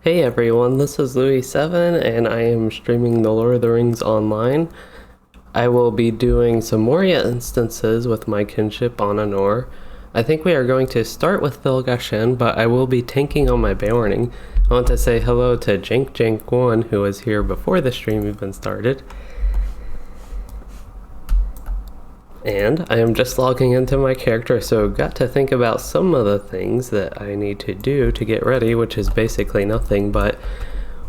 Hey everyone, this is Louis7 and I am streaming the Lord of the Rings online. I will be doing some Moria instances with my kinship on Anor. I think we are going to start with Fil Gashan, but I will be tanking on my Beorning. I want to say hello to Jank1 who was here before the stream even started. And I am just logging into my character, so got to think about some of the things that I need to do to get ready, which is basically nothing, but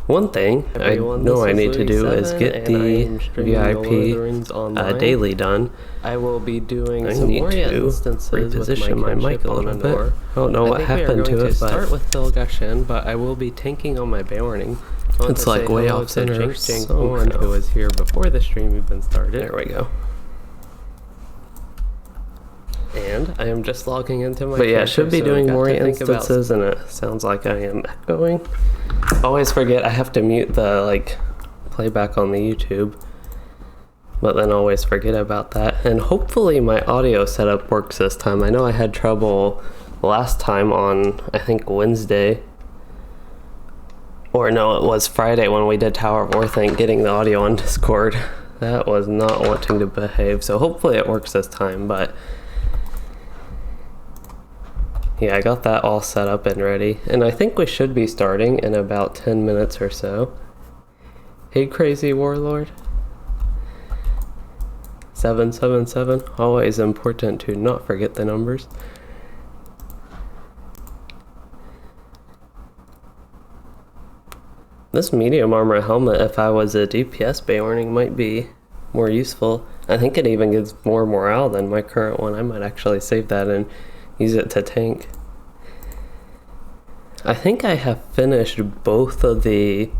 one thing I know I need to do is get the VIP daily done. I will be doing some Moria instances reposition my mic a little bit. I don't know what happened to it, but start with Fil Gashan, but I will be tanking on my Beorning. It's like way off center. Jank1 who was here before the stream even started. There we go. And I am just logging into my character, should be doing more instances, and it sounds like I am echoing. Always forget I have to mute the playback on the YouTube, but then always forget about that. And hopefully my audio setup works this time. I know I had trouble last time on, I think, Wednesday. Or no, it was Friday when we did Tower of Orthanc, getting the audio on Discord. That was not wanting to behave, so hopefully it works this time, but yeah, I got that all set up and ready, and I think we should be starting in about 10 minutes or so. Hey, crazy warlord. 777, always important to not forget the numbers. This medium armor helmet, if I was a DPS Beorning, might be more useful. I think it even gives more morale than my current one. I might actually save that and use it to tank. I think I have finished both of the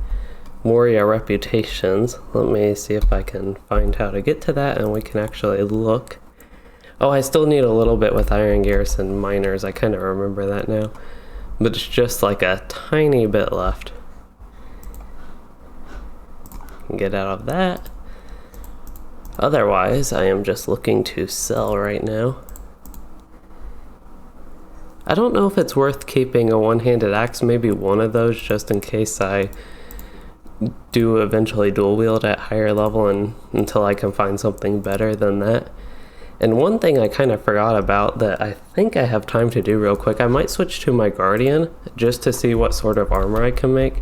Moria reputations. Let me see if I can find how to get to that and we can actually look. Oh, I still need a little bit with Iron Garrison Miners. I kind of remember that now. But it's just like a tiny bit left. Get out of that. Otherwise, I am just looking to sell right now. I don't know if it's worth keeping a one-handed axe, maybe one of those, just in case I do eventually dual wield at higher level and until I can find something better than that. And one thing I kind of forgot about that I think I have time to do real quick, I might switch to my Guardian just to see what sort of armor I can make,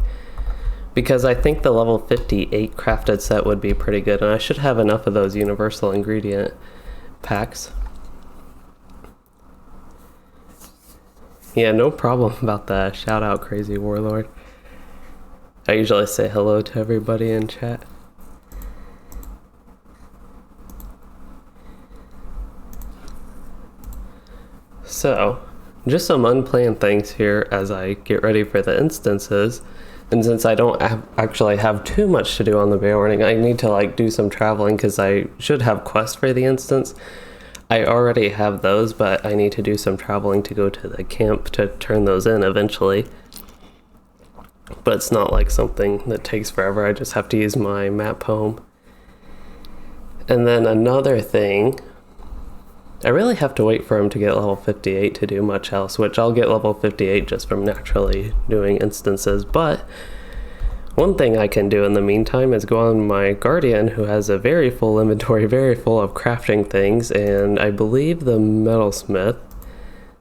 because I think the level 58 crafted set would be pretty good, and I should have enough of those universal ingredient packs. Yeah, no problem about that. Shout out, crazy warlord. I usually say hello to everybody in chat. So, just some unplanned things here as I get ready for the instances. And since I don't actually have too much to do on the Beorning, I need to do some traveling because I should have quests for the instance. I already have those, but I need to do some traveling to go to the camp to turn those in eventually. But it's not like something that takes forever. I just have to use my map home. And then another thing, I really have to wait for him to get level 58 to do much else, which I'll get level 58 just from naturally doing instances, but one thing I can do in the meantime is go on my Guardian, who has a very full inventory, very full of crafting things, and I believe the Metalsmith,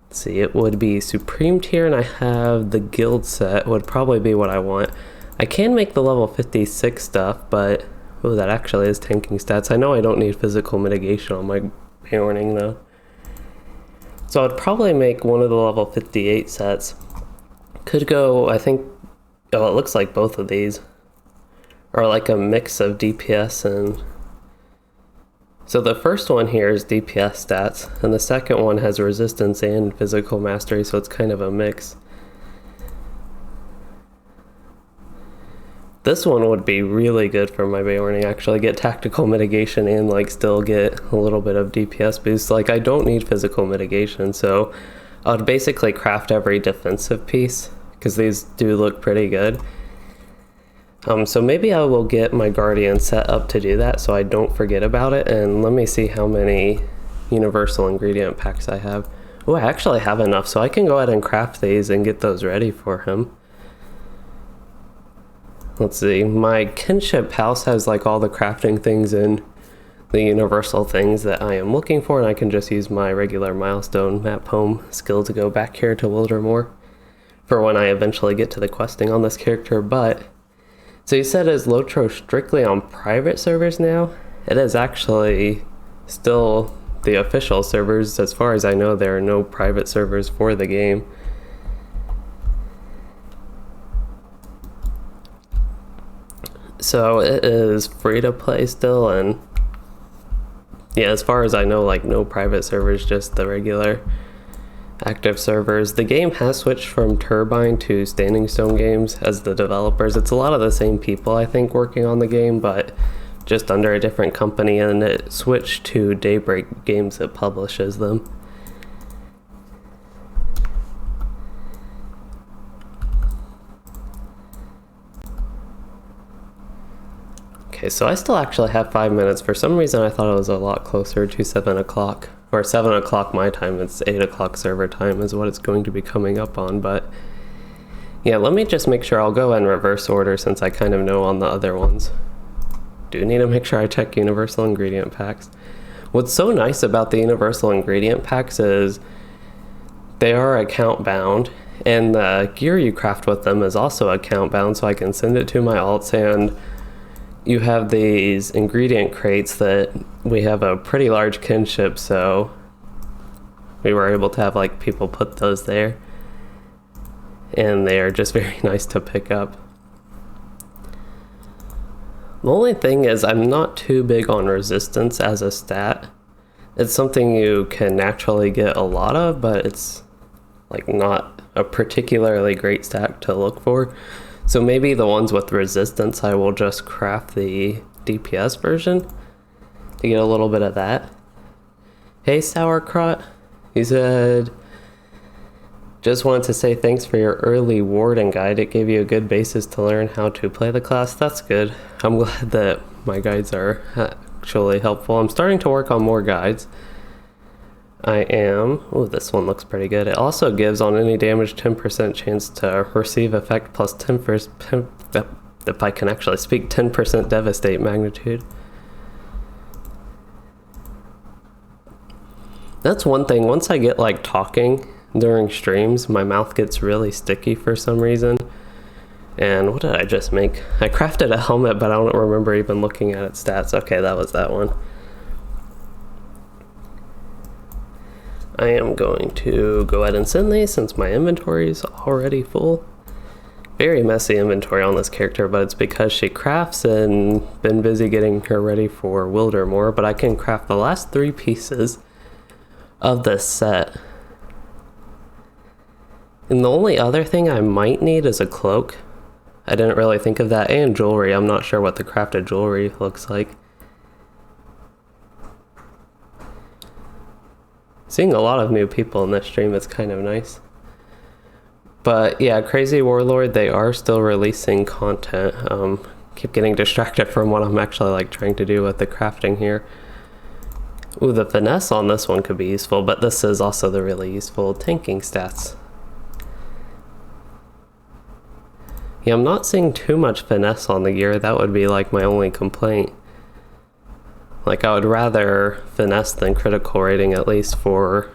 let's see, it would be Supreme tier, and I have the Guild set, would probably be what I want. I can make the level 56 stuff, but, oh, that actually is tanking stats. I know I don't need physical mitigation on my Beorning, though. So I'd probably make one of the level 58 sets. Could go, I think, oh, it looks like both of these are like a mix of DPS and... So the first one here is DPS stats, and the second one has resistance and physical mastery, so it's kind of a mix. This one would be really good for my Beorning, actually get tactical mitigation and still get a little bit of DPS boost. I don't need physical mitigation, so I would basically craft every defensive piece, because these do look pretty good. So maybe I will get my Guardian set up to do that so I don't forget about it, and let me see how many universal ingredient packs I have. Oh, I actually have enough, so I can go ahead and craft these and get those ready for him. let's see, my kinship house has like all the crafting things in the universal things that I am looking for, and I can just use my regular milestone map home skill to go back here to Wildermore for when I eventually get to the questing on this character. But so you said, is LOTRO strictly on private servers now? It is actually still the official servers. As far as I know, there are no private servers for the game. So it is free to play still, and yeah, as far as I know, like no private servers, just the regular active servers. The game has switched from Turbine to Standing Stone Games as the developers. It's a lot of the same people, I think, working on the game, but just under a different company, and it switched to Daybreak Games that publishes them. Okay, so I still actually have 5 minutes. For some reason I thought it was a lot closer to 7 o'clock, or 7 o'clock my time. It's 8 o'clock server time is what it's going to be coming up on. But yeah, let me just make sure. I'll go in reverse order since I kind of know on the other ones. Do need to make sure I check universal ingredient packs. What's so nice about the universal ingredient packs is they are account bound, and the gear you craft with them is also account bound, so I can send it to my alts. And you have these ingredient crates that we have a pretty large kinship, so we were able to have like people put those there, and they are just very nice to pick up. The only thing is I'm not too big on resistance as a stat. It's something you can naturally get a lot of, but it's like not a particularly great stat to look for. So maybe the ones with resistance, I will just craft the DPS version to get a little bit of that. Hey Sauerkraut, he said, just wanted to say thanks for your early warding guide. It gave you a good basis to learn how to play the class. That's good. I'm glad that my guides are actually helpful. I'm starting to work on more guides. Oh, this one looks pretty good. It also gives on any damage 10% chance to receive effect plus 10%, if I can actually speak, 10% devastate magnitude. That's one thing. Once I get like talking during streams, my mouth gets really sticky for some reason. And what did I just make? I crafted a helmet, but I don't remember even looking at its stats. Okay, that was that one. I am going to go ahead and send these since my inventory is already full. Very messy inventory on this character, but it's because she crafts and been busy getting her ready for Wildermore. But I can craft the last 3 pieces of this set. And the only other thing I might need is a cloak. I didn't really think of that, and jewelry. I'm not sure what the crafted jewelry looks like. Seeing a lot of new people in this stream is kind of nice. But yeah, Crazy Warlord, they are still releasing content. Keep getting distracted from what I'm actually like trying to do with the crafting here. Ooh, the finesse on this one could be useful, but this is also the really useful tanking stats. Yeah, I'm not seeing too much finesse on the gear. That would be like my only complaint. Like, I would rather finesse than critical rating, at least for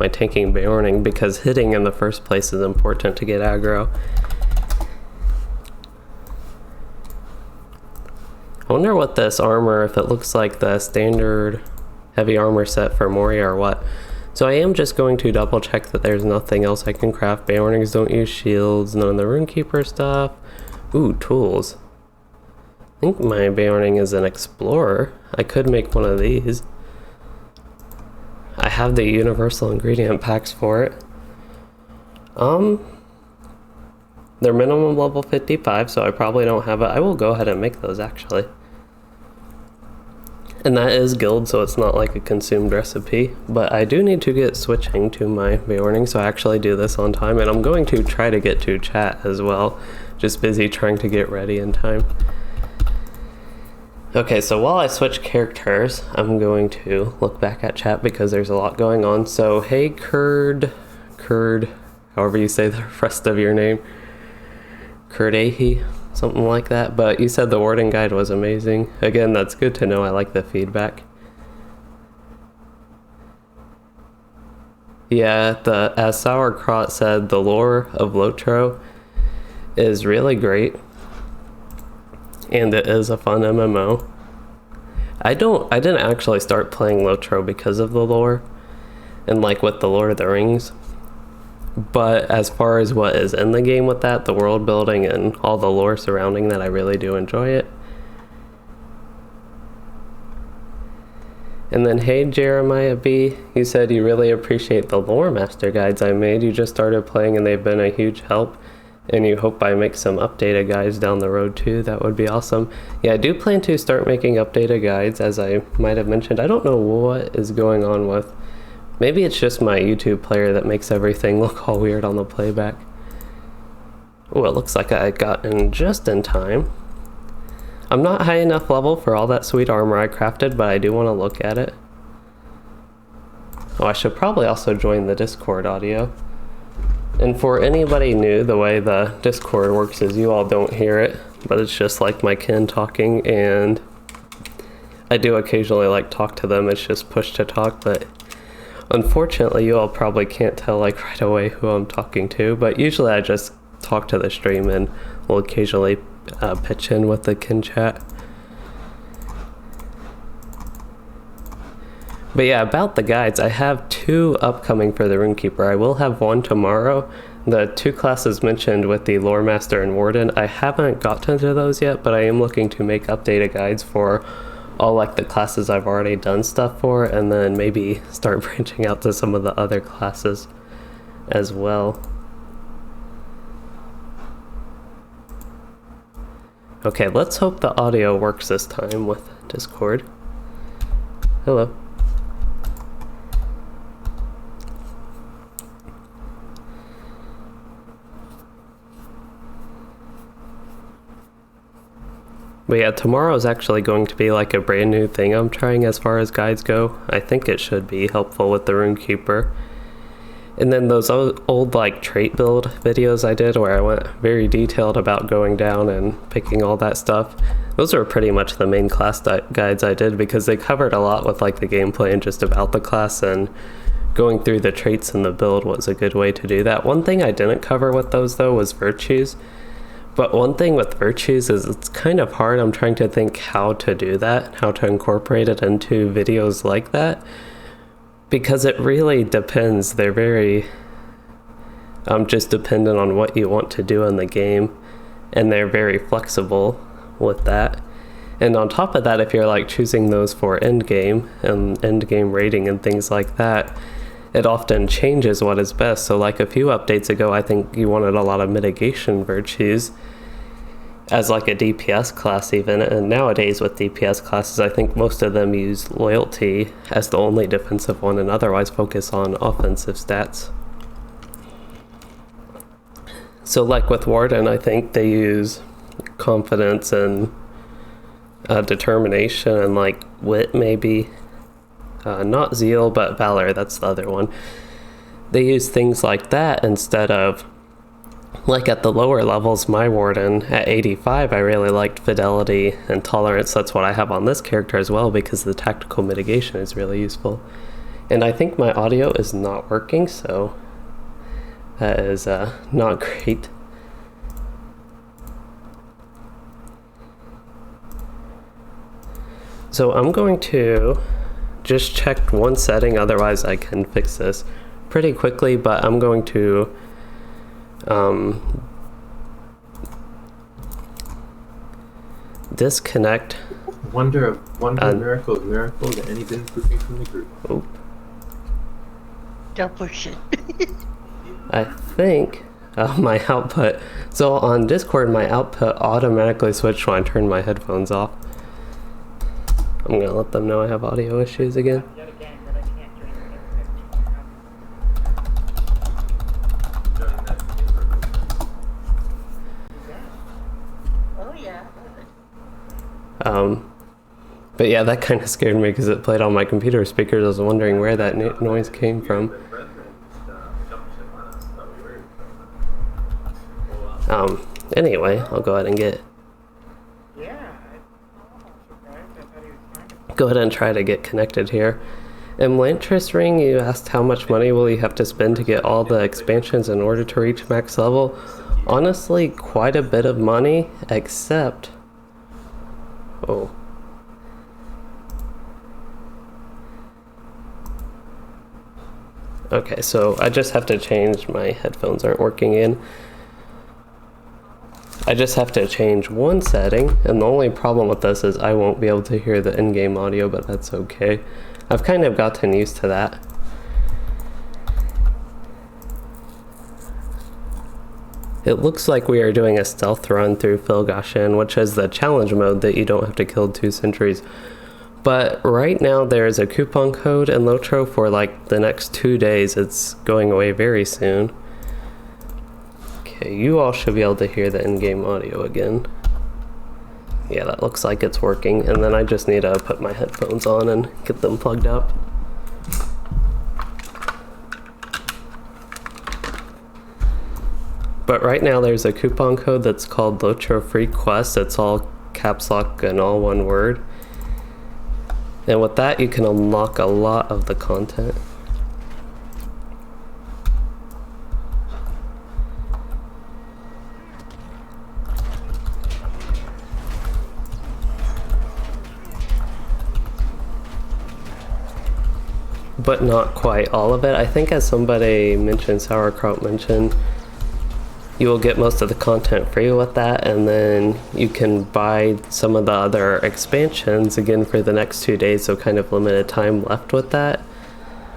my tanking Beorning, because hitting in the first place is important to get aggro. I wonder what this armor, if it looks like the standard heavy armor set for Moria or what. So I am just going to double check that there's nothing else I can craft. Beornings don't use shields, none of the Runekeeper stuff. Ooh, tools. I think my Beorning is an explorer. I could make one of these. I have the universal ingredient packs for it. They're minimum level 55, so I probably don't have it. I will go ahead and make those actually. And that is guild, so it's not like a consumed recipe. But I do need to get switching to my Beorning, so I actually do this on time. And I'm going to try to get to chat as well. Just busy trying to get ready in time. Okay, so while I switch characters, I'm going to look back at chat because there's a lot going on. So, hey Kurd, however you say the rest of your name. Kurdahi, something like that. But you said the wording guide was amazing. Again, that's good to know. I like the feedback. Yeah, as Sauerkraut said, the lore of LOTRO is really great, and it is a fun MMO. I didn't actually start playing LOTRO because of the lore, and like with the Lord of the Rings. But as far as what is in the game with that, the world building and all the lore surrounding that, I really do enjoy it. And then, hey Jeremiah B, you said you really appreciate the lore master guides I made. You just started playing and they've been a huge help. And you hope I make some updated guides down the road too. That would be awesome. Yeah, I do plan to start making updated guides, as I might have mentioned. I don't know what is going on with... Maybe it's just my YouTube player that makes everything look all weird on the playback. Oh, it looks like I got in just in time. I'm not high enough level for all that sweet armor I crafted, but I do want to look at it. Oh, I should probably also join the Discord audio. And for anybody new, the way the Discord works is you all don't hear it, but it's just like my kin talking, and I do occasionally like talk to them. It's just push to talk, but unfortunately you all probably can't tell like right away who I'm talking to, but usually I just talk to the stream and will occasionally pitch in with the kin chat. But yeah, about the guides, I have 2 upcoming for the Runekeeper. I will have 1 tomorrow. The 2 classes mentioned with the Lore Master and Warden, I haven't gotten to those yet, but I am looking to make updated guides for all like the classes I've already done stuff for, and then maybe start branching out to some of the other classes as well. Okay, let's hope the audio works this time with Discord. Hello. But yeah, tomorrow is actually going to be like a brand new thing I'm trying as far as guides go. I think it should be helpful with the Runekeeper. And then those old like trait build videos I did where I went very detailed about going down and picking all that stuff. Those are pretty much the main class guides I did because they covered a lot with like the gameplay and just about the class, and going through the traits in the build was a good way to do that. One thing I didn't cover with those though was virtues. But one thing with virtues is it's kind of hard. I'm trying to think how to do that, how to incorporate it into videos like that, because it really depends. They're very just dependent on what you want to do in the game, and they're very flexible with that. And on top of that, if you're like choosing those for end game and end game rating and things like that, it often changes what is best. So like a few updates ago, I think you wanted a lot of mitigation virtues as like a DPS class even, and nowadays with DPS classes, I think most of them use loyalty as the only defensive one and otherwise focus on offensive stats. So like with Warden, I think they use confidence and determination and like wit maybe. Not zeal, but valor, that's the other one. They use things like that instead of, like at the lower levels, my Warden, at 85, I really liked fidelity and tolerance. That's what I have on this character as well, because the tactical mitigation is really useful. And I think my audio is not working, so that is not great. So I'm going to just check one setting, otherwise I can fix this pretty quickly, but I'm going to disconnect. Wonder miracle of miracles that any been grouping from the group. Oh. Don't push it. I think my output, so on Discord my output automatically switched when I turned my headphones off. I'm gonna let them know I have audio issues again. Yet again, that I can't drink Oh yeah. But yeah, that kind of scared me because it played on my computer speakers. I was wondering where that noise came from. Anyway, I'll go ahead and go ahead and try to get connected here. In Lantris Ring, you asked how much money will you have to spend to get all the expansions in order to reach max level. Honestly, quite a bit of money, except... Oh. Okay, so I just have to change, my headphones aren't working in. I just have to change one setting, and the only problem with this is I won't be able to hear the in-game audio, but that's okay. I've kind of gotten used to that. It looks like we are doing a stealth run through Fil Gashan, which is the challenge mode that you don't have to kill 2 sentries. But right now there is a coupon code in LOTRO for like the next 2 days. It's going away very soon. Okay, you all should be able to hear the in-game audio again. Yeah, that looks like it's working. And then I just need to put my headphones on and get them plugged up. But right now there's a coupon code that's called LOTRO Free Quest. It's all caps lock and all one word. And with that, you can unlock a lot of the content. But not quite all of it. I think as somebody mentioned, Sauerkraut mentioned, you will get most of the content free with that, and then you can buy some of the other expansions again for the next 2 days, so kind of limited time left with that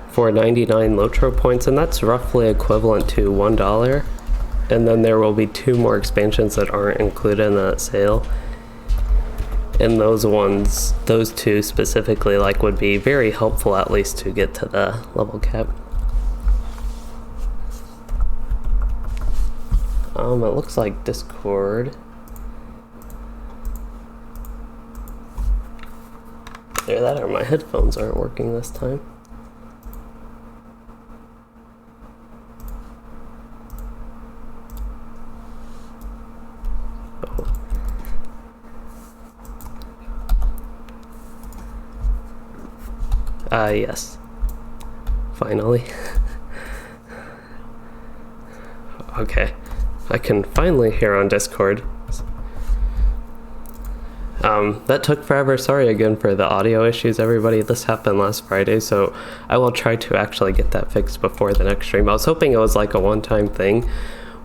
for 99 LOTRO points, and that's roughly equivalent to $1. And then there will be 2 more expansions that aren't included in that sale. And those ones, those 2 specifically, like, would be very helpful at least to get to the level cap. It looks like Discord. Either that or my headphones aren't working this time. Yes. Finally. Okay. I can finally hear on Discord. That took forever. Sorry again for the audio issues, everybody. This happened last Friday, so I will try to actually get that fixed before the next stream. I was hoping it was like a one-time thing,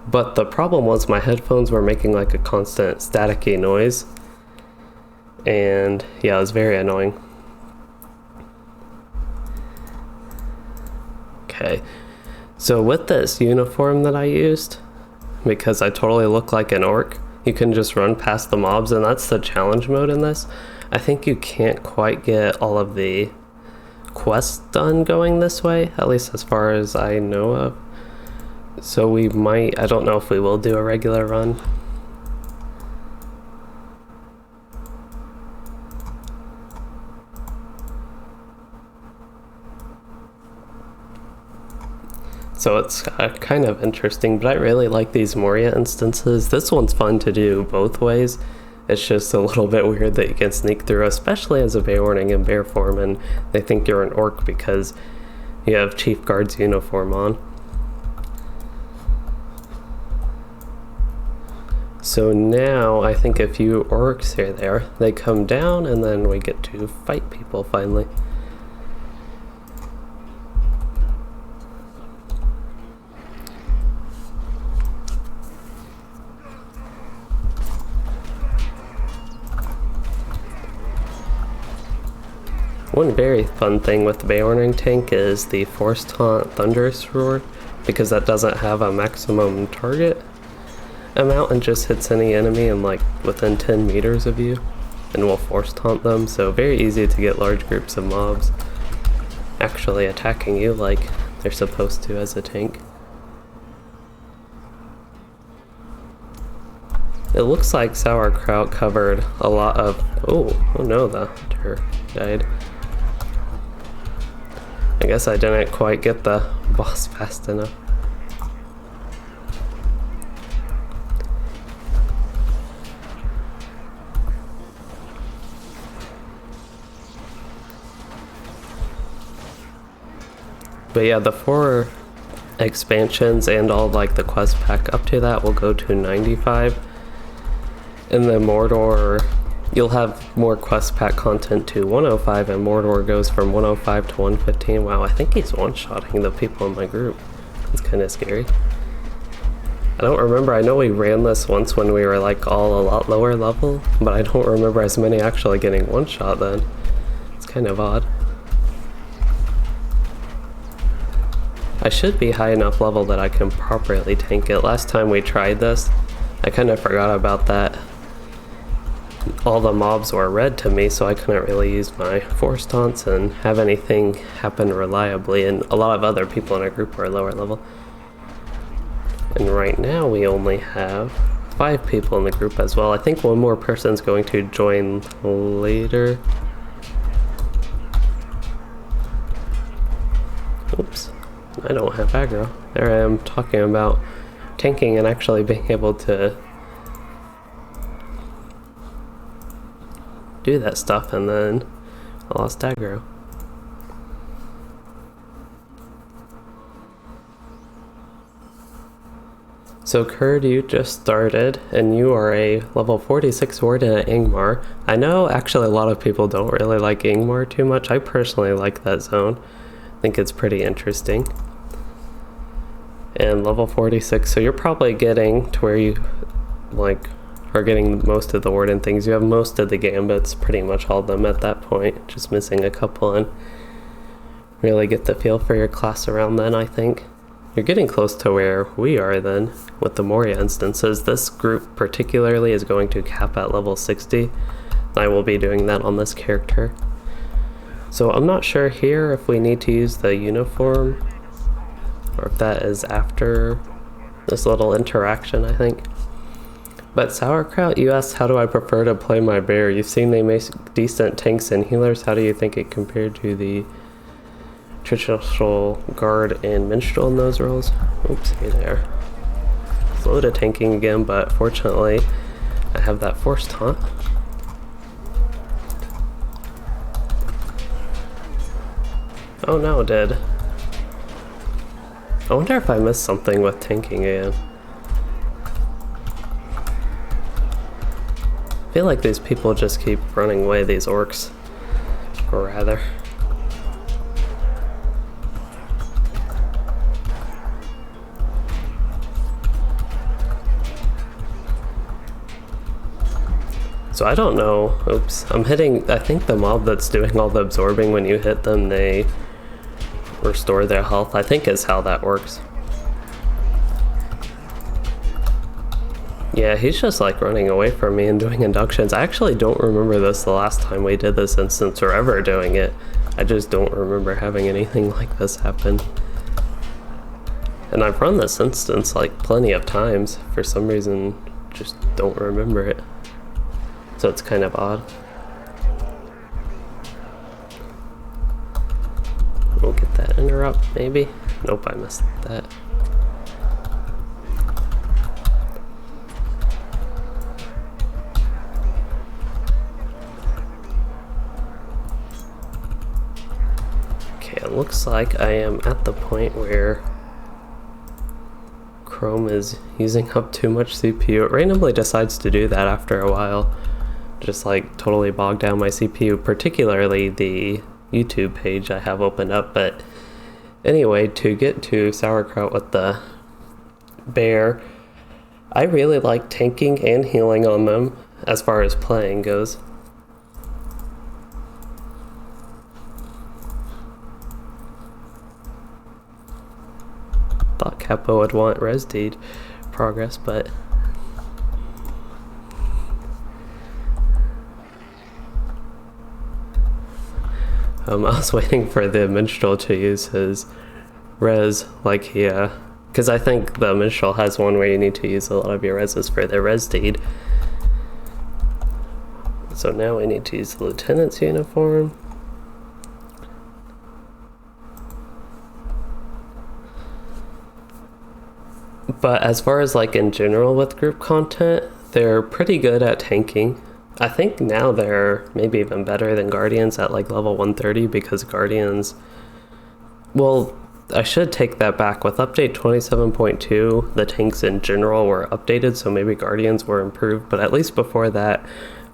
but the problem was my headphones were making like a constant staticky noise. And yeah, it was very annoying. Okay, so with this uniform that I used, because I totally look like an orc, you can just run past the mobs, and that's the challenge mode in this. I think you can't quite get all of the quests done going this way, at least as far as I know of. So we might, I don't know if we will do a regular run. So it's kind of interesting, but I really like these Moria instances. This one's fun to do both ways. It's just a little bit weird that you can sneak through, especially as a Beorning in bear form, and they think you're an orc because you have Chief Guard's uniform on. So now I think a few orcs are there. They come down and then we get to fight people finally. One very fun thing with the Beorning tank is the Force Taunt Thunderous Roar, because that doesn't have a maximum target amount and just hits any enemy in like within 10 meters of you and will force taunt them, so very easy to get large groups of mobs actually attacking you like they're supposed to as a tank. It looks like Sauerkraut covered a lot of... Oh no, the hunter died. I guess I didn't quite get the boss fast enough. But yeah, the 4 expansions and all like the quest pack up to that will go to 95. And then Mordor, you'll have more quest pack content to 105, and Mordor goes from 105 to 115. Wow, I think he's one-shotting the people in my group. It's kind of scary. I don't remember, I know we ran this once when we were like all a lot lower level, but I don't remember as many actually getting one-shot then. It's kind of odd. I should be high enough level that I can properly tank it. Last time we tried this, I kind of forgot about that. All the mobs were red to me, so I couldn't really use my force taunts and have anything happen reliably, and a lot of other people in our group were lower level. And right now we only have 5 people in the group as well. I think one more person's going to join later. Oops, I don't have aggro. There I am talking about tanking and actually being able to do that stuff, and then I lost aggro. So Kurd, you just started, and you are a level 46 warden at Ingmar. I know actually a lot of people don't really like Ingmar too much. I personally like that zone. I think it's pretty interesting. And level 46, so you're probably getting to where you like are getting most of the warden things. You have most of the gambits, pretty much all of them at that point, just missing a couple, and really get the feel for your class around then, I think. You're getting close to where we are then with the Moria instances. This group particularly is going to cap at level 60. I will be doing that on this character. So I'm not sure here if we need to use the uniform or if that is after this little interaction, I think. But Sauerkraut, you asked how do I prefer to play my bear. You've seen they make decent tanks and healers. How do you think it compared to the traditional guard and minstrel in those roles? Oops, hey there. Slow to tanking again, but fortunately I have that force taunt. Oh no, dead. I wonder if I missed something with tanking again. I feel like these people just keep running away, these orcs. Or rather. So I don't know. Oops. I'm hitting, I think the mob that's doing all the absorbing, when you hit them, they restore their health, I think is how that works. Yeah, he's just like running away from me and doing inductions. I actually don't remember this the last time we did this instance or ever doing it. I just don't remember having anything like this happen. And I've run this instance like plenty of times. For some reason, just don't remember it. So it's kind of odd. We'll get that interrupt, maybe? Nope, I missed that. Okay, it looks like I am at the point where Chrome is using up too much CPU. It randomly decides to do that after a while. Just like totally bog down my CPU, particularly the YouTube page I have opened up. But anyway, to get to Sauerkraut with the bear, I really like tanking and healing on them as far as playing goes. Thought Capo would want res deed progress, but I was waiting for the minstrel to use his res like he, because I think the minstrel has one where you need to use a lot of your reses for the res deed. So now we need to use the lieutenant's uniform. But as far as like in general with group content, they're pretty good at tanking. I think now they're maybe even better than Guardians at like level 130, because Guardians, well, I should take that back. With update 27.2, the tanks in general were updated, so maybe Guardians were improved, but at least before that,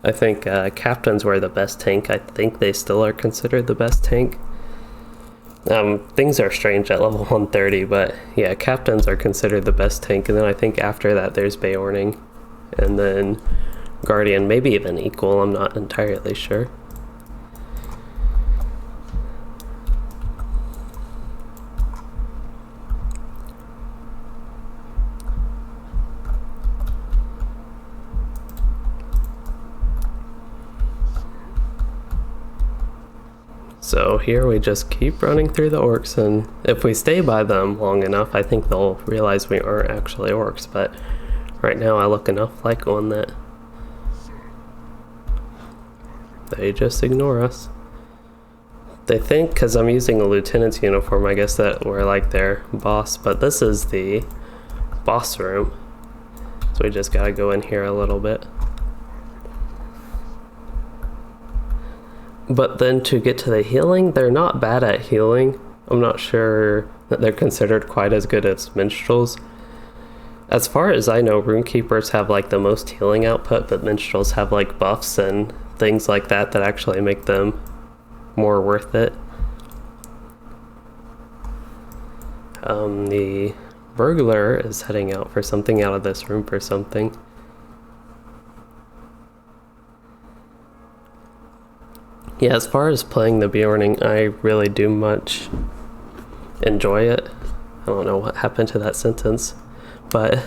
I think Captains were the best tank. I think they still are considered the best tank. Things are strange at level 130, but yeah, Captains are considered the best tank, and then I think after that there's Beorning, and then Guardian, maybe even equal, I'm not entirely sure. So here we just keep running through the orcs, and if we stay by them long enough, I think they'll realize we aren't actually orcs, but right now I look enough like one that they just ignore us. They think, because I'm using a lieutenant's uniform, I guess that we're like their boss, but this is the boss room. So we just gotta go in here a little bit. But then to get to the healing, they're not bad at healing. I'm not sure that they're considered quite as good as minstrels. As far as I know, runekeepers have like the most healing output, but minstrels have like buffs and things like that that actually make them more worth it. The burglar is heading out for something out of this room for something. Yeah, as far as playing the Beorning, I really do much enjoy it. I don't know what happened to that sentence, but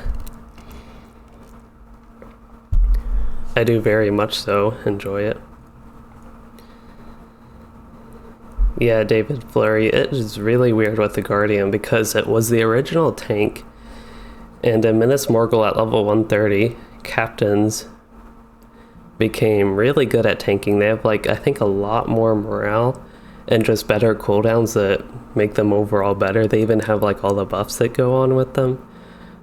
I do very much so enjoy it. Yeah, David Flurry, it is really weird with the Guardian because it was the original tank, and in Minas Morgul at level 130, Captains became really good at tanking. They have like, I think, a lot more morale and just better cooldowns that make them overall better. They even have like all the buffs that go on with them.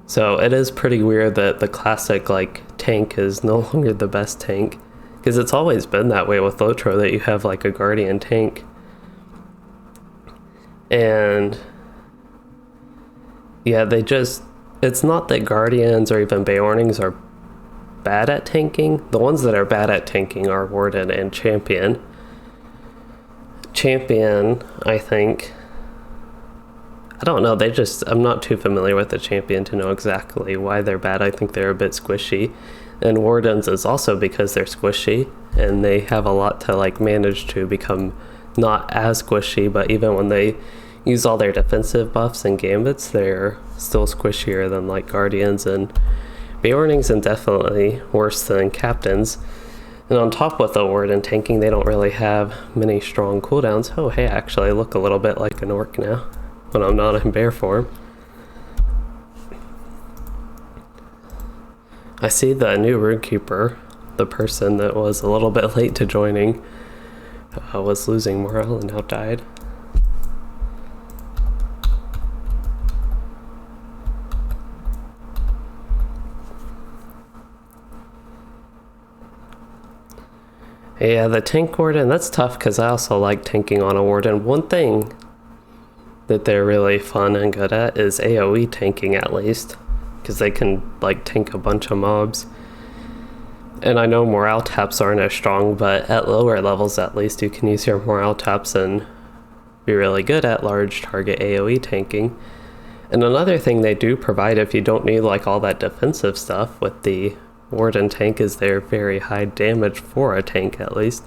So it is pretty weird that the classic like tank is no longer the best tank, because it's always been that way with LOTRO, that you have like a Guardian tank. And yeah, it's not that Guardians or even Beornings are bad at tanking. The ones that are bad at tanking are Warden and Champion. Champion, I think, I don't know, I'm not too familiar with the Champion to know exactly why they're bad. I think they're a bit squishy. And Wardens is also because they're squishy, and they have a lot to like manage to become not as squishy, but even when they use all their defensive buffs and gambits, they're still squishier than like Guardians and Beornings, and definitely worse than Captains. And on top with the Warden tanking, they don't really have many strong cooldowns. Oh hey, actually I look a little bit like an orc now when I'm not in bear form. I see the new runekeeper, the person that was a little bit late to joining, was losing morale and now died. Yeah, the tank Warden, that's tough because I also like tanking on a Warden. One thing that they're really fun and good at is AoE tanking, at least, because they can like tank a bunch of mobs. And I know morale taps aren't as strong, but at lower levels at least you can use your morale taps and be really good at large target AoE tanking. And another thing they do provide, if you don't need like all that defensive stuff with the Warden tank, is they're very high damage for a tank, at least.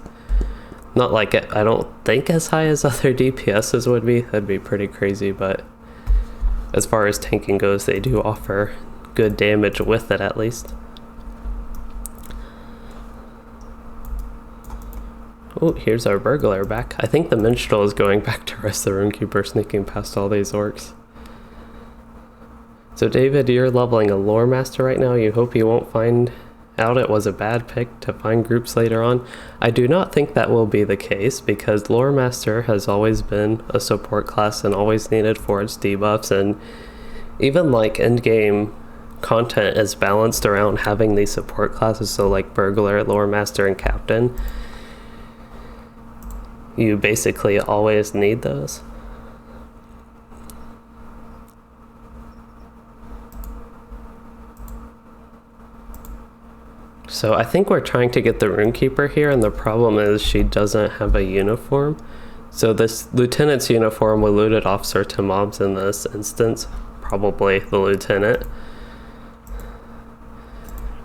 Not like it, I don't think as high as other DPSs would be. That'd be pretty crazy, but as far as tanking goes, they do offer good damage with it, at least. Oh, here's our burglar back. I think the minstrel is going back to rest the runekeeper, sneaking past all these orcs. So David, you're leveling a lore master right now. You hope you won't find out it was a bad pick to find groups later on. I do not think that will be the case, because lore master has always been a support class and always needed for its debuffs, and even like endgame content is balanced around having these support classes. So like burglar, lore master, and captain, you basically always need those. So I think we're trying to get the Runekeeper here, and the problem is she doesn't have a uniform. So this lieutenant's uniform will loot it off certain mobs in this instance, probably the lieutenant.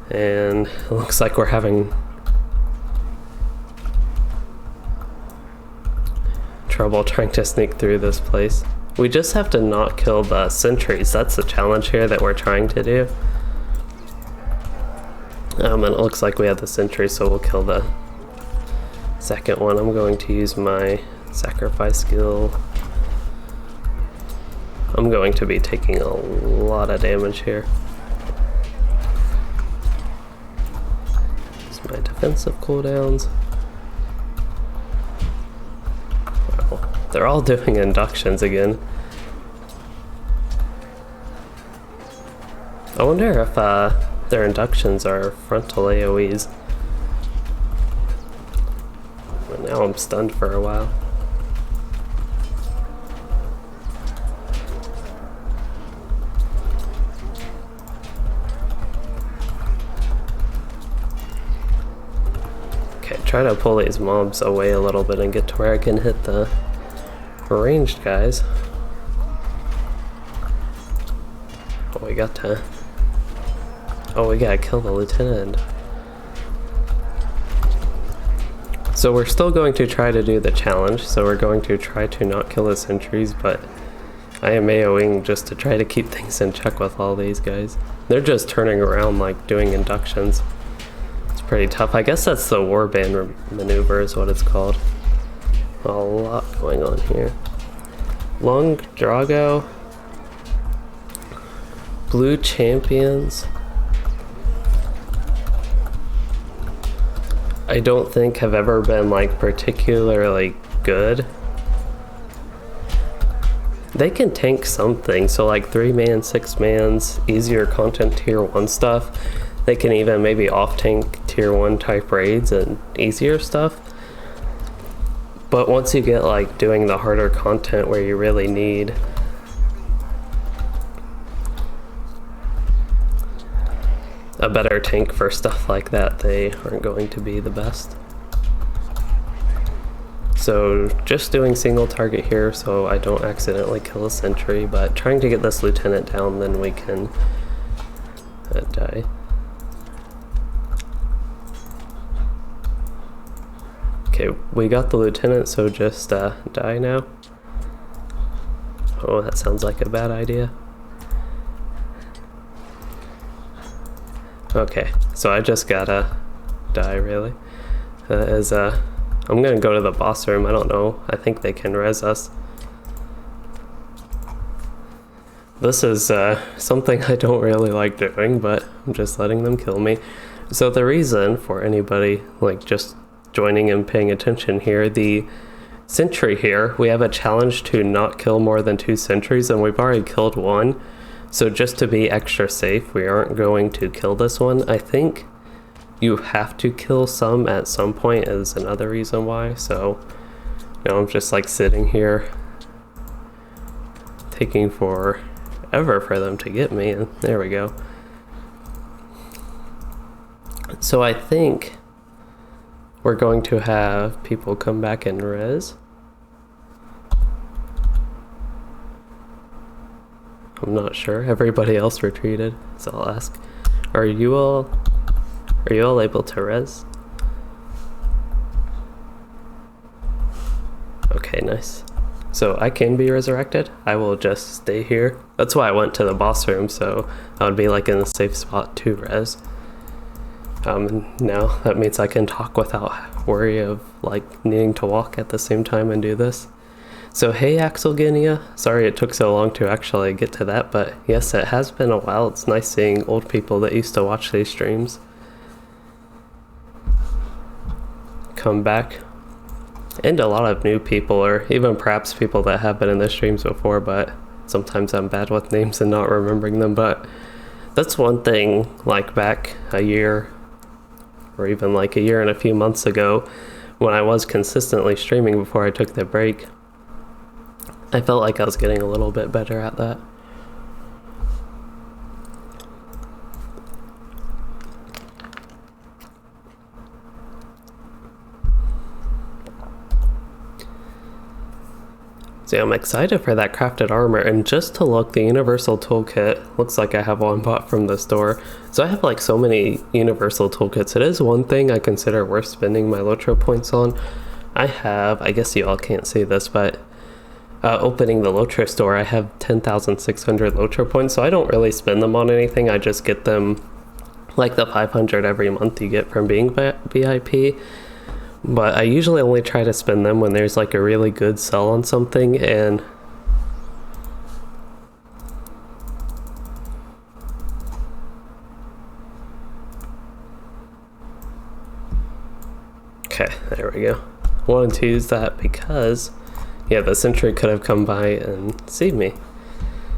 And it looks like we're having trouble trying to sneak through this place. We just have to not kill the sentries. That's the challenge here that we're trying to do. And it looks like we have the sentry, so we'll kill the second one. I'm going to use my sacrifice skill. I'm going to be taking a lot of damage here. Use my defensive cooldowns. Wow, they're all doing inductions again. I wonder if their inductions are frontal AoEs. But now I'm stunned for a while. Okay, try to pull these mobs away a little bit and get to where I can hit the ranged guys. Oh, we got to... Oh, we gotta kill the lieutenant. So we're still going to try to do the challenge, so we're going to try to not kill the sentries, but I am AoEing just to try to keep things in check with all these guys. They're just turning around like doing inductions. It's pretty tough. I guess that's the warband maneuver is what it's called. A lot going on here. Long Drago. Blue champions. I don't think have ever been like particularly good. They can tank something, so like 3-man, 6-mans, easier content tier 1 stuff. They can even maybe off tank tier 1 type raids and easier stuff. But once you get like doing the harder content where you really need a better tank for stuff like that, they aren't going to be the best. So just doing single target here so I don't accidentally kill a sentry, but trying to get this lieutenant down, then we can die. Okay, we got the lieutenant, so just die now. Oh, that sounds like a bad idea. Okay, so I just gotta die, really. I'm gonna go to the boss room. I don't know. I think they can res us. This is something I don't really like doing, but I'm just letting them kill me. So the reason for anybody like just joining and paying attention here, the sentry here, we have a challenge to not kill more than 2 sentries, and we've already killed 1. So just to be extra safe, we aren't going to kill this one. I think you have to kill some at some point is another reason why. So now I'm just like sitting here taking forever for them to get me, and there we go. So I think we're going to have people come back and res. I'm not sure. Everybody else retreated, so I'll ask. Are you all able to res? Okay, nice. So I can be resurrected. I will just stay here. That's why I went to the boss room, so I would be like in a safe spot to res. And now that means I can talk without worry of like needing to walk at the same time and do this. So hey Axelginia, sorry it took so long to actually get to that, but yes, it has been a while. It's nice seeing old people that used to watch these streams come back, and a lot of new people, or even perhaps people that have been in the streams before, but sometimes I'm bad with names and not remembering them. But that's one thing, like back a year or even like a year and a few months ago when I was consistently streaming before I took the break, I felt like I was getting a little bit better at that. So I'm excited for that crafted armor, and just to look, the universal toolkit looks like I have one bought from the store. So I have like so many universal toolkits. It is one thing I consider worth spending my LOTRO points on. I guess you all can't see this, but opening the LOTRO store, I have 10,600 LOTRO points, so I don't really spend them on anything. I just get them, like the 500 every month you get from being VIP. But I usually only try to spend them when there's like a really good sell on something, and okay, there we go. Wanted to use that because, yeah, the sentry could have come by and saved me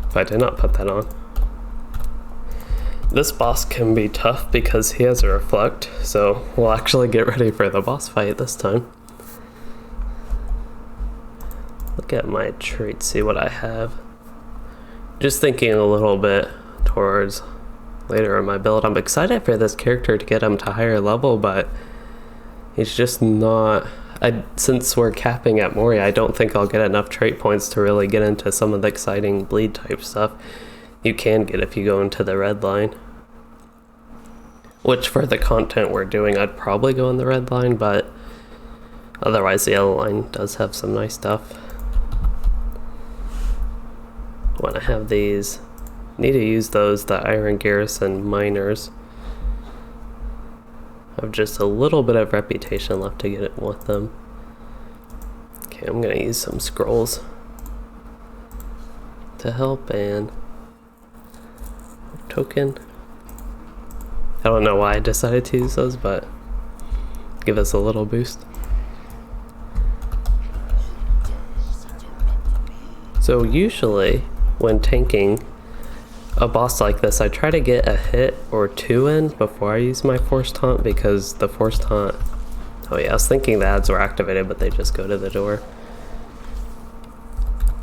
if I did not put that on. This boss can be tough because he has a reflect, so we'll actually get ready for the boss fight this time. Look at my traits, see what I have. Just thinking a little bit towards later in my build. I'm excited for this character to get him to higher level, but he's just not... since we're capping at Moria, I don't think I'll get enough trait points to really get into some of the exciting bleed type stuff you can get if you go into the red line. Which for the content we're doing, I'd probably go in the red line, but otherwise the yellow line does have some nice stuff. When I have these, need to use those, the Iron Garrison Miners. I have just a little bit of reputation left to get it with them. Okay, I'm gonna use some scrolls to help, and token. I don't know why I decided to use those, but give us a little boost. So usually when tanking a boss like this, I try to get a hit or two in before I use my force taunt, because the force taunt... Oh yeah, I was thinking the ads were activated, but they just go to the door.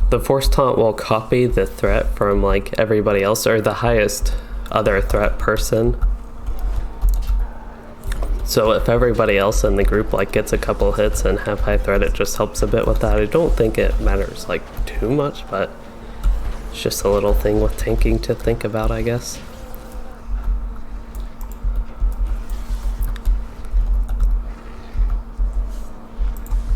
The force taunt will copy the threat from like everybody else, or the highest other threat person. So if everybody else in the group like gets a couple hits and have high threat, it just helps a bit with that. I don't think it matters like too much, but it's just a little thing with tanking to think about, I guess.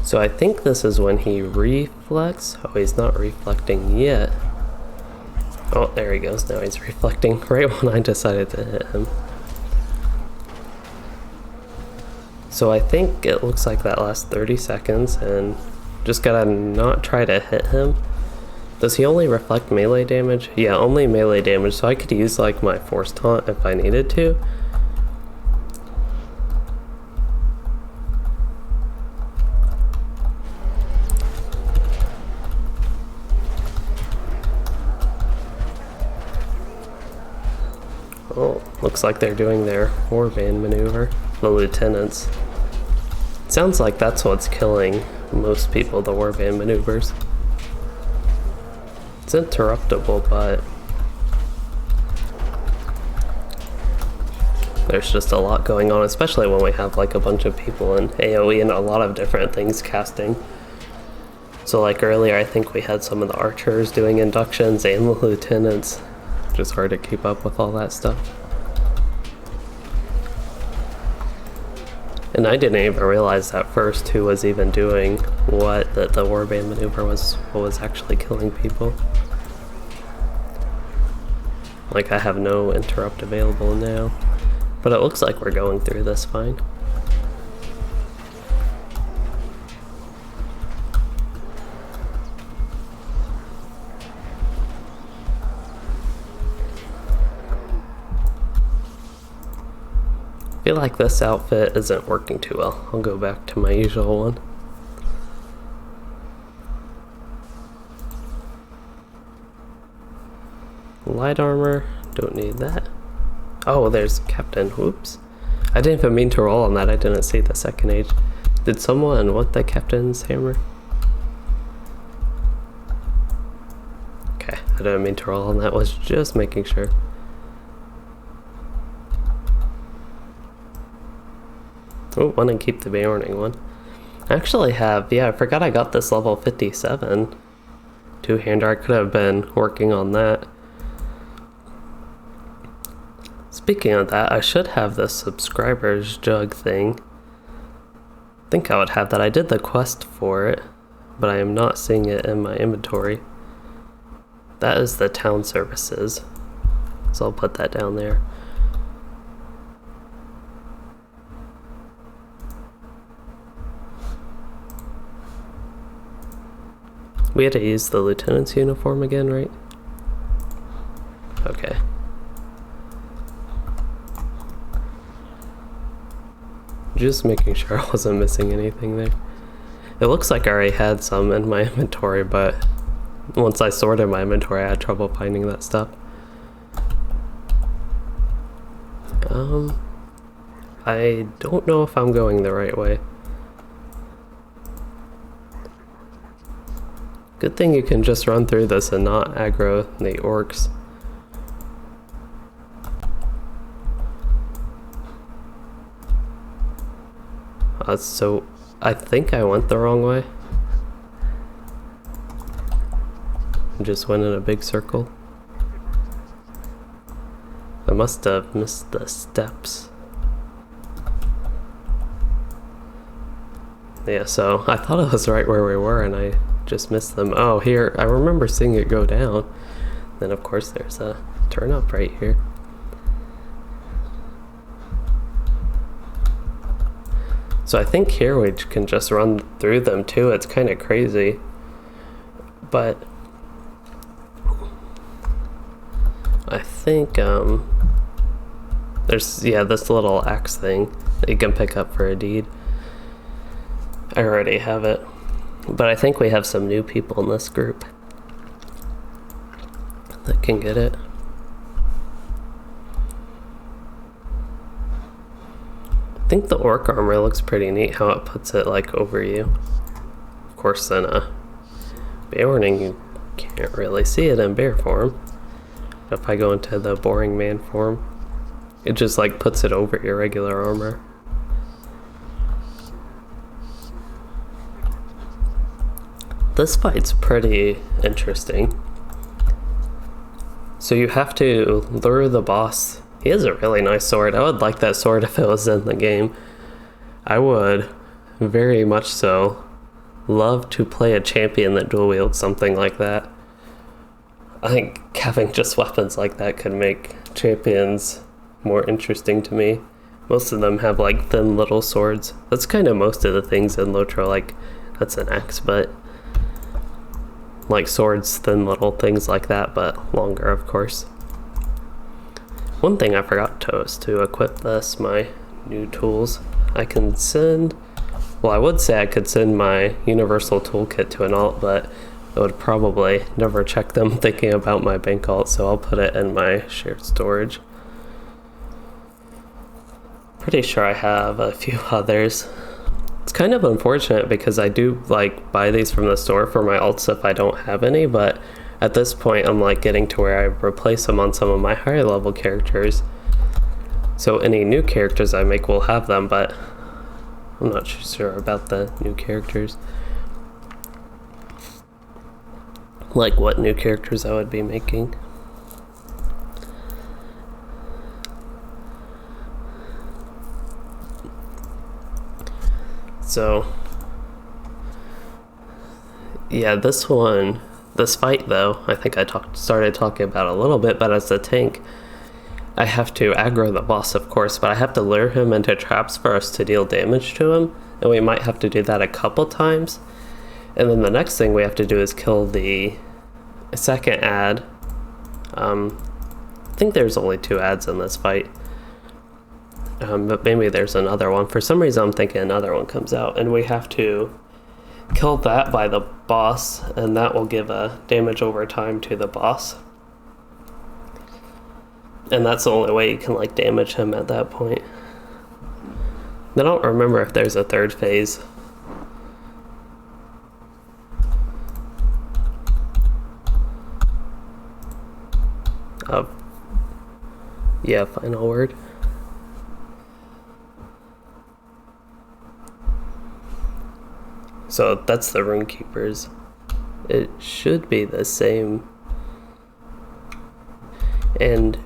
So I think this is when he reflects. Oh, he's not reflecting yet. Oh, there he goes. Now he's reflecting right when I decided to hit him. So I think it looks like that lasts 30 seconds, and just gotta not try to hit him. Does he only reflect melee damage? Yeah, only melee damage, so I could use like my force taunt if I needed to. Oh, looks like they're doing their warband maneuver. The lieutenants. Sounds like that's what's killing most people, the warband maneuvers. It's interruptible, but there's just a lot going on, especially when we have like a bunch of people in AoE and a lot of different things casting. So like earlier, I think we had some of the archers doing inductions and the lieutenants. Just hard to keep up with all that stuff. And I didn't even realize at first who was even doing what, that the warband maneuver was what was actually killing people. Like, I have no interrupt available now, but it looks like we're going through this fine. I feel like this outfit isn't working too well. I'll go back to my usual one. Light armor, don't need that. Oh, there's Captain, whoops. I didn't even mean to roll on that, I didn't see the second age. Did someone want the Captain's hammer? Okay, I didn't mean to roll on that, was just making sure. Oh, want to keep the Beorning one. I actually have, yeah, I forgot I got this level 57. two-hander. I could have been working on that. Speaking of that, I should have the subscribers jug thing. I think I would have that. I did the quest for it, but I am not seeing it in my inventory. That is the town services, so I'll put that down there. We had to use the lieutenant's uniform again, right? Okay. Just making sure I wasn't missing anything there. It looks like I already had some in my inventory, but once I sorted my inventory, I had trouble finding that stuff. I don't know if I'm going the right way. Good thing you can just run through this and not aggro the orcs. So I think I went the wrong way. Just went in a big circle. I must have missed the steps. Yeah, so I thought it was right where we were and I just missed them. Oh, here, I remember seeing it go down. Then of course there's a turn up right here. So I think here we can just run through them too. It's kind of crazy. But I think there's, this little axe thing that you can pick up for a deed. I already have it. But I think we have some new people in this group that can get it. I think the orc armor looks pretty neat how it puts it like over you. Of course in a Beorning you can't really see it in bear form. If I go into the boring man form, it just like puts it over your regular armor. This fight's pretty interesting. So you have to lure the boss. He has a really nice sword. I would like that sword if it was in the game. I would very much so love to play a champion that dual wields something like that. I think having just weapons like that could make champions more interesting to me. Most of them have like thin little swords. That's kind of most of the things in LOTRO, like that's an axe, but like swords, thin little things like that, but longer of course. One thing I forgot to is to equip my new tools. I can send, well I would say I could send my universal toolkit to an alt, but I would probably never check them thinking about my bank alt, so I'll put it in my shared storage. Pretty sure I have a few others. It's kind of unfortunate because I do like buy these from the store for my alts if I don't have any, but at this point I'm like getting to where I replace them on some of my higher level characters. So any new characters I make will have them, but I'm not sure about the new characters. Like what new characters I would be making. So yeah, this fight though, I think I started talking about a little bit, but as a tank, I have to aggro the boss of course, but I have to lure him into traps for us to deal damage to him, and we might have to do that a couple times. And then the next thing we have to do is kill the second ad. I think there's only 2 ads in this fight. But maybe there's another one. For some reason I'm thinking another one comes out, and we have to kill that by the boss, and that will give a damage over time to the boss. And that's the only way you can like damage him at that point. I don't remember if there's a third phase. Yeah, final word. So that's the Runekeepers. it should be the same. And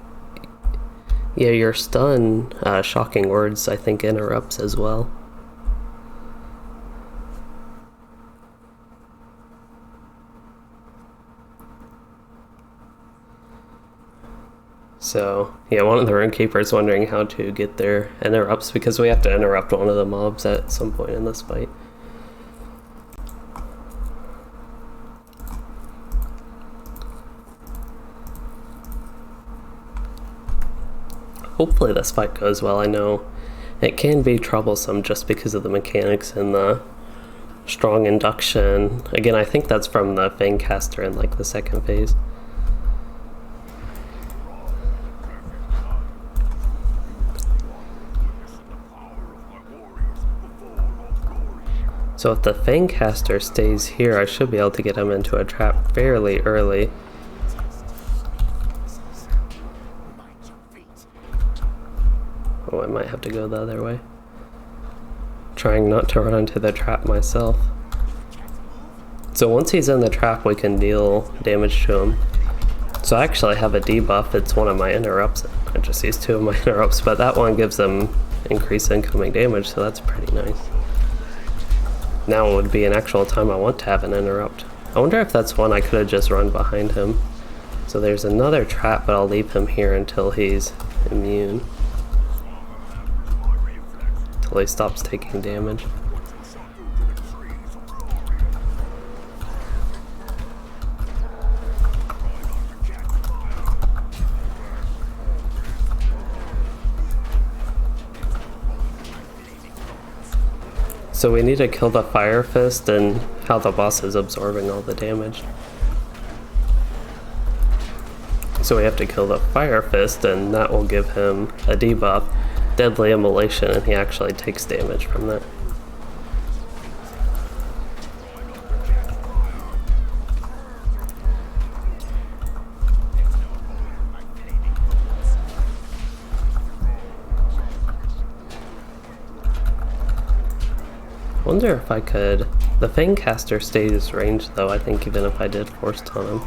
yeah, your stun, shocking words, I think interrupts as well. So yeah, one of the runekeepers wondering how to get their interrupts because we have to interrupt one of the mobs at some point in this fight. Hopefully this fight goes well. I know it can be troublesome just because of the mechanics and the strong induction. Again, I think that's from the Fangcaster in like the second phase. So if the Fangcaster stays here, I should be able to get him into a trap fairly early. Oh, I might have to go the other way. Trying not to run into the trap myself. So once he's in the trap, we can deal damage to him. So I actually have a debuff. It's one of my interrupts. I just used two of my interrupts, but that one gives them increased incoming damage, so that's pretty nice. Now would be an actual time I want to have an interrupt. I wonder if that's one I could have just run behind him. So there's another trap, but I'll leave him here until he's immune. Until he stops taking damage. So we need to kill the Fire Fist and how the boss is absorbing all the damage. So we have to kill the Fire Fist and that will give him a debuff, Deadly Immolation, and he actually takes damage from that. I wonder if I could... The Fangcaster stays ranged though, I think, even if I did force stun him.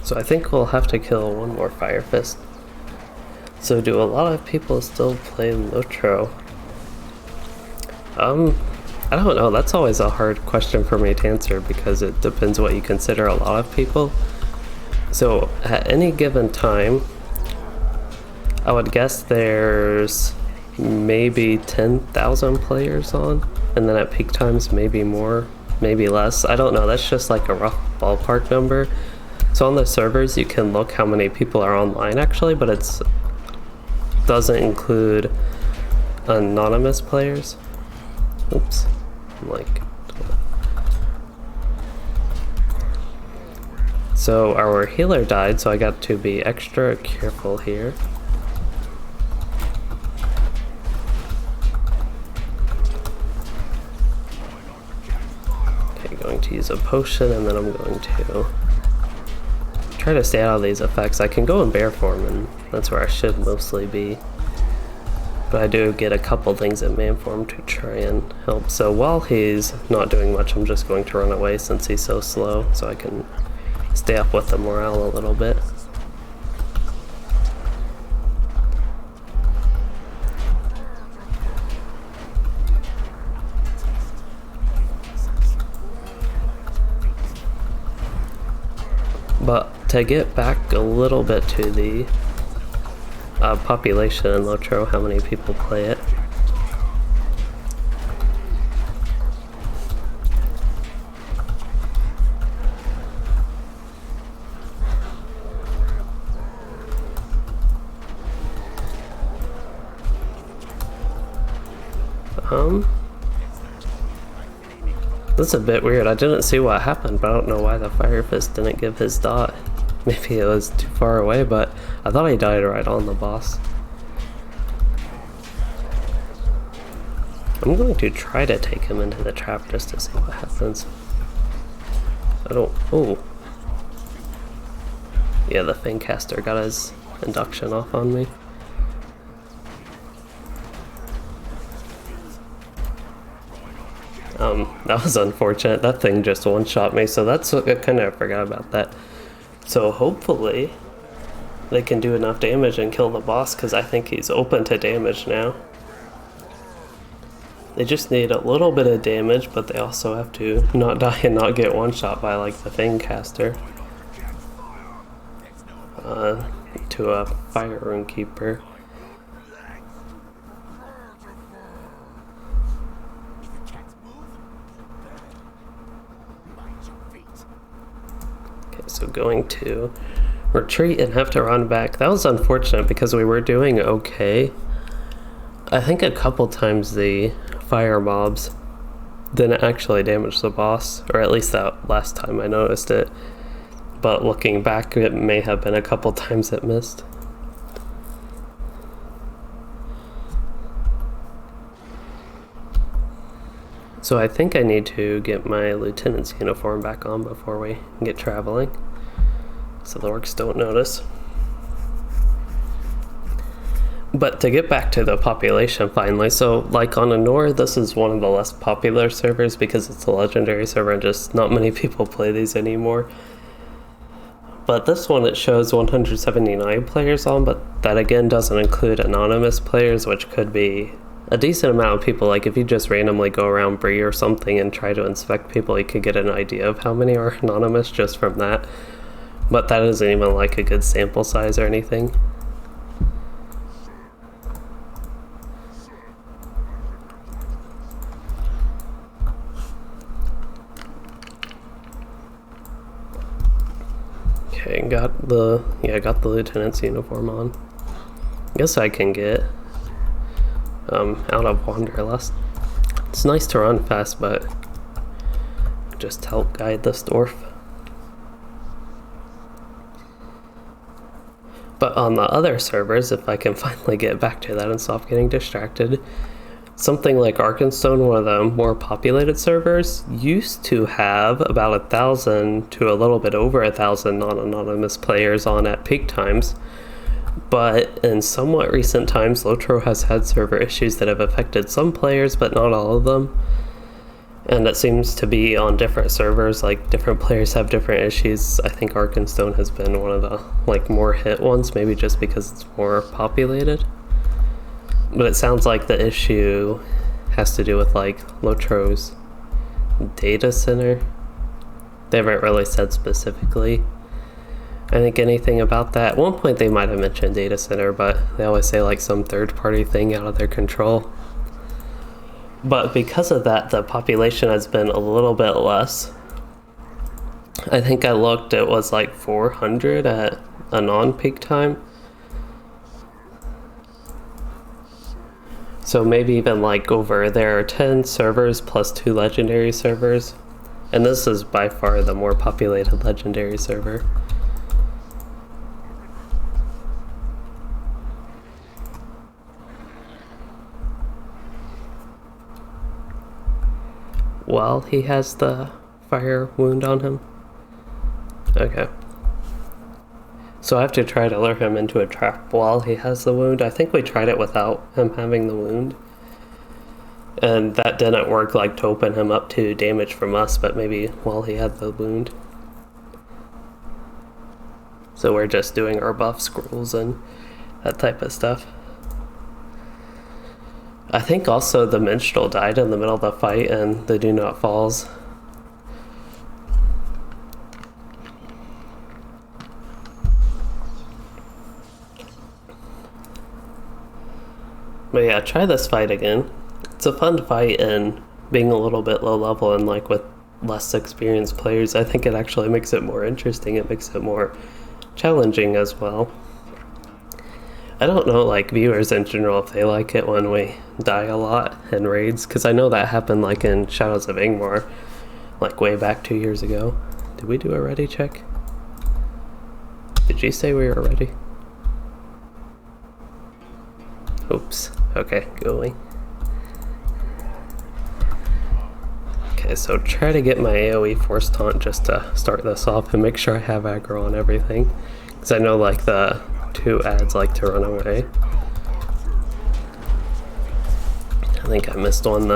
So I think we'll have to kill one more Fire Fist. So do a lot of people still play LOTRO? I don't know, that's always a hard question for me to answer because it depends what you consider a lot of people. So at any given time, I would guess there's maybe 10,000 players on, and then at peak times maybe more, maybe less. I don't know, that's just like a rough ballpark number. So on the servers you can look how many people are online actually, but it doesn't include anonymous players. Oops, so our healer died, so I got to be extra careful here. Okay, going to use a potion and then I'm going to try to stay out of these effects. I can go in bear form and that's where I should mostly be. But I do get a couple things in man form to try and help. So while he's not doing much, I'm just going to run away since he's so slow, so I can stay up with the morale a little bit. But to get back a little bit to the population in LOTRO, how many people play it. That's a bit weird. I didn't see what happened, but I don't know why the Fire Fist didn't give his dot. Maybe it was too far away, but I thought he died right on the boss. I'm going to try to take him into the trap just to see what happens. I don't... Oh. Yeah, the Fangcaster got his induction off on me. That was unfortunate. That thing just one-shot me, so that's what I kind of forgot about that. So hopefully they can do enough damage and kill the boss, because I think he's open to damage now. They just need a little bit of damage, but they also have to not die and not get one-shot by like the Fangcaster. To a Fire Rune Keeper. Okay, so going to retreat and have to run back. That was unfortunate because we were doing okay. I think a couple times the fire mobs didn't actually damage the boss, or at least that last time I noticed it. But looking back, it may have been a couple times it missed. So I think I need to get my lieutenant's uniform back on before we get traveling, so the orcs don't notice. But to get back to the population finally, so like on Anor, this is one of the less popular servers because it's a legendary server and just not many people play these anymore. But this one, it shows 179 players on, but that again doesn't include anonymous players, which could be a decent amount of people. Like if you just randomly go around Bree or something and try to inspect people, you could get an idea of how many are anonymous just from that. But that isn't even like a good sample size or anything. Okay, got the lieutenant's uniform on. Guess I can get out of Wanderlust. It's nice to run fast, but just help guide this dwarf. But on the other servers, if I can finally get back to that and stop getting distracted, something like Arkenstone, one of the more populated servers, used to have about 1,000 to a little bit over 1,000 non-anonymous players on at peak times. But in somewhat recent times, LOTRO has had server issues that have affected some players, but not all of them. And it seems to be on different servers, like different players have different issues. I think Arkenstone has been one of the like more hit ones, maybe just because it's more populated. But it sounds like the issue has to do with like LOTRO's data center. They haven't really said specifically, I think, anything about that. At one point they might have mentioned data center, but they always say like some third-party thing out of their control. But because of that, the population has been a little bit less. I think I looked, it was like 400 at a non-peak time. So maybe even like over, there are 10 servers plus 2 legendary servers. And this is by far the more populated legendary server. While he has the fire wound on him. Okay. So I have to try to lure him into a trap while he has the wound. I think we tried it without him having the wound. And that didn't work, like to open him up to damage from us, but maybe while he had the wound. So we're just doing our buff scrolls and that type of stuff. I think also the minstrel died in the middle of the fight and the Do Not Falls. But yeah, try this fight again. It's a fun fight, and being a little bit low level and like with less experienced players, I think it actually makes it more interesting. It makes it more challenging as well. I don't know, like viewers in general, if they like it when we die a lot in raids, because I know that happened like in Shadows of Ingmar, like way back 2 years ago. Did we do a ready check? Did you say we were ready? Oops. Okay, going. Okay, so try to get my AoE force taunt just to start this off and make sure I have aggro on everything. Because I know like the 2 ads like to run away. I think I missed one.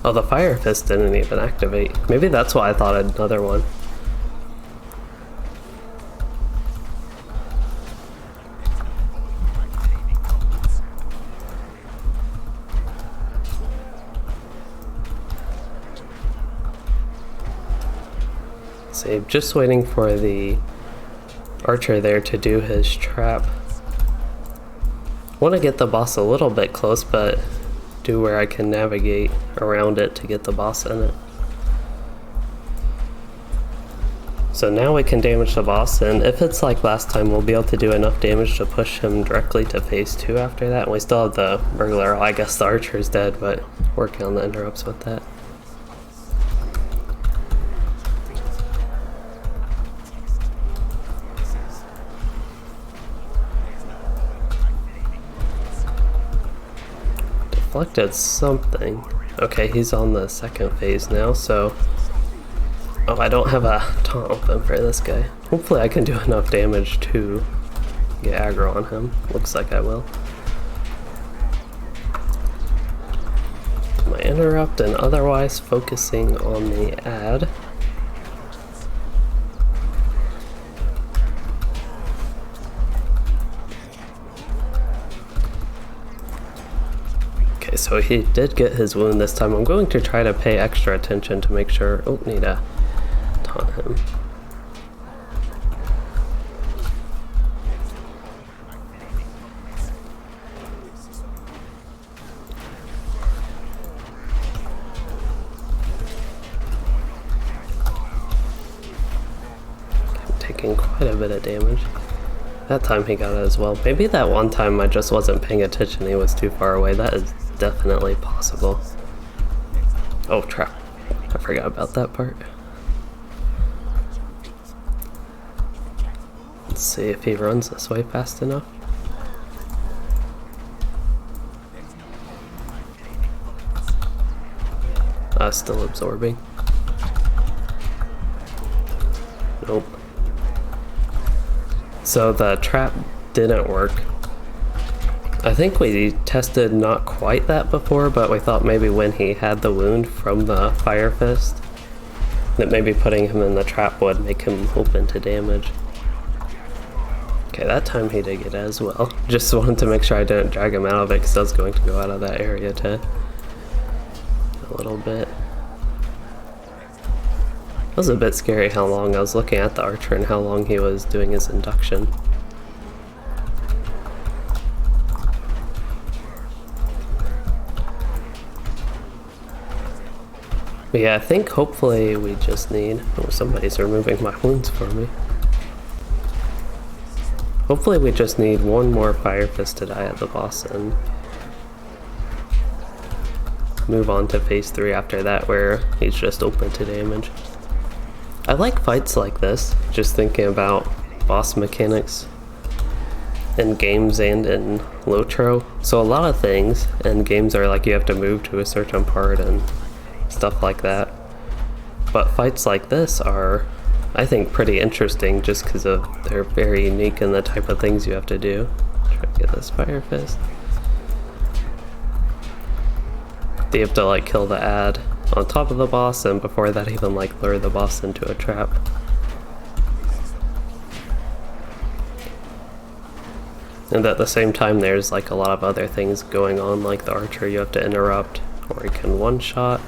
Oh, the Fire Fist didn't even activate. Maybe that's why I thought I'd another one. See, just waiting for the archer there to do his trap. Want to get the boss a little bit close, but do where I can navigate around it to get the boss in it. So now we can damage the boss, and if it's like last time, we'll be able to do enough damage to push him directly to phase 2 after that. And we still have the burglar. I guess the archer is dead, but working on the interrupts with that. Deflected something. Okay, he's on the 2nd phase now, so... Oh, I don't have a taunt open for this guy. Hopefully I can do enough damage to get aggro on him. Looks like I will. My interrupt and otherwise focusing on the ad. Okay, so he did get his wound this time. I'm going to try to pay extra attention to make sure... Oh, need to taunt him. I'm taking quite a bit of damage. That time he got it as well. Maybe that one time I just wasn't paying attention, he was too far away. That is definitely possible. Oh, trap. I forgot about that part. Let's see if he runs this way fast enough. Still absorbing. Nope. So the trap didn't work. I think we tested not quite that before, but we thought maybe when he had the wound from the Fire Fist, that maybe putting him in the trap would make him open to damage. Okay, that time he did it as well. Just wanted to make sure I didn't drag him out of it, because I was going to go out of that area to a little bit. It was a bit scary how long I was looking at the archer and how long he was doing his induction. But yeah, I think hopefully we just need... Oh, somebody's removing my wounds for me. Hopefully we just need one more Fire Fist to die at the boss and move on to phase 3 after that, where he's just open to damage. I like fights like this, just thinking about boss mechanics in games and in LOTRO. So a lot of things in games are like you have to move to a certain part and stuff like that. But fights like this are, I think, pretty interesting just because they're very unique in the type of things you have to do. Try to get this Fire Fist. You have to like kill the ad on top of the boss, and before that even like lure the boss into a trap. And at the same time there's like a lot of other things going on, like the archer you have to interrupt, or you can one-shot.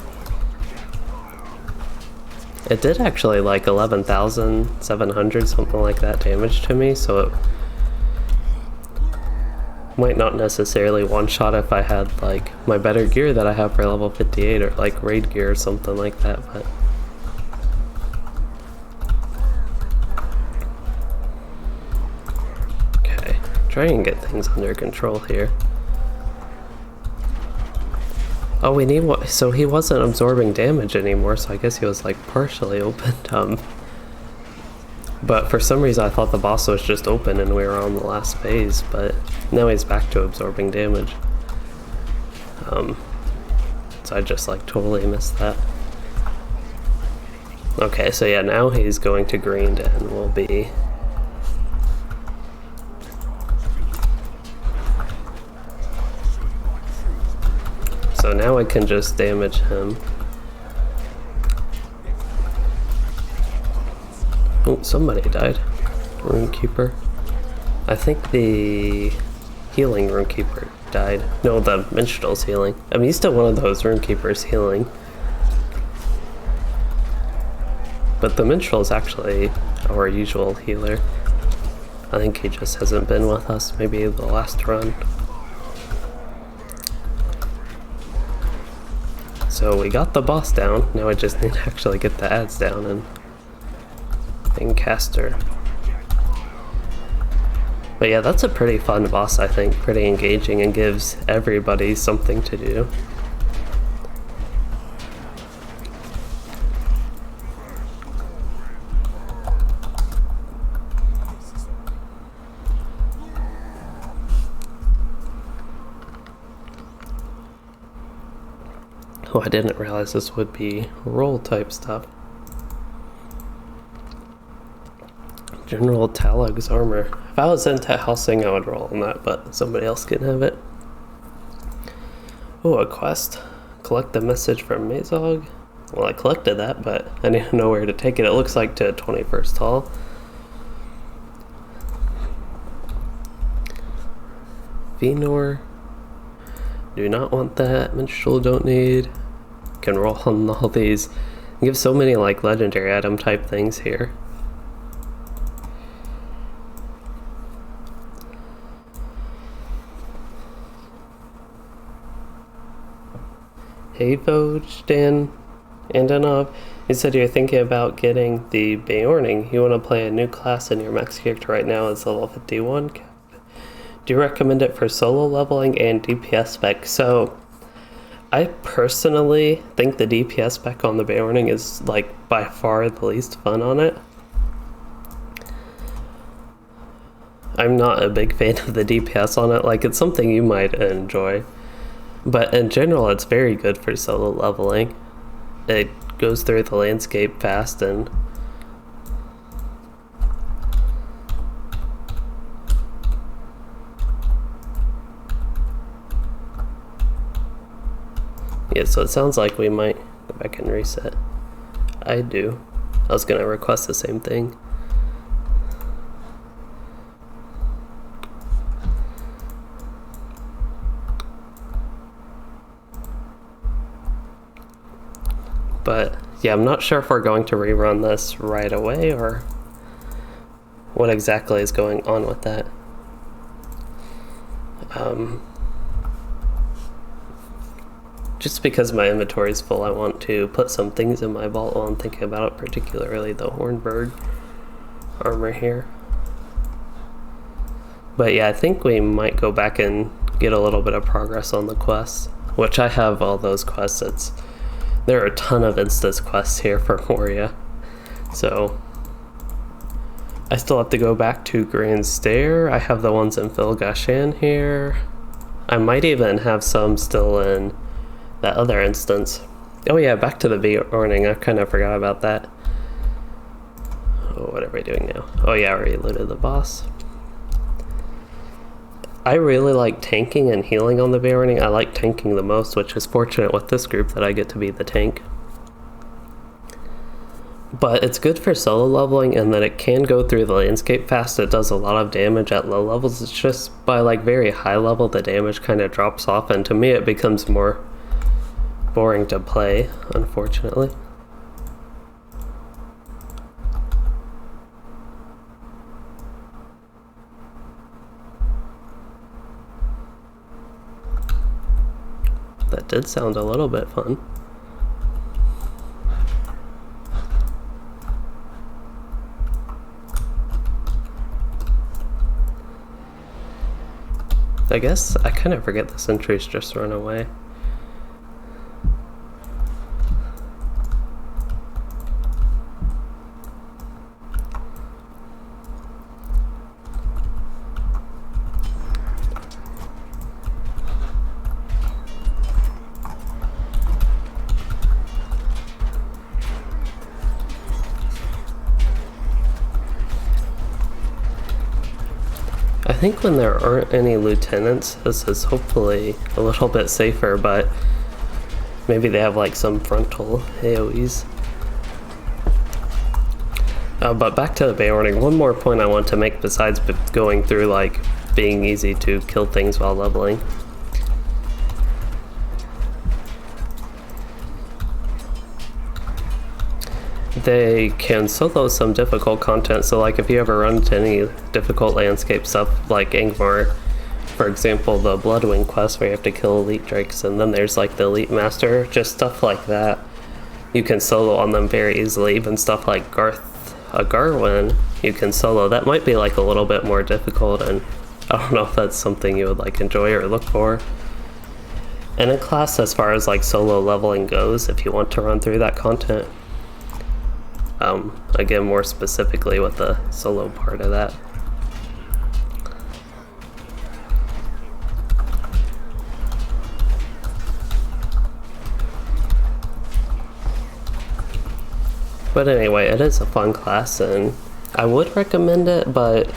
It did actually like 11,700 something like that damage to me, so it might not necessarily one-shot if I had like my better gear that I have for level 58 or like raid gear or something like that, but okay, try and get things under control here. Oh, we need what? So he wasn't absorbing damage anymore, so I guess he was like partially open. But for some reason I thought the boss was just open and we were on the last phase, but now he's back to absorbing damage. So I just like totally missed that. Okay, so yeah, now he's going to green and we'll be... So now I can just damage him. Oh, somebody died. Runekeeper. I think the healing Runekeeper died. No, the Minstrel's healing. I mean, he's still one of those Runekeepers healing. But the Minstrel is actually our usual healer. I think he just hasn't been with us, maybe the last run. So we got the boss down, now I just need to actually get the ads down and cast her. But yeah, that's a pretty fun boss, I think, pretty engaging and gives everybody something to do. Oh, I didn't realize this would be roll type stuff. General Talag's armor. If I was into housing, I would roll on that, but somebody else can have it. Oh, a quest. Collect the message from Mazog. Well, I collected that, but I need to know where to take it. It looks like to 21st Hall. Venor. Do not want that. Minstrel don't need. Can roll on all these. Give so many like legendary item type things here. Hey Vojdan Andanov, you said you're thinking about getting the Beorning. You want to play a new class and your max character right now is level 51. Do you recommend it for solo leveling and DPS spec? So I personally think the DPS spec on the Beorning is like by far the least fun on it. I'm not a big fan of the DPS on it. Like, it's something you might enjoy, but in general it's very good for solo leveling. It goes through the landscape fast and yeah, so it sounds like we might go back and reset. I do. I was gonna request the same thing. But yeah, I'm not sure if we're going to rerun this right away or what exactly is going on with that. Just because my inventory is full, I want to put some things in my vault while I'm thinking about it, particularly the Hornbird armor here. But yeah, I think we might go back and get a little bit of progress on the quests, which I have all those quests. There are a ton of instance quests here for Moria, so I still have to go back to Grand Stair. I have the ones in Fil Gashan here. I might even have some still in that other instance. Oh yeah, back to the Beorning. I kind of forgot about that. Oh, what are we doing now? Oh yeah, I already looted the boss. I really like tanking and healing on the Beorning. I like tanking the most, which is fortunate with this group that I get to be the tank. But it's good for solo leveling in that it can go through the landscape fast. It does a lot of damage at low levels. It's just by like very high level the damage kind of drops off, and to me it becomes more boring to play, unfortunately. That did sound a little bit fun. I guess I kind of forget the sentries just run away. think when there aren't any lieutenants, this is hopefully a little bit safer, but maybe they have like some frontal AoEs. But back to the Beorning, one more point I want to make besides going through like being easy to kill things while leveling. They can solo some difficult content, so like if you ever run into any difficult landscape stuff like Angmar, for example, the Bloodwing quest where you have to kill elite drakes, and then there's like the elite master, just stuff like that, you can solo on them very easily. Even stuff like Garwin, you can solo. That might be like a little bit more difficult, and I don't know if that's something you would like enjoy or look for. And in class, as far as like solo leveling goes, if you want to run through that content, again, more specifically with the solo part of that. But anyway, it is a fun class, and I would recommend it, but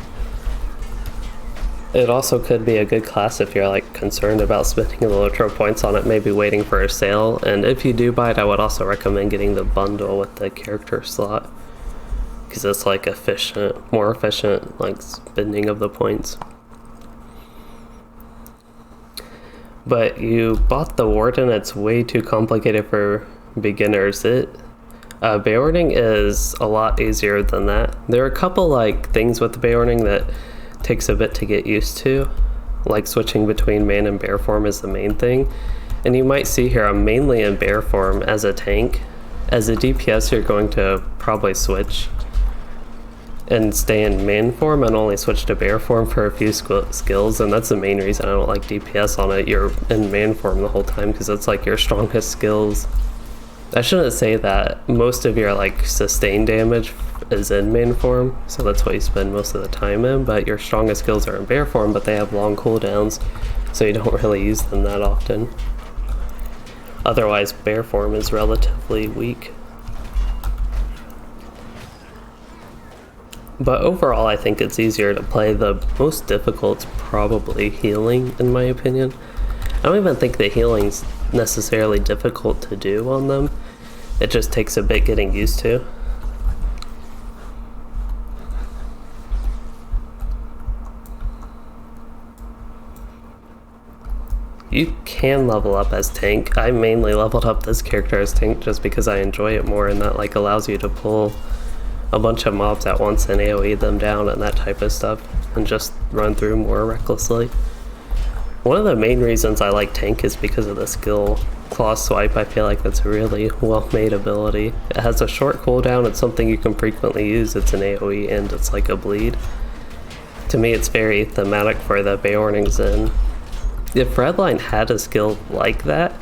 it also could be a good class if you're like concerned about spending the LOTRO points on it, maybe waiting for a sale. And if you do buy it, I would also recommend getting the bundle with the character slot, because it's like more efficient like spending of the points. But you bought the Warden, it's way too complicated for beginners. Beorning is a lot easier than that. There are a couple like things with the Beorning that takes a bit to get used to, like switching between man and bear form is the main thing. And you might see here I'm mainly in bear form as a tank. As a DPS, you're going to probably switch and stay in man form and only switch to bear form for a few skills, and that's the main reason I don't like DPS on it. You're in man form the whole time because it's like your strongest skills. I shouldn't say that. Most of your like sustain damage is in main form, so that's what you spend most of the time in, but your strongest skills are in bear form, but they have long cooldowns, so you don't really use them that often. Otherwise, bear form is relatively weak. But overall, I think it's easier to play. The most difficult's probably healing, in my opinion. I don't even think the healing's necessarily difficult to do on them. It just takes a bit getting used to. You can level up as tank. I mainly leveled up this character as tank just because I enjoy it more, and that like allows you to pull a bunch of mobs at once and AoE them down and that type of stuff, and just run through more recklessly. One of the main reasons I like tank is because of the skill claw swipe. I feel like that's a really well made ability. It has a short cooldown, it's something you can frequently use, it's an AoE, and it's like a bleed. To me it's very thematic for the Beornings, and if Redline had a skill like that,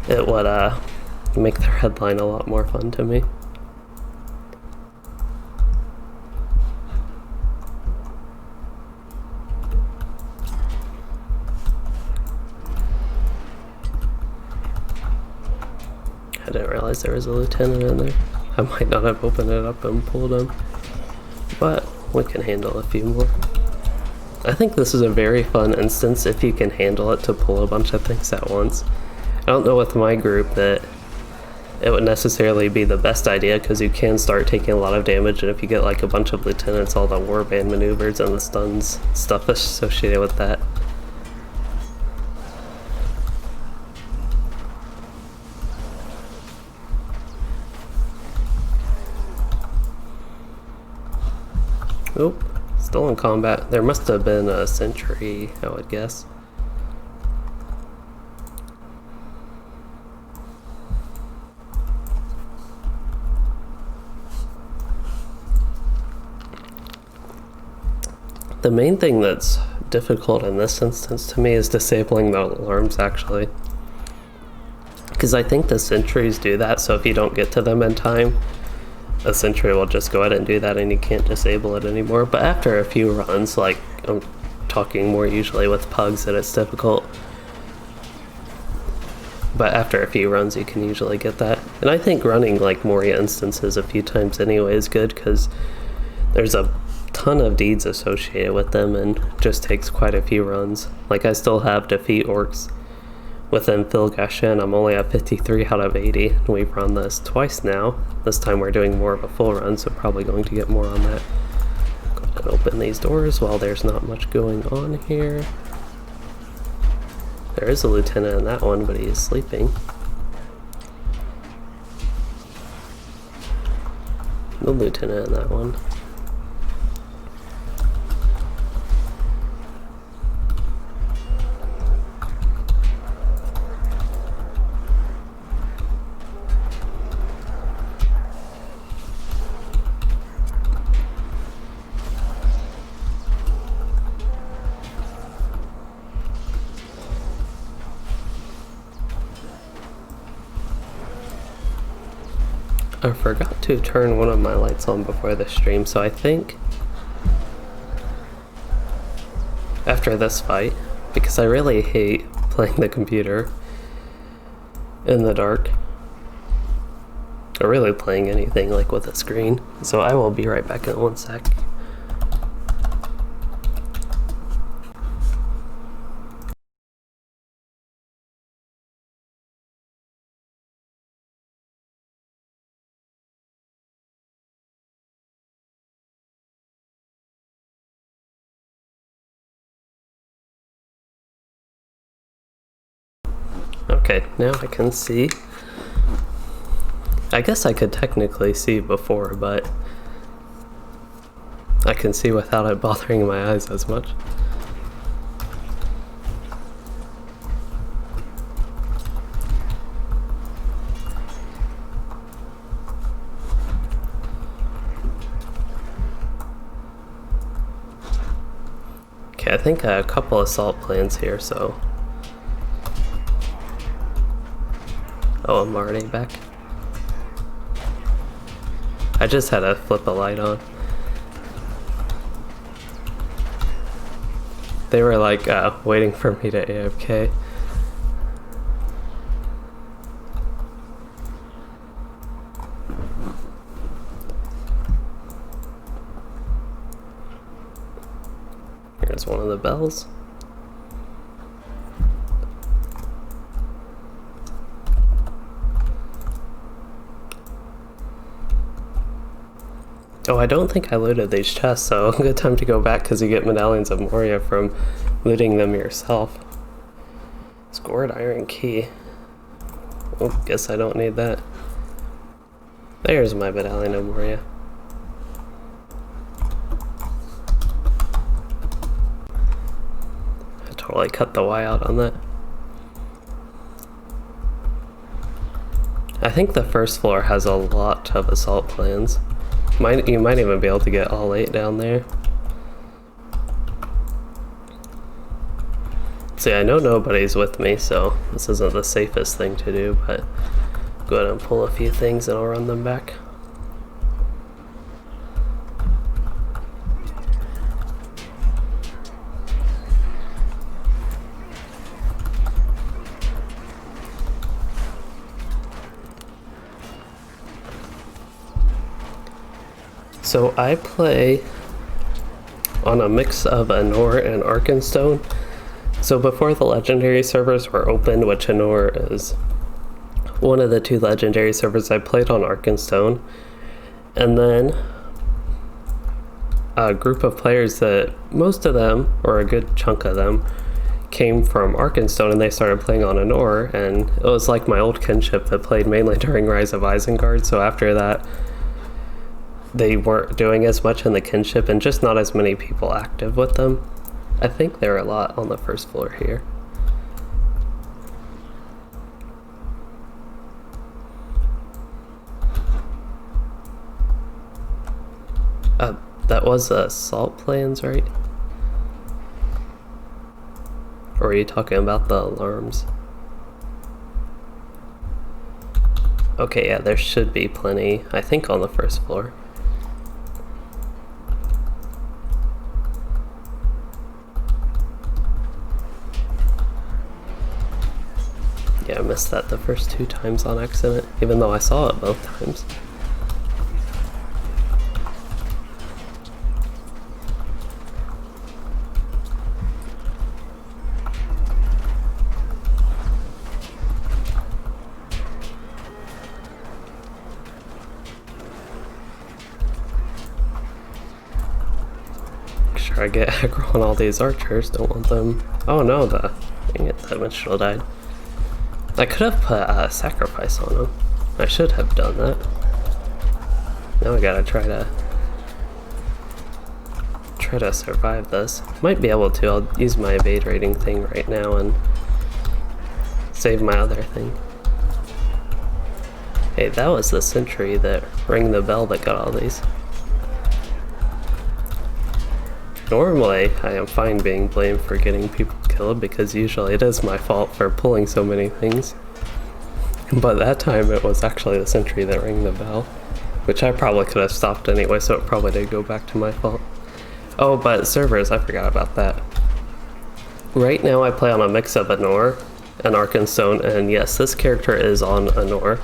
it would make the Redline a lot more fun to me. I didn't realize there was a lieutenant in there. I might not have opened it up and pulled him, but we can handle a few more. I think this is a very fun instance if you can handle it to pull a bunch of things at once. I don't know with my group that it would necessarily be the best idea, because you can start taking a lot of damage, and if you get like a bunch of lieutenants, all the warband maneuvers and the stuns, stuff associated with that. Oh, still in combat. There must have been a sentry, I would guess. The main thing that's difficult in this instance to me is disabling the alarms, actually. Because I think the sentries do that, so if you don't get to them in time, a sentry will just go ahead and do that and you can't disable it anymore. But after a few runs, like I'm talking more usually with pugs that it's difficult, but after a few runs you can usually get that. And I think running like Moria instances a few times anyway is good, because there's a ton of deeds associated with them and just takes quite a few runs. Like I still have defeat orcs within Fil Gashan. I'm only at 53 out of 80. We've run this twice now. This time we're doing more of a full run, so probably going to get more on that. Go ahead and open these doors while there's not much going on here. There is a lieutenant in that one, but he is sleeping. No lieutenant in that one. I forgot to turn one of my lights on before the stream, so I think after this fight, because I really hate playing the computer in the dark, or really playing anything like with a screen, so I will be right back in 1 sec. Okay, now I can see. I guess I could technically see before, but I can see without it bothering my eyes as much. Okay, I think a couple assault plans here, so... Oh, I'm already back. I just had to flip a light on. They were like waiting for me to AFK. Here's one of the bells. Oh, I don't think I looted these chests, so good time to go back because you get medallions of Moria from looting them yourself. Scored iron key. Oh, guess I don't need that. There's my medallion of Moria. I totally cut the Y out on that. I think the first floor has a lot of assault plans. You might even be able to get all 8 down there. See, I know nobody's with me, so this isn't the safest thing to do, but go ahead and pull a few things and I'll run them back. So I play on a mix of Anor and Arkenstone. So before the legendary servers were opened, which Anor is one of the 2 legendary servers, I played on Arkenstone. And then a group of players that most of them, or a good chunk of them, came from Arkenstone and they started playing on Anor, and it was like my old kinship that played mainly during Rise of Isengard. So after that, they weren't doing as much in the kinship and just not as many people active with them. I think there are a lot on the first floor here. That was assault plans, right? Or are you talking about the alarms? Okay, yeah, there should be plenty, I think, on the first floor. Yeah, I missed that the first 2 times on accident, even though I saw it both times. after I get aggro on all these archers. Don't want them. Oh no, dang it, that minstrel died. I could have put a sacrifice on him. I should have done that. Now I gotta try to survive this. Might be able to. I'll use my evade rating thing right now and save my other thing. Hey, that was the sentry that rang the bell that got all these. Normally, I am fine being blamed for getting people killed because usually it is my fault for pulling so many things. But that time it was actually the sentry that rang the bell, which I probably could have stopped anyway, so it probably did go back to my fault. Oh, but servers, I forgot about that. Right now I play on a mix of Anor and Arkenstone, and yes, this character is on Anor.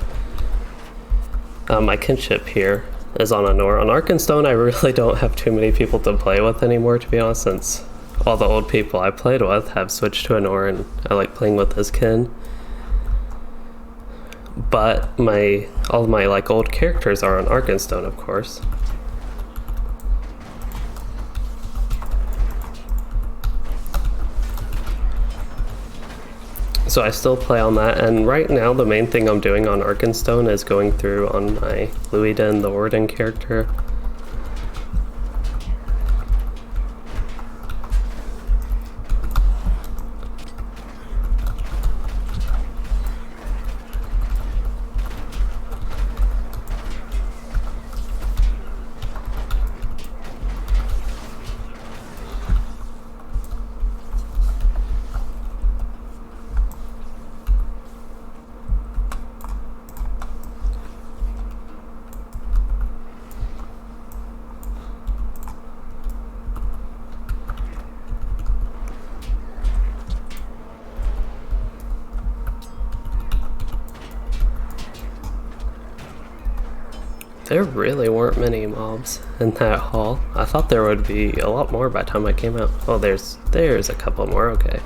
My kinship here is on Anor. On Arkenstone, I really don't have too many people to play with anymore, to be honest, since all the old people I played with have switched to Anor, and I like playing with his kin. But all of my like old characters are on Arkenstone, of course. So I still play on that, and right now the main thing I'm doing on Arkenstone is going through on my Louisden, the Warden character. There really weren't many mobs in that hall. I thought there would be a lot more by the time I came out. Oh, there's a couple more, okay.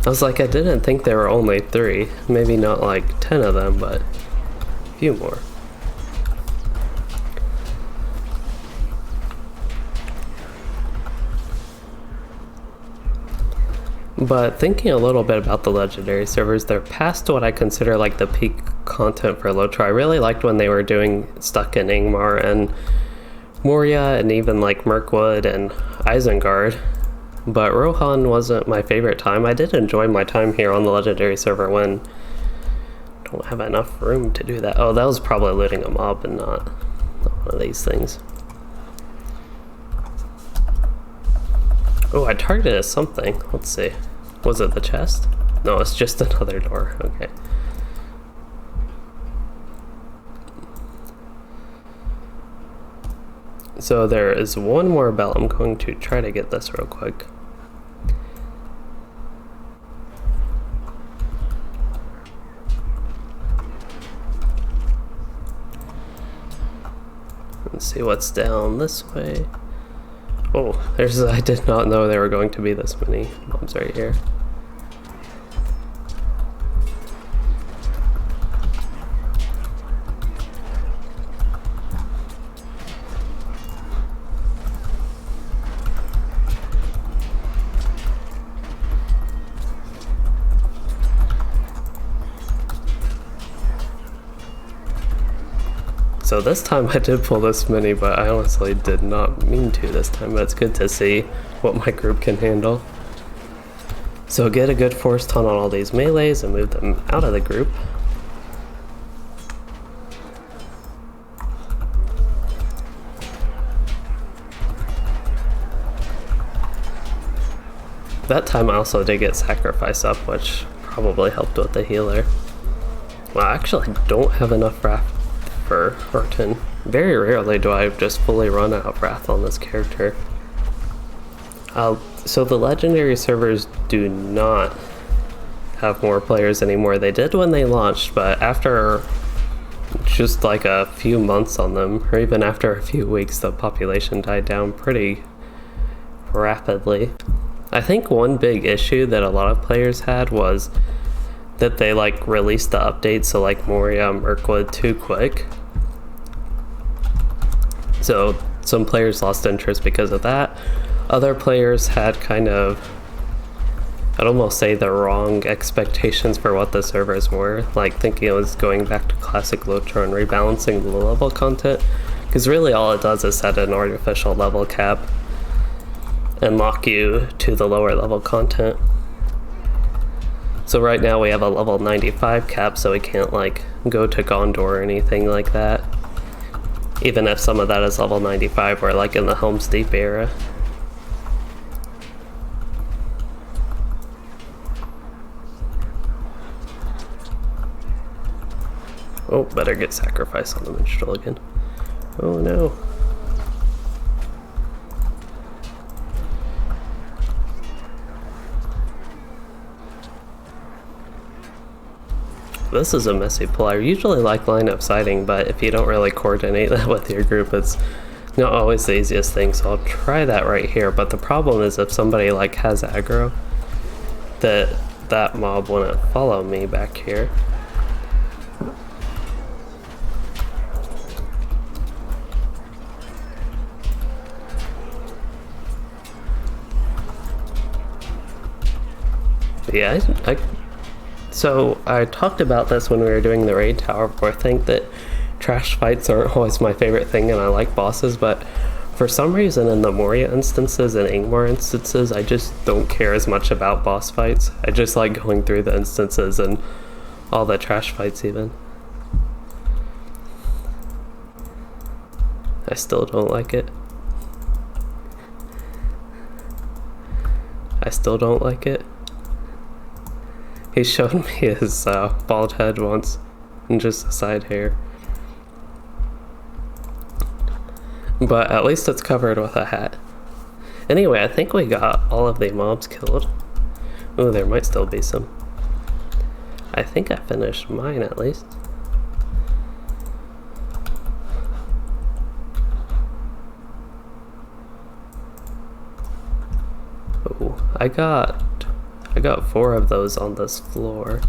I was like, I didn't think there were only 3. Maybe not like 10 of them, but a few more. But thinking a little bit about the legendary servers, they're past what I consider like the peak content for LOTRO. I really liked when they were doing stuck in Ingmar and Moria and even like Mirkwood and Isengard. But Rohan wasn't my favorite time. I did enjoy my time here on the legendary server when I don't have enough room to do that. Oh, that was probably looting a mob and not one of these things. Oh, I targeted something. Let's see. Was it the chest? No, it's just another door. Okay. So there is one more bell. I'm going to try to get this real quick. Let's see what's down this way. Oh, I did not know there were going to be this many mobs right here. So this time I did pull this many, but I honestly did not mean to this time, but it's good to see what my group can handle. So get a good force ton on all these melees and move them out of the group. That time I also did get sacrifice up, which probably helped with the healer. Well, I actually don't have enough wrath for Horton. Very rarely do I just fully run out of wrath on this character. So the legendary servers do not have more players anymore. They did when they launched, but after just like a few months on them, or even after a few weeks, the population died down pretty rapidly. I think one big issue that a lot of players had was that they like released the updates, so like Moria, Mirkwood, too quick. So some players lost interest because of that. other players had kind of, I'd almost say, the wrong expectations for what the servers were, like thinking it was going back to classic LOTRO and rebalancing the low level content, because really all it does is set an artificial level cap and lock you to the lower level content. So right now we have a level 95 cap, so we can't like go to Gondor or anything like that. Even if some of that is level 95, we're like in the Helm's Deep era. Oh, better get sacrifice on the minstrel again. Oh no. This is a messy pull. I usually like line-up siding, but if you don't really coordinate that with your group, it's not always the easiest thing, so I'll try that right here. But the problem is if somebody like has aggro, that mob wouldn't follow me back here. Yeah, so I talked about this when we were doing the raid tower before. I think that trash fights aren't always my favorite thing, and I like bosses, but for some reason in the Moria instances and Ingmar instances, I just don't care as much about boss fights. I just like going through the instances and all the trash fights even. I still don't like it. I still don't like it. He showed me his bald head once, and just a side hair. But at least it's covered with a hat. Anyway, I think we got all of the mobs killed. Ooh, there might still be some. I think I finished mine at least. Oh, I got 4 of those on this floor.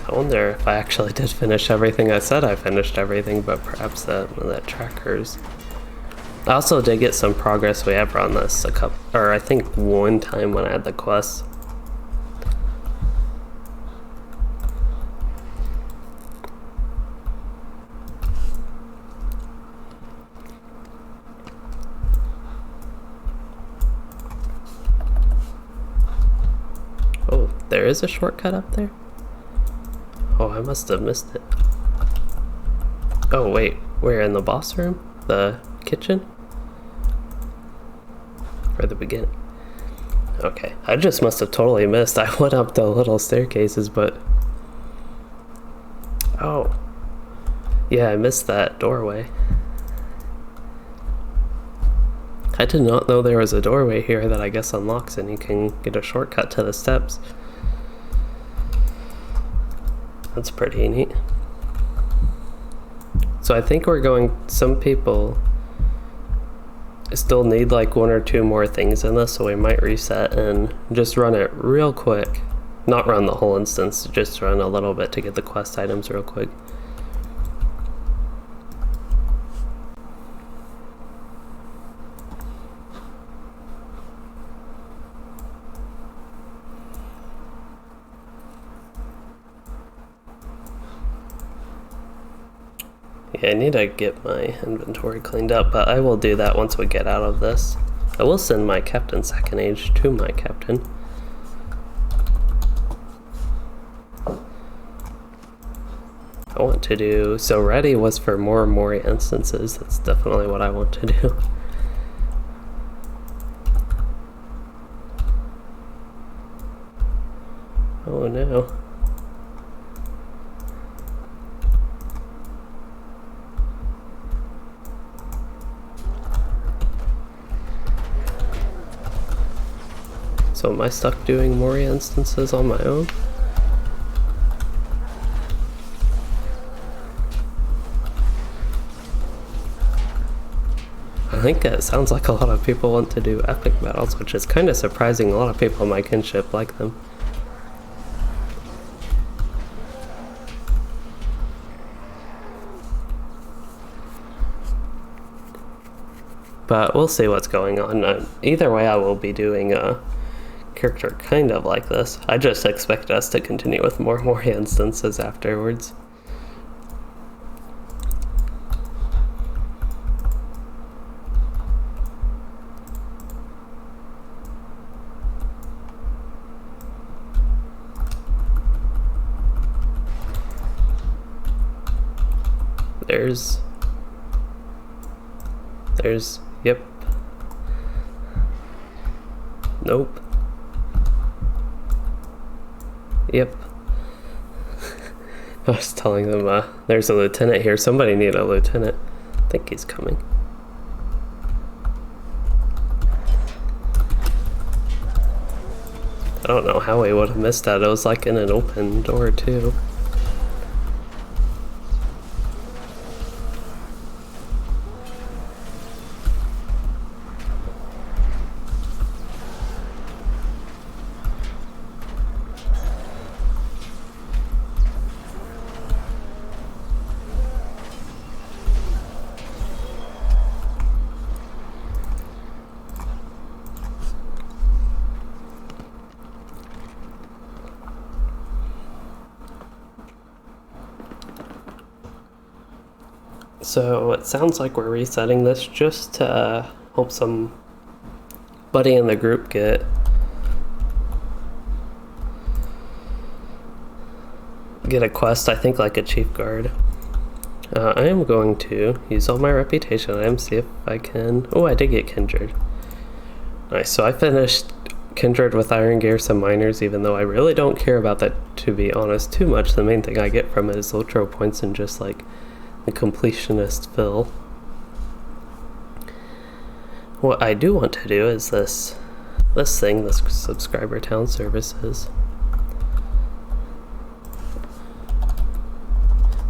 I wonder if I actually did finish everything. I said I finished everything, but perhaps that trackers. I also did get some progress we ever on this I think one time when I had the quest. Oh, there is a shortcut up there? Oh, I must have missed it. Oh wait, we're in the boss room? The kitchen? For the beginning. Okay, I just must have totally missed. I went up the little staircases, but... Oh. Yeah, I missed that doorway. I did not know there was a doorway here that I guess unlocks and you can get a shortcut to the steps. That's pretty neat. So I think we're going, some people still need like 1 or 2 more things in this, so we might reset and just run it real quick. Not run the whole instance, just run a little bit to get the quest items real quick. Yeah, I need to get my inventory cleaned up, but I will do that once we get out of this. I will send my captain second age to my captain. I want to do, so ready was for more Moria instances. That's definitely what I want to do. Oh no. So am I stuck doing Moria instances on my own? I think it sounds like a lot of people want to do epic battles, which is kind of surprising. A lot of people in my kinship like them. But we'll see what's going on. Either way, I will be doing a character kind of like this. I just expect us to continue with more Moria instances afterwards. Yep. Nope. Yep. I was telling them, there's a lieutenant here. Somebody need a lieutenant. I think he's coming. I don't know how we would have missed that. It was like in an open door too. So it sounds like we're resetting this just to help somebody in the group get a quest, I think like a chief guard. I am going to use all my reputation items, see if I can... Oh, I did get kindred. Nice, so I finished kindred with iron gear, some miners, even though I really don't care about that, to be honest, too much. The main thing I get from it is LOTRO points and just like the completionist Fil. What I do want to do is this thing, this subscriber town services.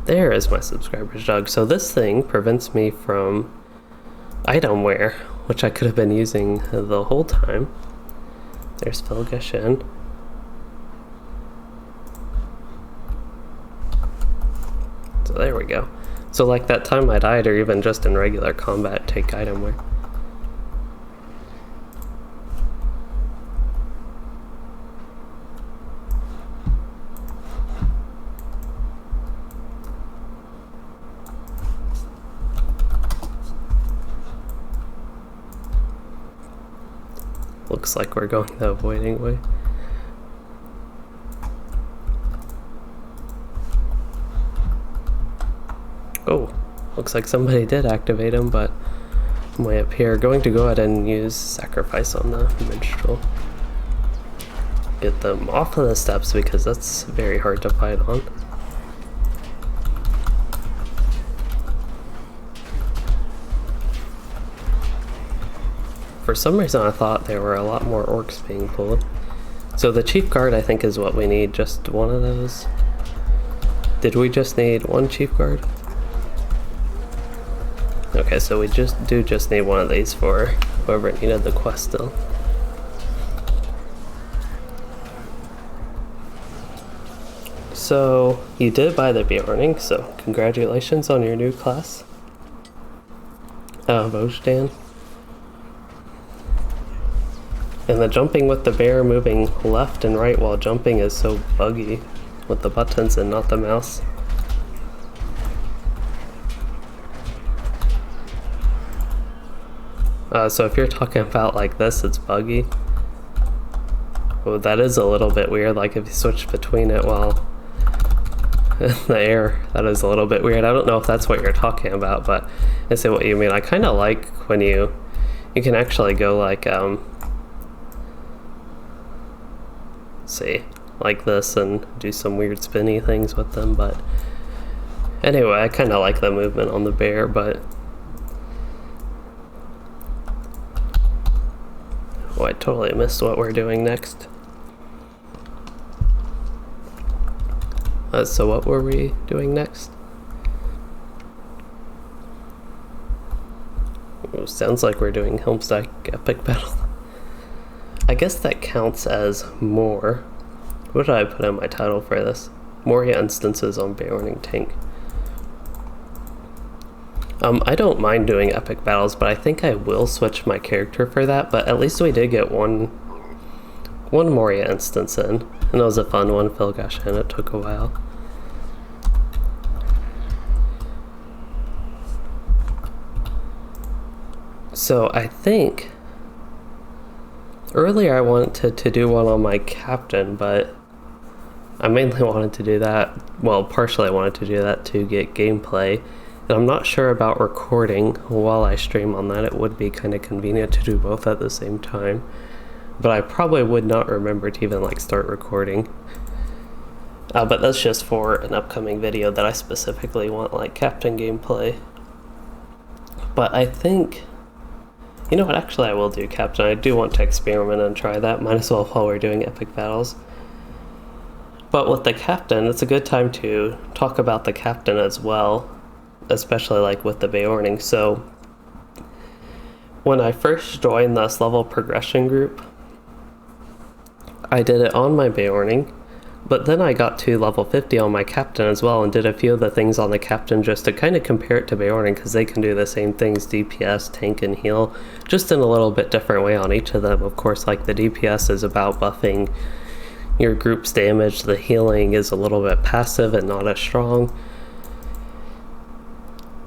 There is my subscribers jug. So this thing prevents me from item wear, which I could have been using the whole time. There's Fil Gashan. So there we go. So like that time I died, or even just in regular combat, take item wear. Looks like we're going the avoiding way. Oh, looks like somebody did activate him, but I'm way up here. Going to go ahead and use sacrifice on the minstrel. Get them off of the steps because that's very hard to fight on. For some reason I thought there were a lot more orcs being pulled. So the chief guard I think is what we need, just one of those. Did we just need one chief guard? Okay, so we just need one of these for whoever needed the quest still. So you did buy the Beorning, so congratulations on your new class. Vojdan. And the jumping with the bear moving left and right while jumping is so buggy with the buttons and not the mouse. So if you're talking about like this, it's buggy. Oh, that is a little bit weird, like if you switch between it while in the air, that is a little bit weird. I don't know if that's what you're talking about, but I see what you mean. I kind of like when you can actually go like, see, like this and do some weird spinny things with them, but anyway, I kind of like the movement on the bear, but Oh, I totally missed what we're doing next. So what were we doing next? Ooh, sounds like we're doing Helm's-Dyke Epic Battle. I guess that counts as more. What did I put in my title for this? Moria instances on Beorning tank. I don't mind doing epic battles, but I think I will switch my character for that. But at least we did get one Moria instance in, and it was a fun one, Fil Gashan. It took a while. So I think earlier I wanted to do one on my captain, but I mainly wanted to do that, well, partially I wanted to do that to get gameplay, and I'm not sure about recording while I stream on that. It would be kind of convenient to do both at the same time, but I probably would not remember to even like start recording. But that's just for an upcoming video that I specifically want like captain gameplay. But I think, you know what, actually I will do captain. I do want to experiment and try that, might as well while we're doing epic battles. But with the captain, it's a good time to talk about the captain as well, especially like with the Beorning. So when I first joined this level progression group, I did it on my Beorning, but then I got to level 50 on my captain as well and did a few of the things on the captain just to kind of compare it to Beorning, because they can do the same things, DPS, tank, and heal, just in a little bit different way on each of them. Of course, like the DPS is about buffing your group's damage, the healing is a little bit passive and not as strong,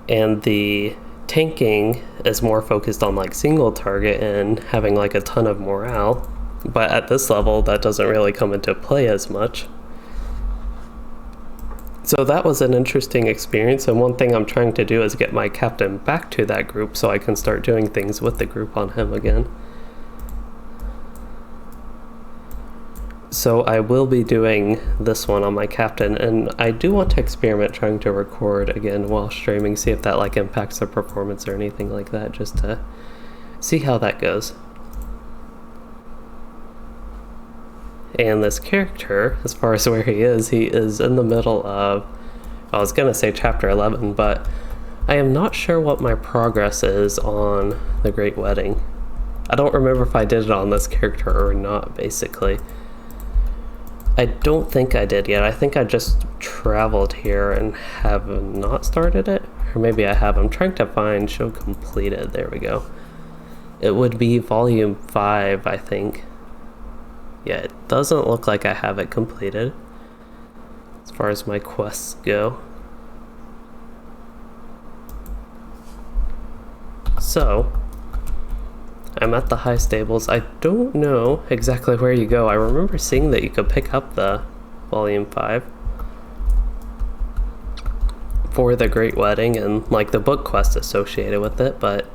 and the tanking is more focused on like single target and having like a ton of morale. But at this level that doesn't really come into play as much. So that was an interesting experience, and one thing I'm trying to do is get my captain back to that group so I can start doing things with the group on him again. So I will be doing this one on my captain, and I do want to experiment trying to record again while streaming, see if that like impacts the performance or anything like that, just to see how that goes. And this character, as far as where he is in the middle of, I was gonna say chapter 11, but I am not sure what my progress is on the Great Wedding. I don't remember if I did it on this character or not, basically. I don't think I did yet. I think I just traveled here and have not started it, or maybe I have. I'm trying to find show completed. There we go. It would be volume 5, I think. Yeah, it doesn't look like I have it completed as far as my quests go. So I'm at the high stables. I don't know exactly where you go. I remember seeing that you could pick up the volume 5 for the Great Wedding and like the book quest associated with it, but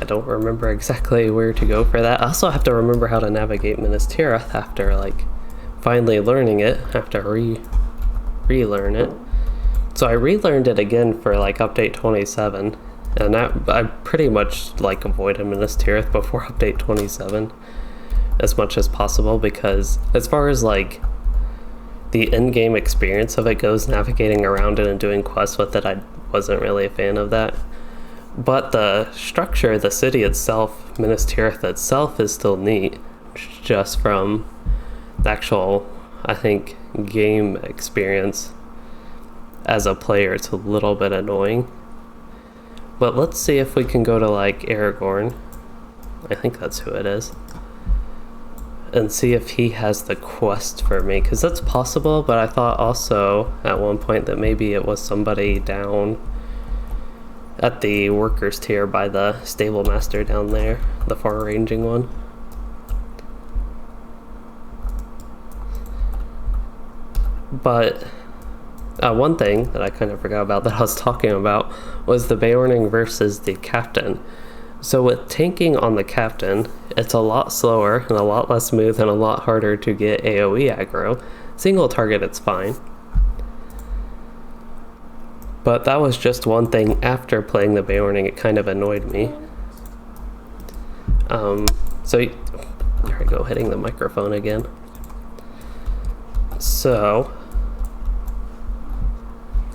I don't remember exactly where to go for that. I also have to remember how to navigate Minas Tirith after like finally learning it. I have to relearn it. So I relearned it again for like update 27, and I pretty much like avoided Minas Tirith before update 27 as much as possible, because as far as like the in-game experience of it goes, navigating around it and doing quests with it, I wasn't really a fan of that. But the structure, the city itself, Minas Tirith itself, is still neat, just from the actual, I think, game experience as a player. It's a little bit annoying. But let's see if we can go to like Aragorn, I think that's who it is, and see if he has the quest for me, because that's possible. But I thought also at one point that maybe it was somebody down at the workers tier by the stable master down there, the far ranging one. But one thing that I kind of forgot about that I was talking about was the Beorning versus the captain. So with tanking on the captain, it's a lot slower and a lot less smooth and a lot harder to get AoE aggro. Single target, it's fine. But that was just one thing after playing the Beorning, it kind of annoyed me. So, there I go, hitting the microphone again. So,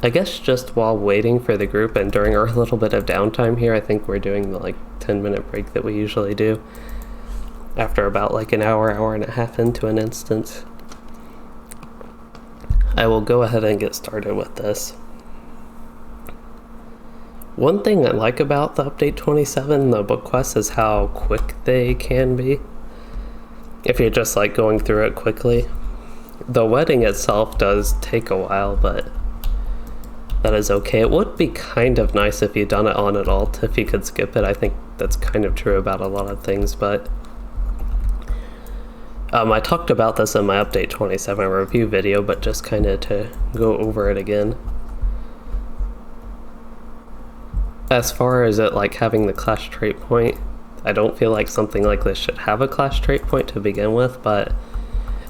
I guess just while waiting for the group and during our little bit of downtime here, I think we're doing the like 10-minute break that we usually do after about like an hour and a half into an instance. I will go ahead and get started with this. One thing I like about the update 27, the book quests, is how quick they can be if you're just like going through it quickly. The wedding itself does take a while, but that is okay. It would be kind of nice if you'd done it on at alt, if you could skip it. I think that's kind of true about a lot of things, but I talked about this in my update 27 review video, but just kind of to go over it again. As far as it like having the clash trait point, I don't feel like something like this should have a clash trait point to begin with, but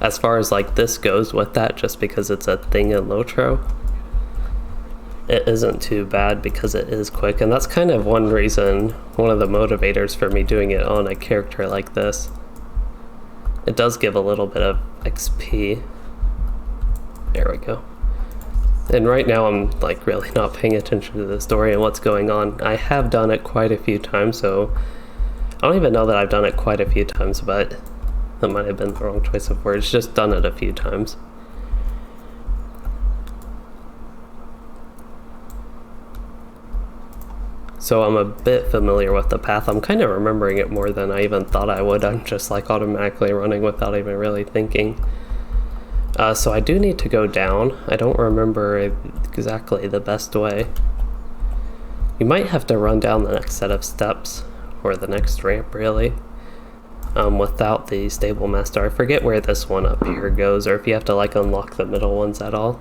as far as like this goes with that, just because it's a thing in LOTRO, it isn't too bad because it is quick, and that's kind of one reason, one of the motivators for me doing it on a character like this. It does give a little bit of XP. There we go. And right now I'm like really not paying attention to the story and what's going on. I have done it quite a few times, so I don't even know that I've done it quite a few times, but that might have been the wrong choice of words. Just done it a few times. So I'm a bit familiar with the path. I'm kind of remembering it more than I even thought I would. I'm just like automatically running without even really thinking. So I do need to go down. I don't remember exactly the best way. You might have to run down the next set of steps, or the next ramp really, without the stable master. I forget where this one up here goes, or if you have to like unlock the middle ones at all.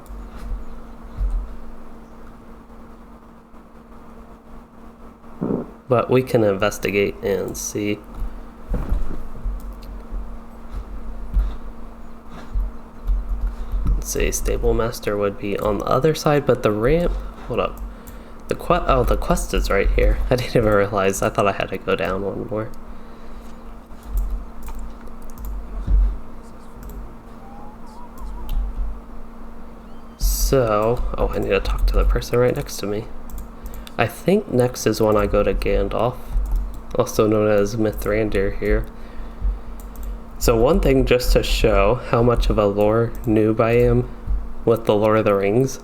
But we can investigate and see. Let's see, stable master would be on the other side, but the ramp, hold up. The quest is right here. I didn't even realize. I thought I had to go down one more. So, oh, I need to talk to the person right next to me. I think next is when I go to Gandalf, also known as Mithrandir here. So one thing just to show how much of a lore noob I am with the Lord of the Rings,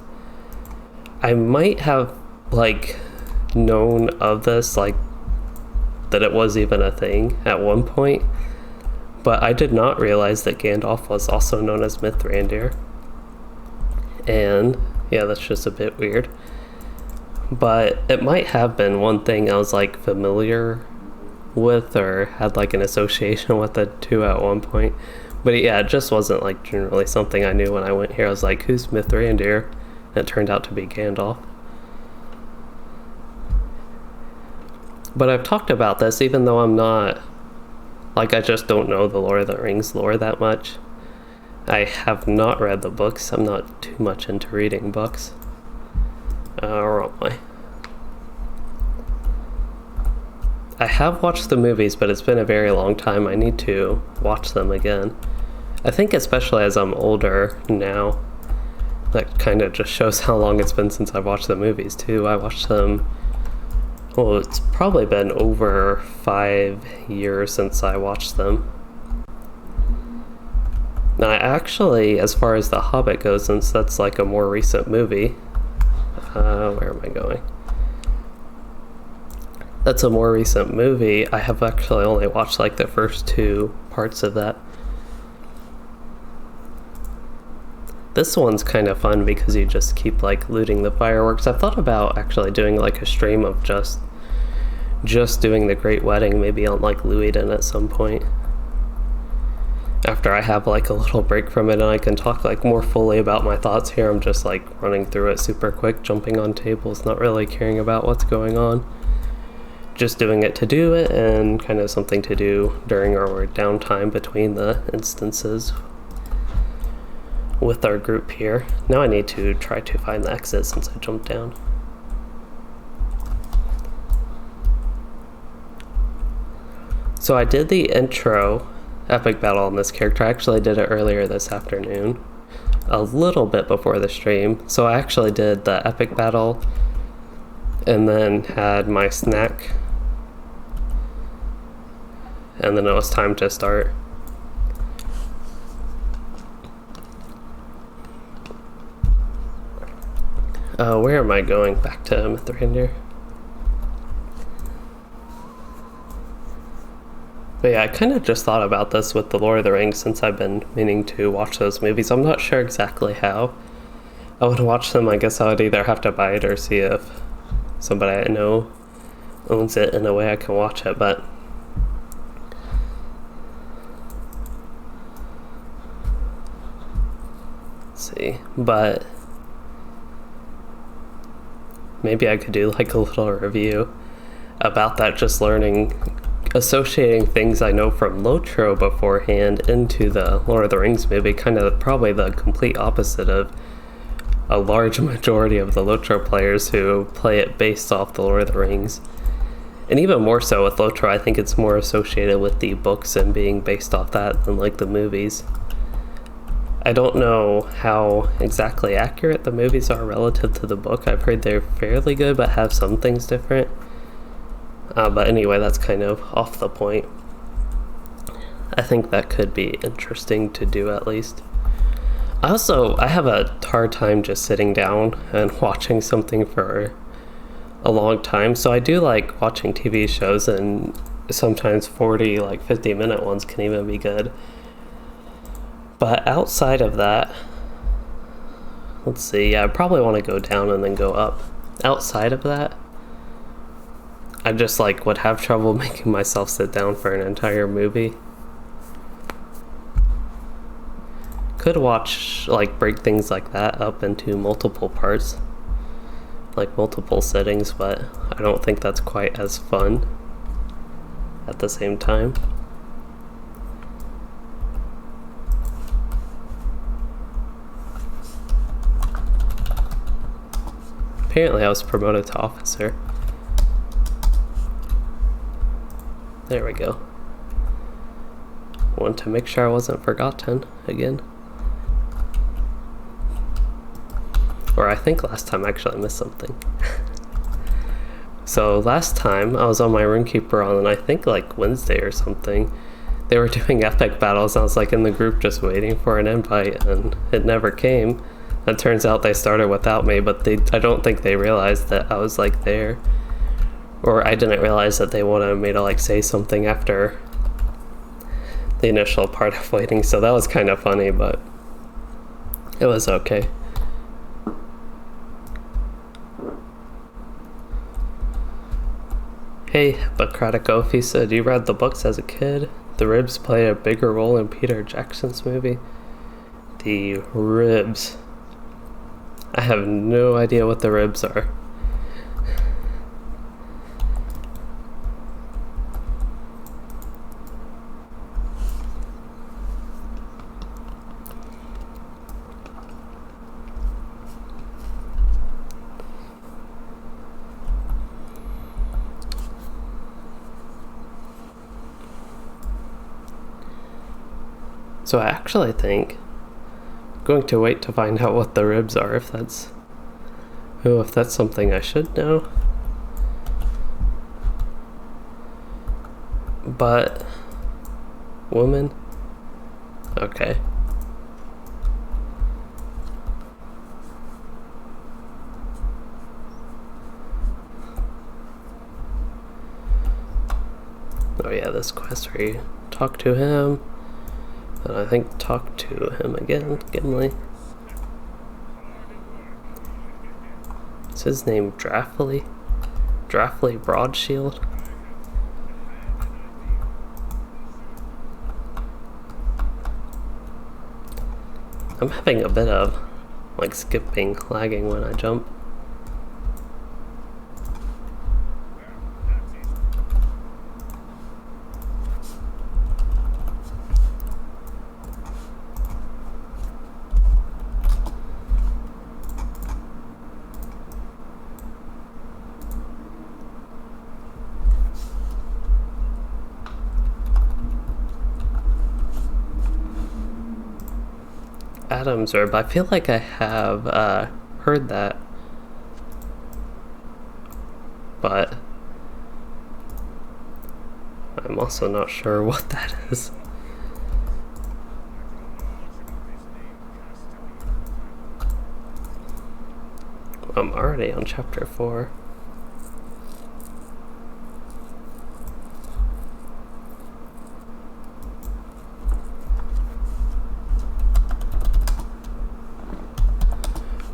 I might have like known of this, like that it was even a thing at one point, but I did not realize that Gandalf was also known as Mithrandir. And yeah, that's just a bit weird. But it might have been one thing I was like familiar with or had like an association with the two at one point. But yeah, it just wasn't like generally something I knew when I went here. I was like, who's Mithrandir? And it turned out to be Gandalf. But I've talked about this even though I'm not, like I just don't know the Lord of the Rings lore that much. I have not read the books. I'm not too much into reading books. Wrong way. I have watched the movies, but it's been a very long time. I need to watch them again. I think especially as I'm older now, that kind of just shows how long it's been since I've watched the movies too. I watched them, well, it's probably been over 5 years since I watched them. Now, actually, as far as The Hobbit goes, since that's like a more recent movie, where am I going? That's a more recent movie. I have actually only watched like the first 2 parts of that. This one's kind of fun because you just keep like looting the fireworks. I've thought about actually doing like a stream of just doing the Great Wedding, maybe on like Louisden at some point. After I have like a little break from it and I can talk like more fully about my thoughts here. I'm just like running through it super quick, jumping on tables, not really caring about what's going on. Just doing it to do it, and kind of something to do during our downtime between the instances with our group here. Now I need to try to find the exit since I jumped down. So I did the intro epic battle on this character. I actually did it earlier this afternoon, a little bit before the stream. So I actually did the epic battle and then had my snack, and then it was time to start. Where am I going? Back to Mithrandir. But yeah, I kind of just thought about this with the Lord of the Rings since I've been meaning to watch those movies. I'm not sure exactly how I would watch them. I guess I would either have to buy it or see if somebody I know owns it in a way I can watch it, but let's see. But maybe I could do like a little review about that, just learning, associating things I know from LOTRO beforehand into the Lord of the Rings movie, kind of probably the complete opposite of a large majority of the LOTRO players who play it based off the Lord of the Rings. And even more so with LOTRO, I think it's more associated with the books and being based off that than like the movies. I don't know how exactly accurate the movies are relative to the book. I've heard they're fairly good but have some things different. But anyway, that's kind of off the point. I think that could be interesting to do at least. I have a hard time just sitting down and watching something for a long time. So I do like watching TV shows, and sometimes 40, like 50-minute ones can even be good. But outside of that, let's see, I probably want to go down and then go up. Outside of that, I just like would have trouble making myself sit down for an entire movie. Could watch, like, break things like that up into multiple parts, like multiple settings, but I don't think that's quite as fun at the same time. Apparently I was promoted to officer. There we go. Wanted to make sure I wasn't forgotten again. Or I think last time I actually missed something. So last time I was on my Runekeeper on, and I think like Wednesday or something, they were doing epic battles. I was like in the group just waiting for an invite, and it never came. It turns out they started without me, but I don't think they realized that I was like there. Or I didn't realize that they wanted me to like say something after the initial part of waiting, so that was kind of funny, but it was okay. Hey, Hippocratic Oath, he said, you read the books as a kid? The ribs play a bigger role in Peter Jackson's movie? The ribs. I have no idea what the ribs are. So I actually think I'm going to wait to find out what the ribs are, if that's something I should know. But woman? Okay. Oh yeah, this quest where you talk to him. And I think talk to him again, Gimli. Is his name Draftly? Draftly Broadshield? I'm having a bit of like skipping, lagging when I jump. Adam's Rib. I feel like I have heard that, but I'm also not sure what that is. I'm already on chapter 4.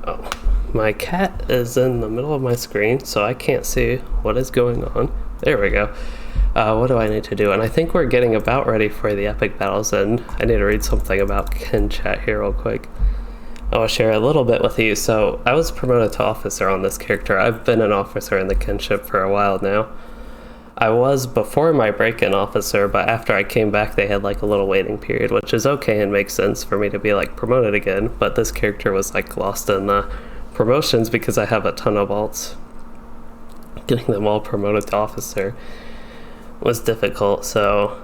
Oh, my cat is in the middle of my screen, so I can't see what is going on. There we go. What do I need to do? And I think we're getting about ready for the epic battles, and I need to read something about kinship here real quick. I will share a little bit with you. So I was promoted to officer on this character. I've been an officer in the kinship for a while now. I was before my break-in officer, but after I came back they had like a little waiting period, which is okay and makes sense for me to be like promoted again. But this character was like lost in promotions because I have a ton of alts. Getting them all promoted to officer was difficult. So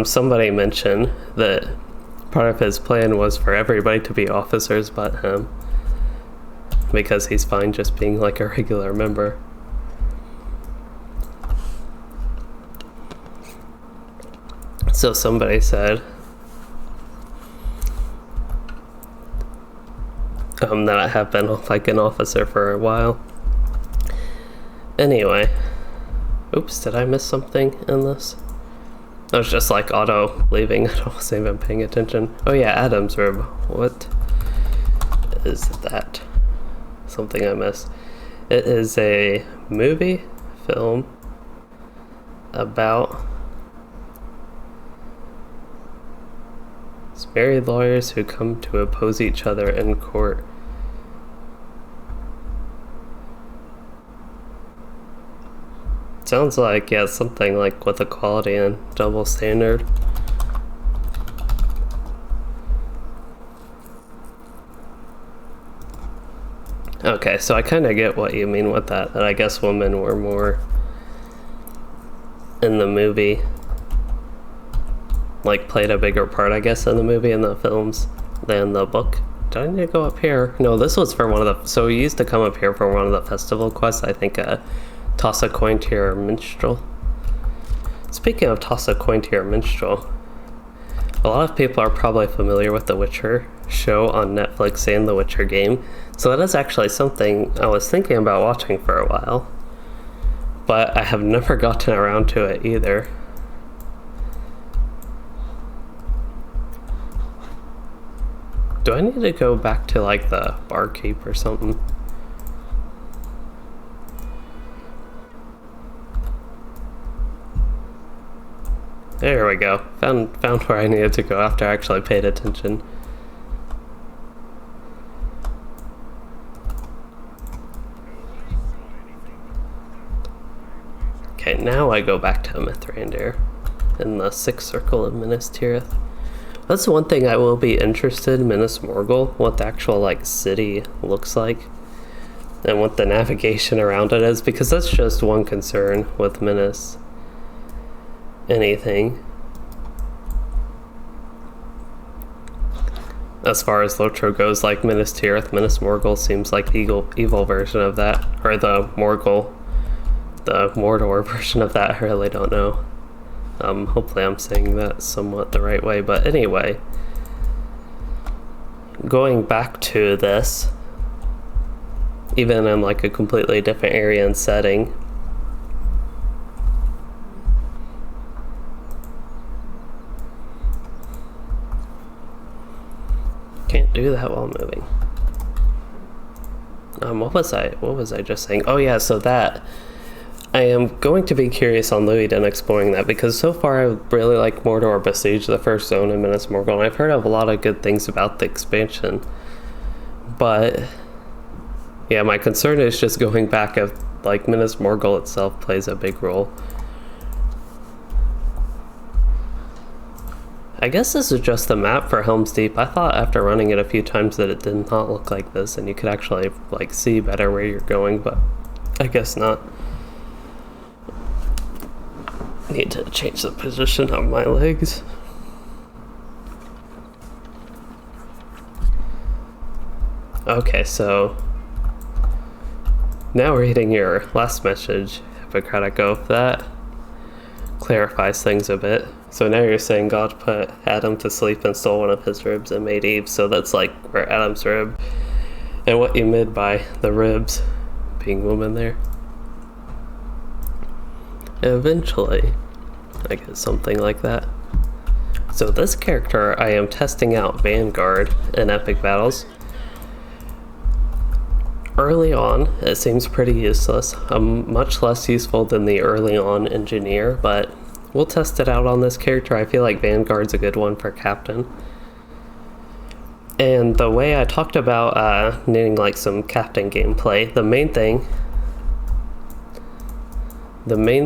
somebody mentioned that part of his plan was for everybody to be officers but him, because he's fine just being like a regular member. So somebody said that I have been like an officer for a while. Anyway, oops, did I miss something in this? I was just like auto leaving. I wasn't even paying attention. Oh yeah, Adam's Rib. What is that? Something I missed. It is a movie film about married lawyers who come to oppose each other in court. Sounds like, yeah, something like with equality and double standard. Okay, so I kind of get what you mean with that I guess women were more in the movie, like played a bigger part, I guess, in the movie and the films than the book. Do I need to go up here? No, this was for one of the, so we used to come up here for one of the festival quests, I think, toss a coin to your minstrel. Speaking of toss a coin to your minstrel, a lot of people are probably familiar with the Witcher show on Netflix and the Witcher game, so that is actually something I was thinking about watching for a while, but I have never gotten around to it either. Do I need to go back to like the barkeep or something? There we go. Found where I needed to go after I actually paid attention. Okay, now I go back to Mithrandir in the 6th circle of Minas Tirith. That's one thing I will be interested in, Minas Morgul, what the actual like city looks like and what the navigation around it is, because that's just one concern with Minas anything. As far as LOTRO goes, like Minas Tirith, Minas Morgul seems like the evil version of that, or the Morgul, the Mordor version of that. I really don't know. Hopefully I'm saying that somewhat the right way, but anyway, going back to this, even in like a completely different area and setting, can't do that while moving. What was I just saying? Oh yeah, so that I am going to be curious on Luiden exploring that, because so far I really like Mordor Besiege, the first zone in Minas Morgul, and I've heard of a lot of good things about the expansion. But yeah, my concern is just going back of like Minas Morgul itself plays a big role. I guess this is just the map for Helm's Deep. I thought after running it a few times that it did not look like this and you could actually like see better where you're going, but I guess not. Need to change the position of my legs. Okay, so now we're hitting your last message, Hippocratic Oath. That clarifies things a bit. So now you're saying God put Adam to sleep and stole one of his ribs and made Eve. So that's like where Adam's rib, and what you meant by the ribs being woman there. Eventually, I get something like that. So this character, I am testing out Vanguard in epic battles. Early on, it seems pretty useless. Much less useful than the early on engineer, but we'll test it out on this character. I feel like Vanguard's a good one for captain. And the way I talked about needing like some captain gameplay, the main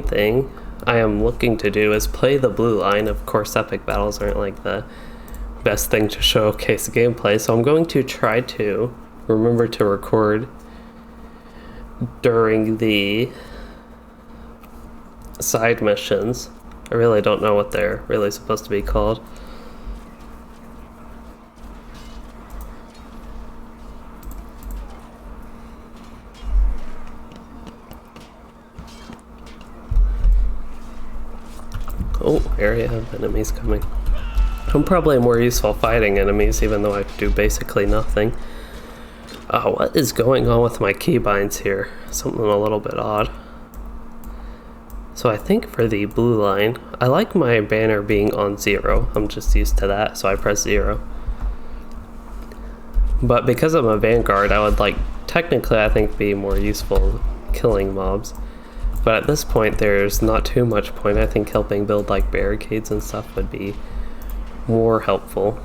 thing I am looking to do is play the blue line. Of course, epic battles aren't like the best thing to showcase gameplay, so I'm going to try to remember to record during the side missions. I really don't know what they're really supposed to be called. Oh, area of enemies coming. I'm probably more useful fighting enemies, even though I do basically nothing. What is going on with my keybinds here? Something a little bit odd. So I think for the blue line, I like my banner being on 0. I'm just used to that, so I press 0. But because I'm a Vanguard, I would like, technically I think, be more useful killing mobs. But at this point, there's not too much point. I think helping build like barricades and stuff would be more helpful.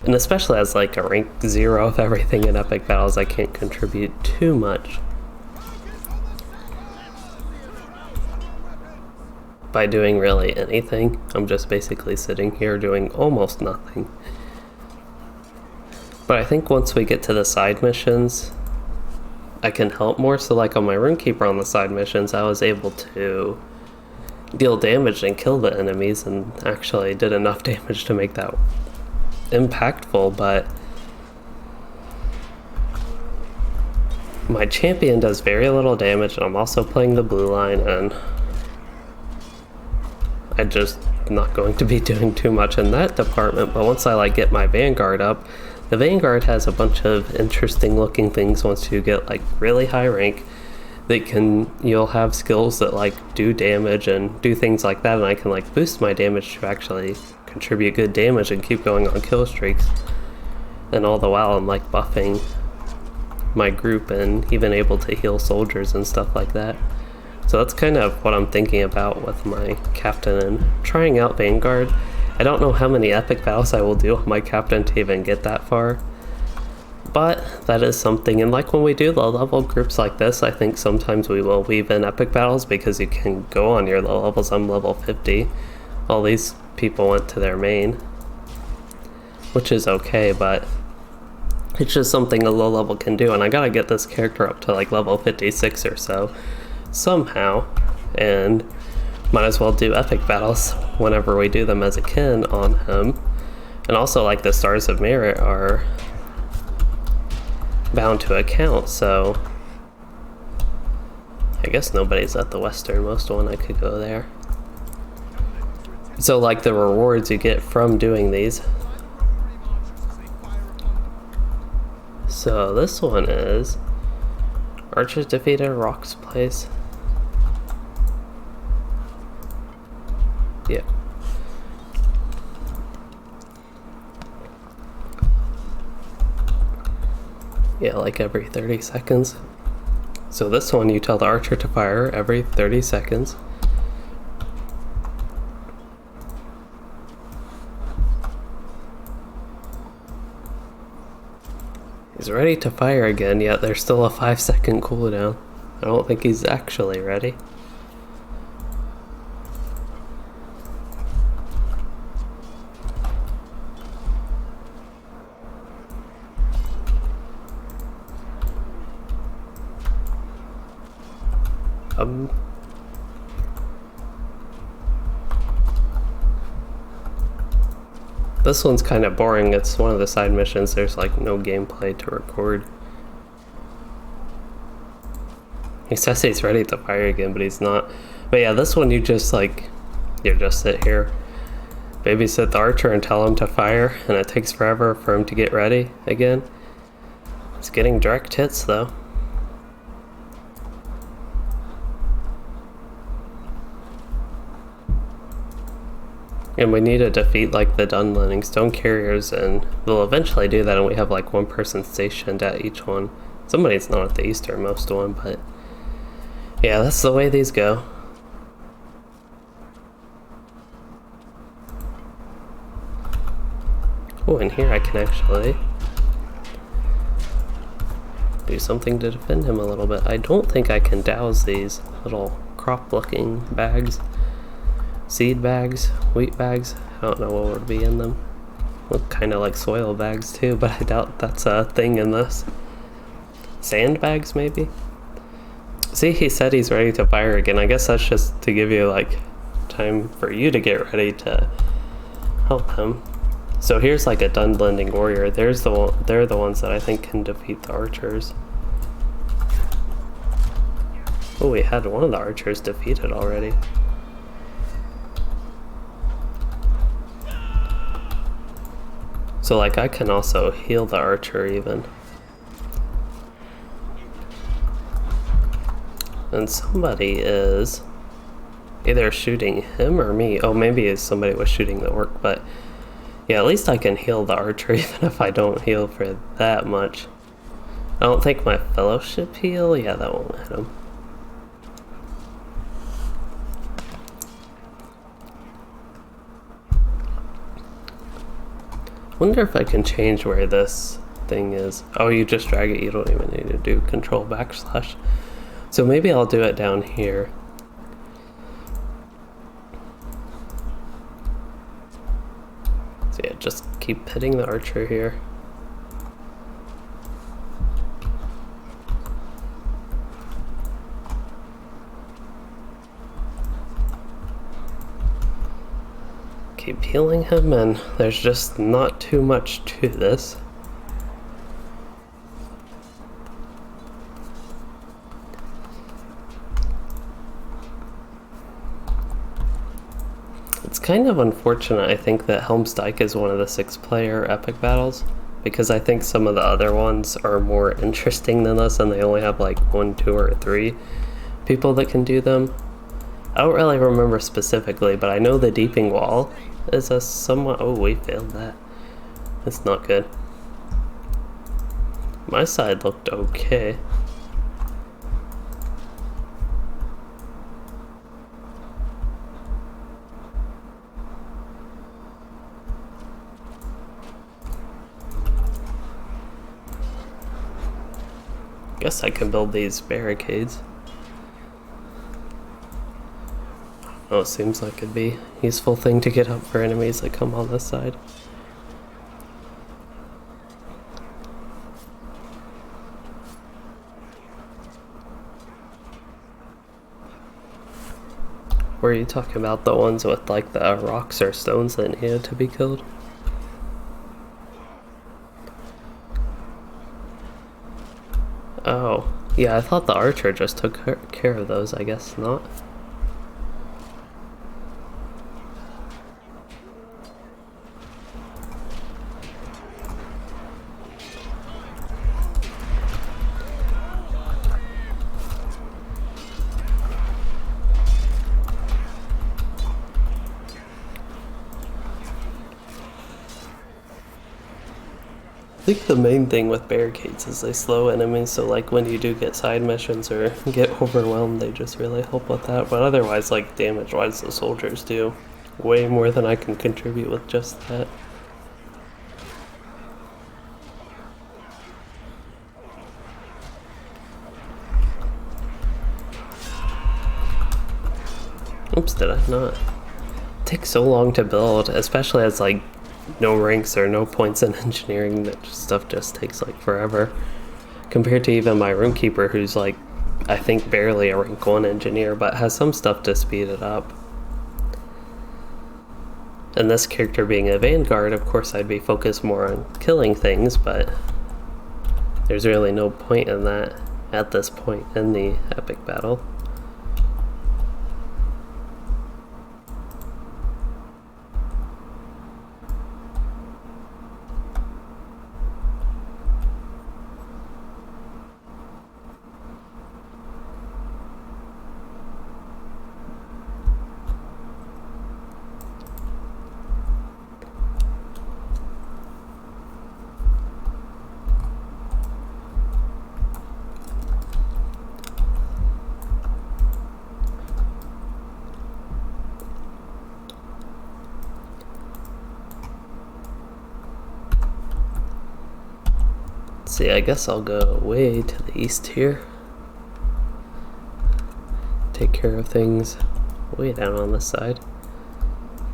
And especially as like a rank 0 of everything in epic battles, I can't contribute too much by doing really anything. I'm just basically sitting here doing almost nothing. But I think once we get to the side missions, I can help more. So like on my Runekeeper on the side missions, I was able to deal damage and kill the enemies, and actually did enough damage to make that impactful. But my champion does very little damage, and I'm also playing the blue line, and I'm just not going to be doing too much in that department. But once I like get my Vanguard up, the Vanguard has a bunch of interesting looking things. Once you get like really high rank, you'll have skills that like do damage and do things like that, and I can like boost my damage to actually contribute good damage and keep going on kill streaks. And all the while I'm like buffing my group and even able to heal soldiers and stuff like that. So that's kind of what I'm thinking about with my captain and trying out Vanguard. I don't know how many epic battles I will do with my captain to even get that far, but that is something. And like when we do low level groups like this, I think sometimes we will weave in epic battles because you can go on your low levels. I'm level 50. All these people went to their main, which is okay, but it's just something a low level can do. And I gotta get this character up to like level 56 or so somehow, and might as well do epic battles whenever we do them as a kin on him. And also like the stars of merit are bound to account, so I guess nobody's at the westernmost one. I could go there. So like the rewards you get from doing these. So this one is Archers defeated Rock's place. Yeah. Yeah, like every 30 seconds. So this one, you tell the archer to fire every 30 seconds. He's ready to fire again, yet there's still a 5-second cooldown. I don't think he's actually ready. This one's kind of boring. It's one of the side missions. There's like no gameplay to record. He says he's ready to fire again, but he's not. But yeah, this one you just sit here, babysit the archer and tell him to fire, and it takes forever for him to get ready again. It's getting direct hits though. And we need to defeat like the Dunlending stone carriers, and we'll eventually do that, and we have like one person stationed at each one. Somebody's not at the easternmost one, but yeah, that's the way these go. Oh, and here I can actually do something to defend him a little bit. I don't think I can douse these little crop looking bags. Seed bags, wheat bags, I don't know what would be in them. Look kind of like soil bags too, but I doubt that's a thing in this. Sandbags maybe? See, he said he's ready to fire again. I guess that's just to give you like time for you to get ready to help him. So here's like a Dunlending warrior. They're the ones that I think can defeat the archers. Oh, we had one of the archers defeated already. So like I can also heal the archer even. And somebody is either shooting him or me. Oh, maybe somebody was shooting the orc, but yeah, at least I can heal the archer even if I don't heal for that much. I don't think my fellowship heal, yeah, that won't hit him. Wonder if I can change where this thing is. Oh, you just drag it, you don't even need to do control backslash. So maybe I'll do it down here. So yeah, just keep hitting the archer here. Keep healing him, and there's just not too much to this. It's kind of unfortunate, I think, that Helm's Dyke is one of the 6-player epic battles, because I think some of the other ones are more interesting than this, and they only have like 1, 2, or 3 people that can do them. I don't really remember specifically, but I know the Deeping Wall is a somewhat... Oh, we failed that. That's not good. My side looked okay. Guess I can build these barricades. Oh, it seems like it'd be a useful thing to get up for enemies that come on this side. Were you talking about the ones with like the rocks or stones that needed to be killed? Oh, yeah, I thought the archer just took care of those, I guess not. I think the main thing with barricades is they slow enemies, so like when you do get side missions or get overwhelmed, they just really help with that. But otherwise, like damage-wise, the soldiers do way more than I can contribute with just that. Oops, did I not? It takes so long to build, especially as like no ranks or no points in engineering. That stuff just takes like forever compared to even my roomkeeper, who's like I think barely a rank 1 engineer but has some stuff to speed it up. And this character being a vanguard, of course I'd be focused more on killing things, but there's really no point in that at this point in the epic battle. See, I guess I'll go way to the east here. Take care of things way down on this side.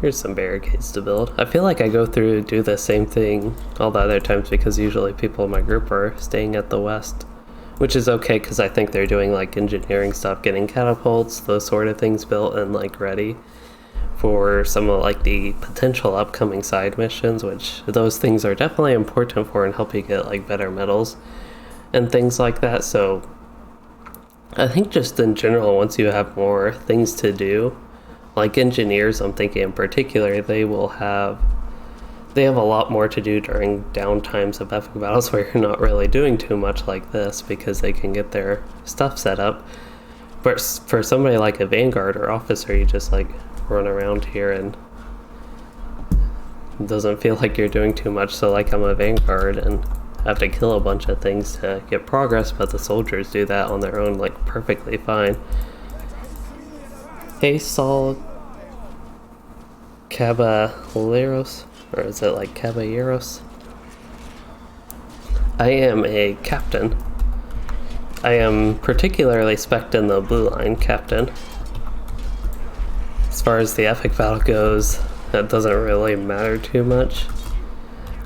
Here's some barricades to build. I feel like I go through do the same thing all the other times because usually people in my group are staying at the west, which is okay because I think they're doing like engineering stuff, getting catapults, those sort of things built and like ready for some of like the potential upcoming side missions, which those things are definitely important for and help you get like better medals and things like that. So I think just in general, once you have more things to do, like engineers, I'm thinking in particular, they have a lot more to do during downtimes of epic battles where you're not really doing too much like this because they can get their stuff set up. But for somebody like a vanguard or officer, you just like run around here and it doesn't feel like you're doing too much. So like I'm a vanguard and have to kill a bunch of things to get progress, but the soldiers do that on their own like perfectly fine. Hey Saul Caballeros, or is it like Caballeros? I am a captain. I am particularly spec'd in the blue line captain. As far as the epic battle goes, that doesn't really matter too much.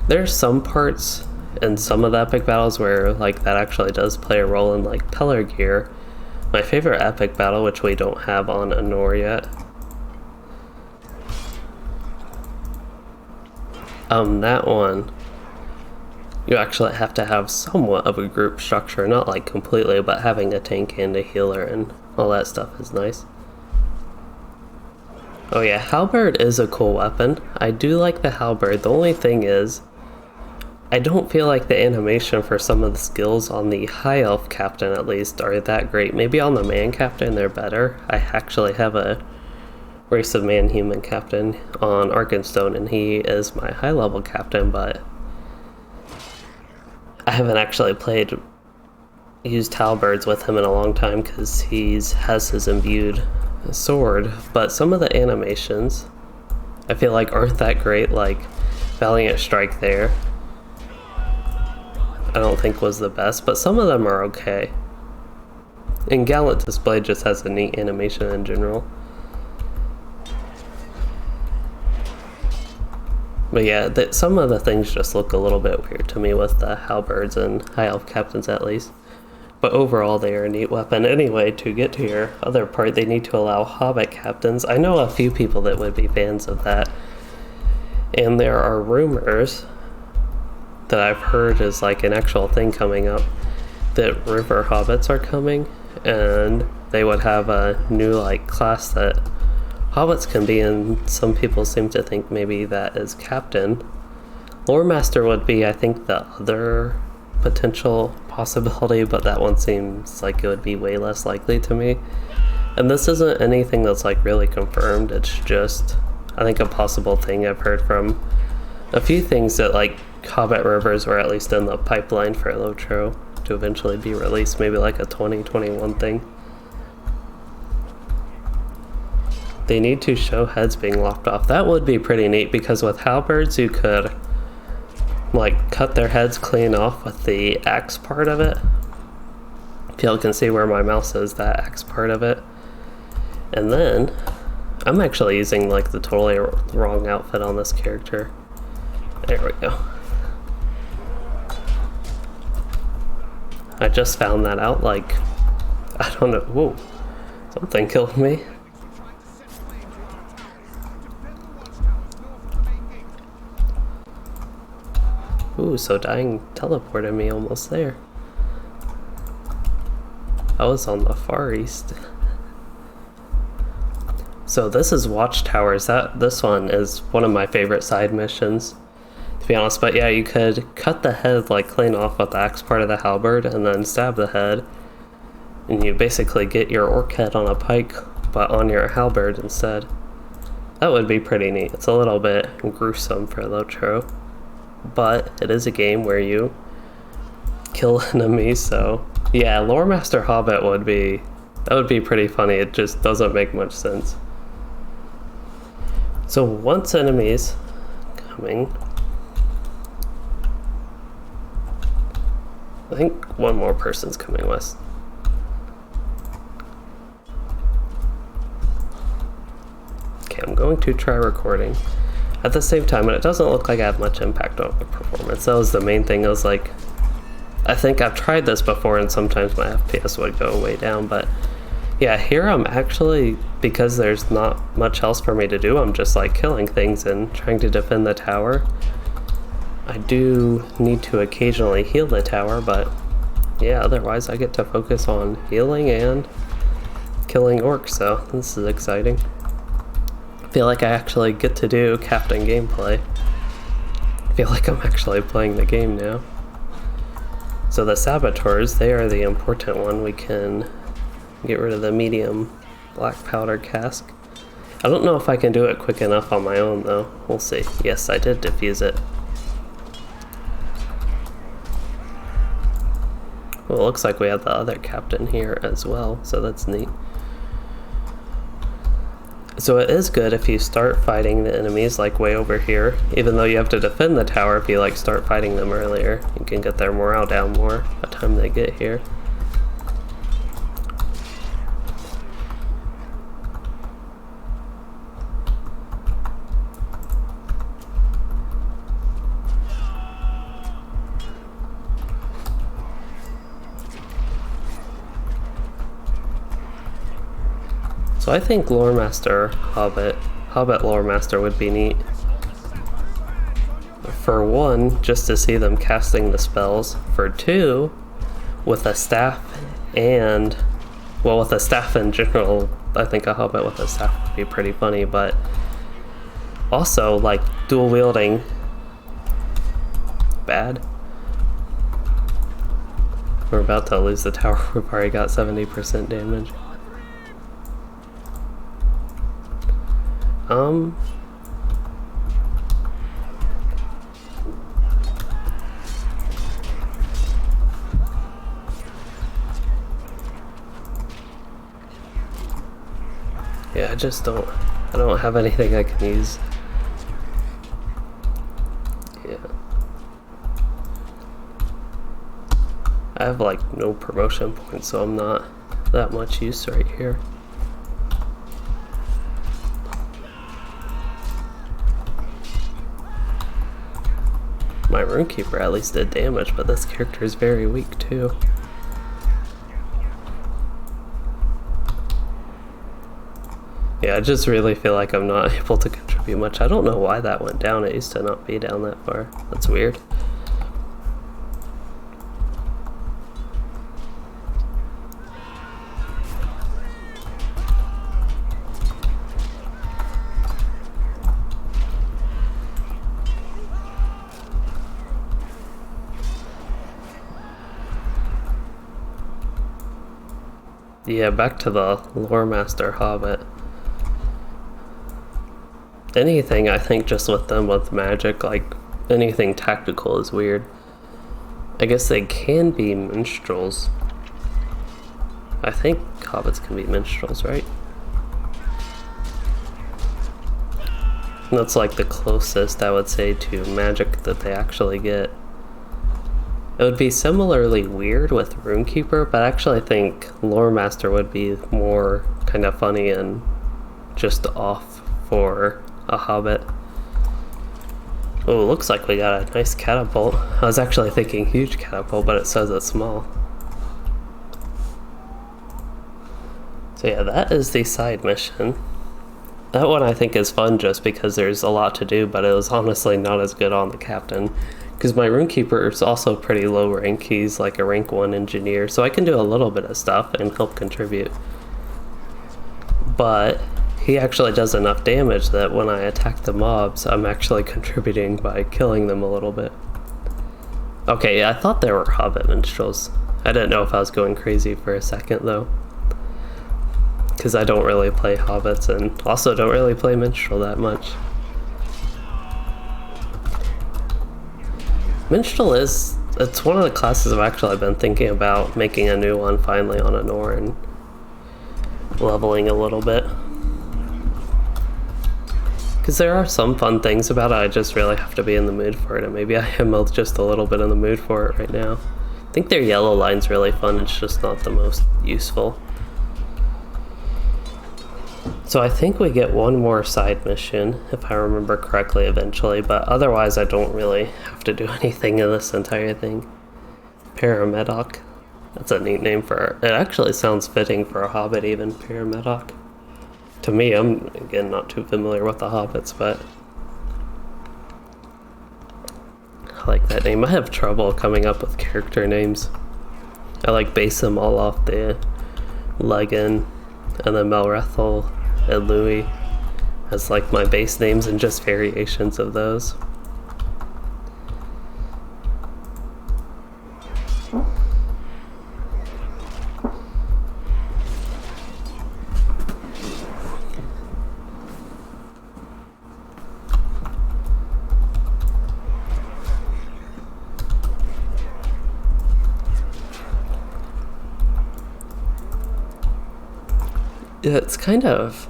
There's some parts in some of the epic battles where like that actually does play a role in like Pellar gear. My favorite epic battle, which we don't have on Honor yet. That one, you actually have to have somewhat of a group structure, not like completely, but having a tank and a healer and all that stuff is nice. Oh yeah, halberd is a cool weapon. I do like the halberd. The only thing is, I don't feel like the animation for some of the skills on the high elf captain at least are that great. Maybe on the man captain they're better. I actually have a race of man human captain on Arkenstone and he is my high level captain, but I haven't actually used halberds with him in a long time because has his imbued sword. But some of the animations I feel like aren't that great, like Valiant Strike there I don't think was the best, but some of them are okay. And Gallant Display just has a neat animation in general. But yeah, some of the things just look a little bit weird to me with the halberds and high elf captains at least. But overall they are a neat weapon. Anyway, to get to your other part, they need to allow hobbit captains. I know a few people that would be fans of that. And there are rumors that I've heard is like an actual thing coming up that river hobbits are coming and they would have a new like class that hobbits can be, and some people seem to think maybe that is captain. Lore master would be, I think, the other potential possibility, but that one seems like it would be way less likely to me. And this isn't anything that's like really confirmed, it's just I think a possible thing I've heard from a few things that like Hobbit Rivers were at least in the pipeline for LOTRO to eventually be released, maybe like a 2021 thing. They need to show heads being lopped off. That would be pretty neat because with halberds you could like cut their heads clean off with the axe part of it. If y'all can see where my mouse is, that axe part of it. And then I'm actually using like the totally wrong outfit on this character. There we go. I just found that out like, I don't know, whoa, something killed me. Ooh, so dying teleported me almost there. I was on the far east. So this is Watchtowers. This one is one of my favorite side missions, to be honest. But yeah, you could cut the head like clean off with the axe part of the halberd and then stab the head. And you basically get your orc head on a pike, but on your halberd instead. That would be pretty neat. It's a little bit gruesome for LOTRO, but it is a game where you kill enemies, so yeah, Lore Master Hobbit would be pretty funny. It just doesn't make much sense. So once enemies coming, I think one more person's coming west. Okay, I'm going to try recording at the same time, and it doesn't look like I have much impact on my performance. That was the main thing. I was like, I think I've tried this before and sometimes my FPS would go way down, but yeah, here I'm actually, because there's not much else for me to do, I'm just like killing things and trying to defend the tower. I do need to occasionally heal the tower, but yeah, otherwise I get to focus on healing and killing orcs, so this is exciting. I feel like I actually get to do captain gameplay. I feel like I'm actually playing the game now. So the saboteurs, they are the important one. We can get rid of the medium black powder cask. I don't know if I can do it quick enough on my own though. We'll see. Yes, I did defuse it. Well, it looks like we have the other captain here as well, so that's neat. So it is good if you start fighting the enemies like way over here, even though you have to defend the tower. If you like start fighting them earlier, you can get their morale down more by the time they get here. So I think Lore Master Hobbit Lore Master would be neat. For one, just to see them casting the spells. For two, with a staff and, well, with a staff in general, I think a Hobbit with a staff would be pretty funny, but also like dual wielding bad. We're about to lose the tower. We've already got 70% damage. Yeah, I don't have anything I can use. Yeah. I have like no promotion points, so I'm not that much use right here. My Runekeeper at least did damage, but this character is very weak too. Yeah, I just really feel like I'm not able to contribute much. I don't know why that went down. It used to not be down that far. That's weird. Yeah, back to the Lore Master Hobbit. Anything, I think, just with them with magic, like anything tactical is weird. I guess they can be minstrels. I think hobbits can be minstrels, right? That's like the closest I would say to magic that they actually get. It would be similarly weird with Runekeeper, but actually I think Lore Master would be more kind of funny and just off for a hobbit. Oh, looks like we got a nice catapult. I was actually thinking huge catapult, but it says it's small. So yeah, that is the side mission. That one I think is fun just because there's a lot to do, but it was honestly not as good on the captain Because my Runekeeper is also pretty low rank. He's like a rank 1 engineer, so I can do a little bit of stuff and help contribute. But he actually does enough damage that when I attack the mobs, I'm actually contributing by killing them a little bit. Okay, yeah, I thought there were Hobbit minstrels. I didn't know if I was going crazy for a second though. Because I don't really play Hobbits and also don't really play minstrel that much. Minstrel it's one of the classes I've actually been thinking about making a new one finally on a Norn. Leveling a little bit. Because there are some fun things about it, I just really have to be in the mood for it, and maybe I am just a little bit in the mood for it right now. I think their yellow line's really fun, it's just not the most useful. So I think we get one more side mission, if I remember correctly eventually, but otherwise I don't really have to do anything in this entire thing. Paramedoc. That's a neat name for it. It actually sounds fitting for a Hobbit even, Paramedoc. To me, I'm, again, not too familiar with the Hobbits, but I like that name. I have trouble coming up with character names. I like base them all off the Legan and then Melrethel and Louis as like my base names and just variations of those. Yeah, it's kind of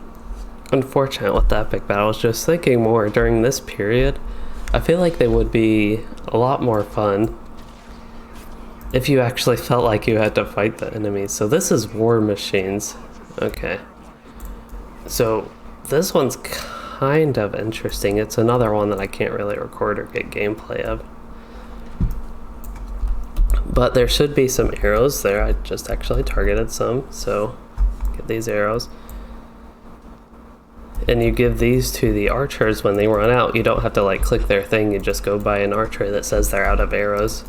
unfortunate with the epic battles. Just thinking more during this period, I feel like they would be a lot more fun if you actually felt like you had to fight the enemies. So this is War Machines. Okay. So this one's kind of interesting. It's another one that I can't really record or get gameplay of. But there should be some arrows there. I just actually targeted some, so get these arrows. And you give these to the archers when they run out. You don't have to like click their thing, you just go by an archer that says they're out of arrows.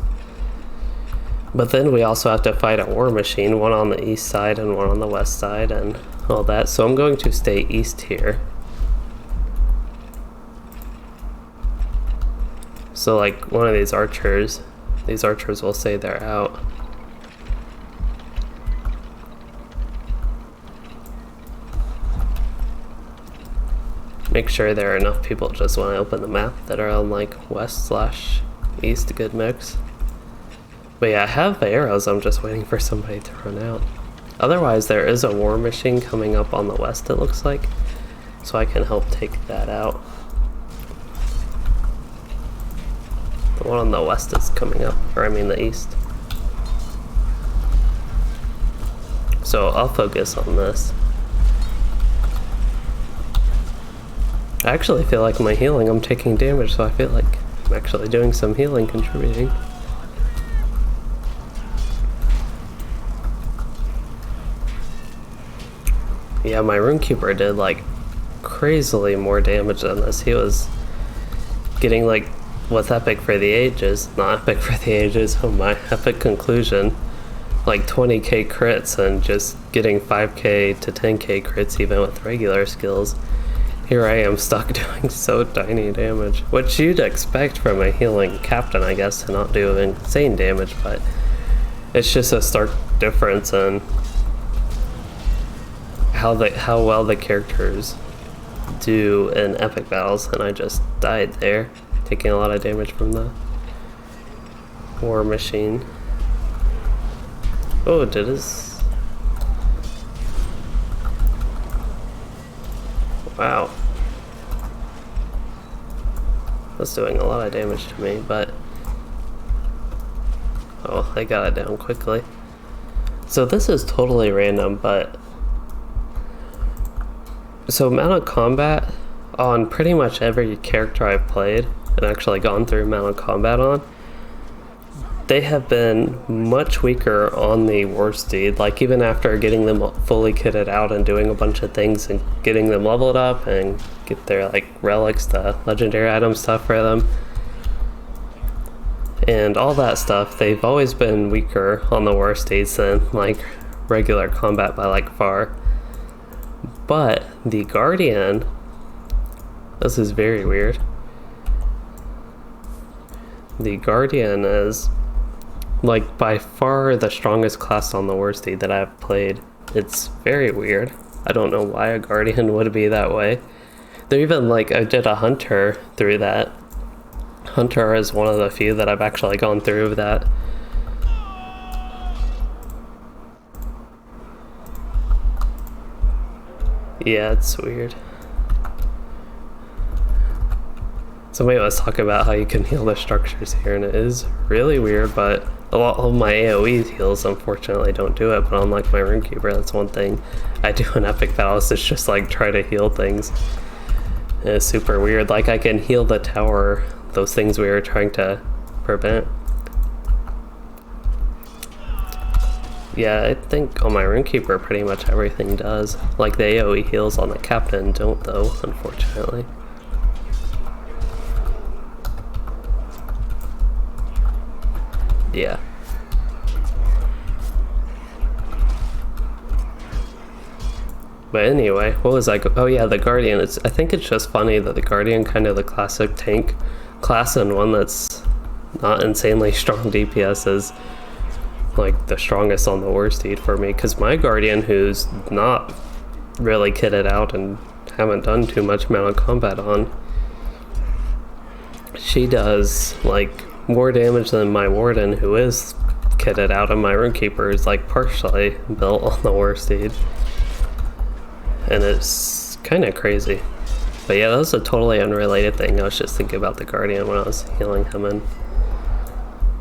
But then we also have to fight a war machine, one on the east side and one on the west side and all that. So I'm going to stay east here. So like one of these archers will say they're out. Make sure there are enough people just when I open the map that are on like west/east, good mix. But yeah, I have arrows, I'm just waiting for somebody to run out. Otherwise there is a war machine coming up on the west it looks like, so I can help take that out. The one on the west is coming up, or I mean the east. So I'll focus on this. I actually feel like my healing, I'm taking damage, so I feel like I'm actually doing some healing, contributing. Yeah, my Runekeeper did like crazily more damage than this. He was getting like what's epic for the ages, not epic for the ages, oh my, epic conclusion. Like 20k crits and just getting 5k to 10k crits even with regular skills. Here I am stuck doing so tiny damage, which you'd expect from a healing captain, I guess, to not do insane damage, but it's just a stark difference in how well the characters do in epic battles, and I just died there, taking a lot of damage from the war machine. Oh, did his... Wow. That's doing a lot of damage to me, but... Oh, I got it down quickly. So this is totally random, but... So mounted combat on pretty much every character I've played and actually gone through mounted combat on, they have been much weaker on the war steed. Like even after getting them fully kitted out and doing a bunch of things and getting them leveled up and get their like relics, the legendary item stuff for them, and all that stuff, they've always been weaker on the war states than like regular combat by like far. But the Guardian, this is very weird. The Guardian is like by far the strongest class on the war state that I've played. It's very weird. I don't know why a Guardian would be that way. They're even like, I did a Hunter through that. Hunter is one of the few that I've actually gone through that. Yeah, it's weird. Somebody was talking about how you can heal the structures here, and it is really weird, but a lot of my AoE heals unfortunately don't do it, but unlike my Runekeeper, that's one thing I do in epic battles, is just like try to heal things. And it's super weird, like I can heal the tower, those things we were trying to prevent. Yeah, I think on my Runekeeper pretty much everything does. Like the AoE heals on the Captain don't though, unfortunately. Yeah. But anyway, what was I oh yeah, the Guardian. I think it's just funny that the Guardian, kind of the classic tank class, and one that's not insanely strong DPS, is like the strongest on the war steed for me, because my Guardian, who's not really kitted out and haven't done too much amount of combat on, she does like more damage than my Warden, who is kitted out, and my Runekeeper is like partially built on the war steed. And it's kind of crazy. But yeah, that was a totally unrelated thing. I was just thinking about the Guardian when I was healing him and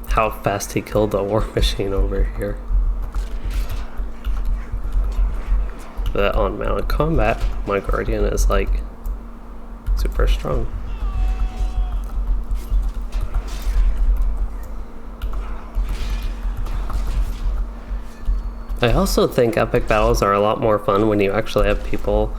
how fast he killed the war machine over here. But on mounted combat, my Guardian is like super strong. I also think epic battles are a lot more fun when you actually have people,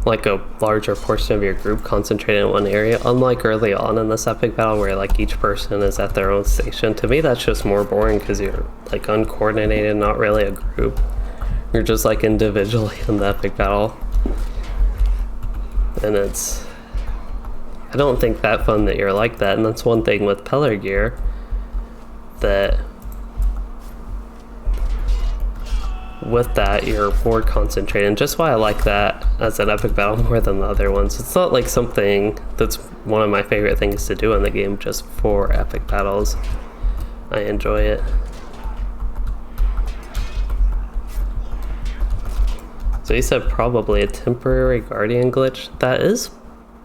like a larger portion of your group, concentrated in one area, unlike early on in this epic battle where like each person is at their own station. To me that's just more boring because you're like uncoordinated, not really a group. You're just like individually in the epic battle. And it's, I don't think that fun that you're like that, and that's one thing with Pellar gear that with that you're more concentrated, and just why I like that as an epic battle more than the other ones. It's not like something that's one of my favorite things to do in the game just for epic battles. I enjoy it. So you said probably a temporary Guardian glitch. That is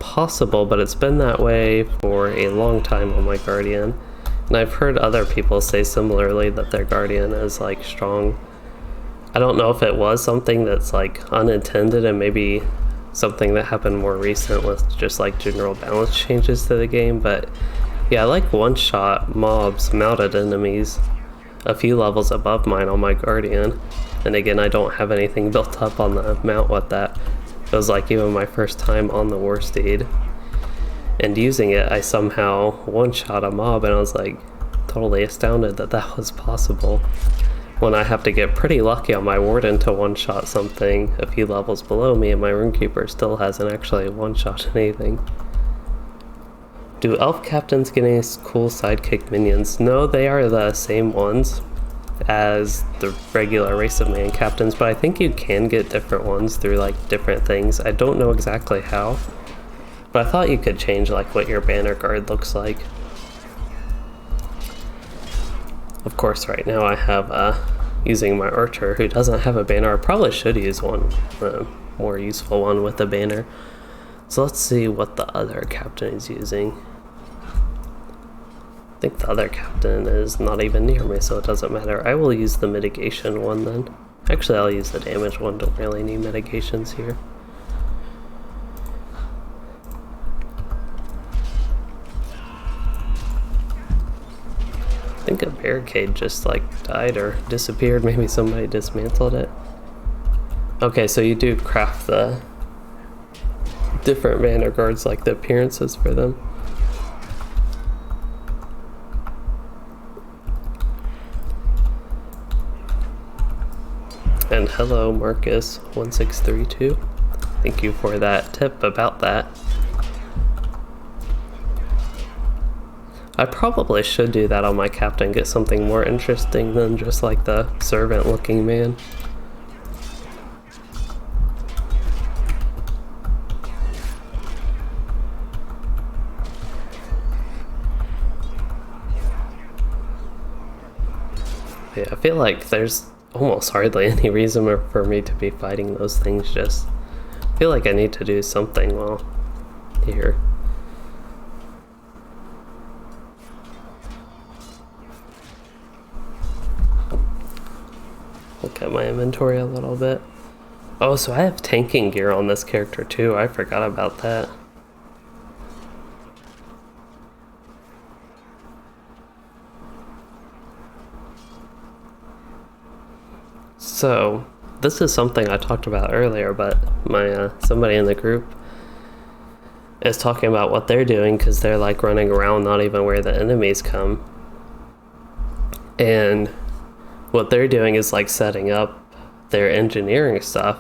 possible, but it's been that way for a long time on my Guardian, and I've heard other people say similarly that their Guardian is like strong. I don't know if it was something that's like unintended and maybe something that happened more recent with just like general balance changes to the game, but yeah, I like one-shot mobs, mounted enemies, a few levels above mine on my Guardian. And again, I don't have anything built up on the mount with that. It was like even my first time on the war steed, and using it, I somehow one-shot a mob, and I was like totally astounded that that was possible, when I have to get pretty lucky on my Warden to one-shot something a few levels below me, and my Runekeeper still hasn't actually one-shot anything. Do elf captains get any cool sidekick minions? No, they are the same ones as the regular race of man captains, but I think you can get different ones through like different things. I don't know exactly how, but I thought you could change like what your banner guard looks like. Of course, right now I have using my archer who doesn't have a banner. I probably should use one, more useful one with a banner. So let's see what the other captain is using. I think the other captain is not even near me, so it doesn't matter. I will use the mitigation one then. Actually, I'll use the damage one. Don't really need mitigations here. I think a barricade just like died or disappeared. Maybe somebody dismantled it. Okay, so you do craft the different banner guards, like the appearances for them. And hello, Marcus1632. Thank you for that tip about that. I probably should do that on my captain, get something more interesting than just like the servant looking man. Yeah, I feel like there's almost hardly any reason for me to be fighting those things. Just feel like I need to do something while here. Look at my inventory a little bit. Oh, so I have tanking gear on this character too. I forgot about that. So, this is something I talked about earlier, but my somebody in the group is talking about what they're doing because they're like running around not even where the enemies come. And what they're doing is like setting up their engineering stuff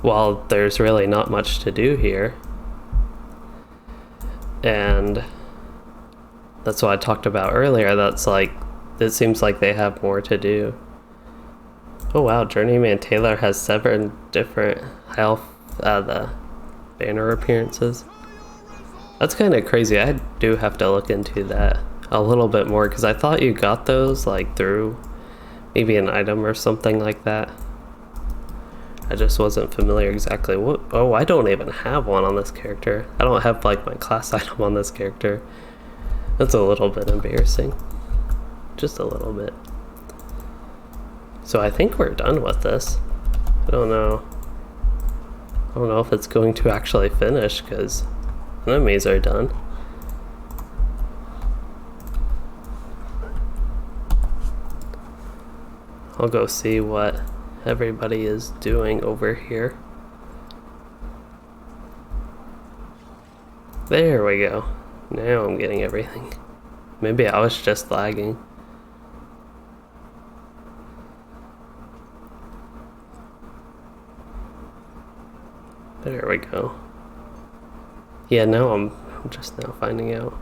while there's really not much to do here. And that's what I talked about earlier. That's like, it seems like they have more to do. Oh wow, Journeyman Taylor has 7 different health the banner appearances. That's kind of crazy. I do have to look into that a little bit more because I thought you got those like through maybe an item or something like that. I just wasn't familiar exactly what. Oh, I don't even have one on this character. I don't have like my class item on this character. That's a little bit embarrassing. Just a little bit. So I think we're done with this. I don't know if it's going to actually finish because enemies are done. I'll go see what everybody is doing over here. There we go. Now I'm getting everything. Maybe I was just lagging. There we go. Yeah, now I'm just now finding out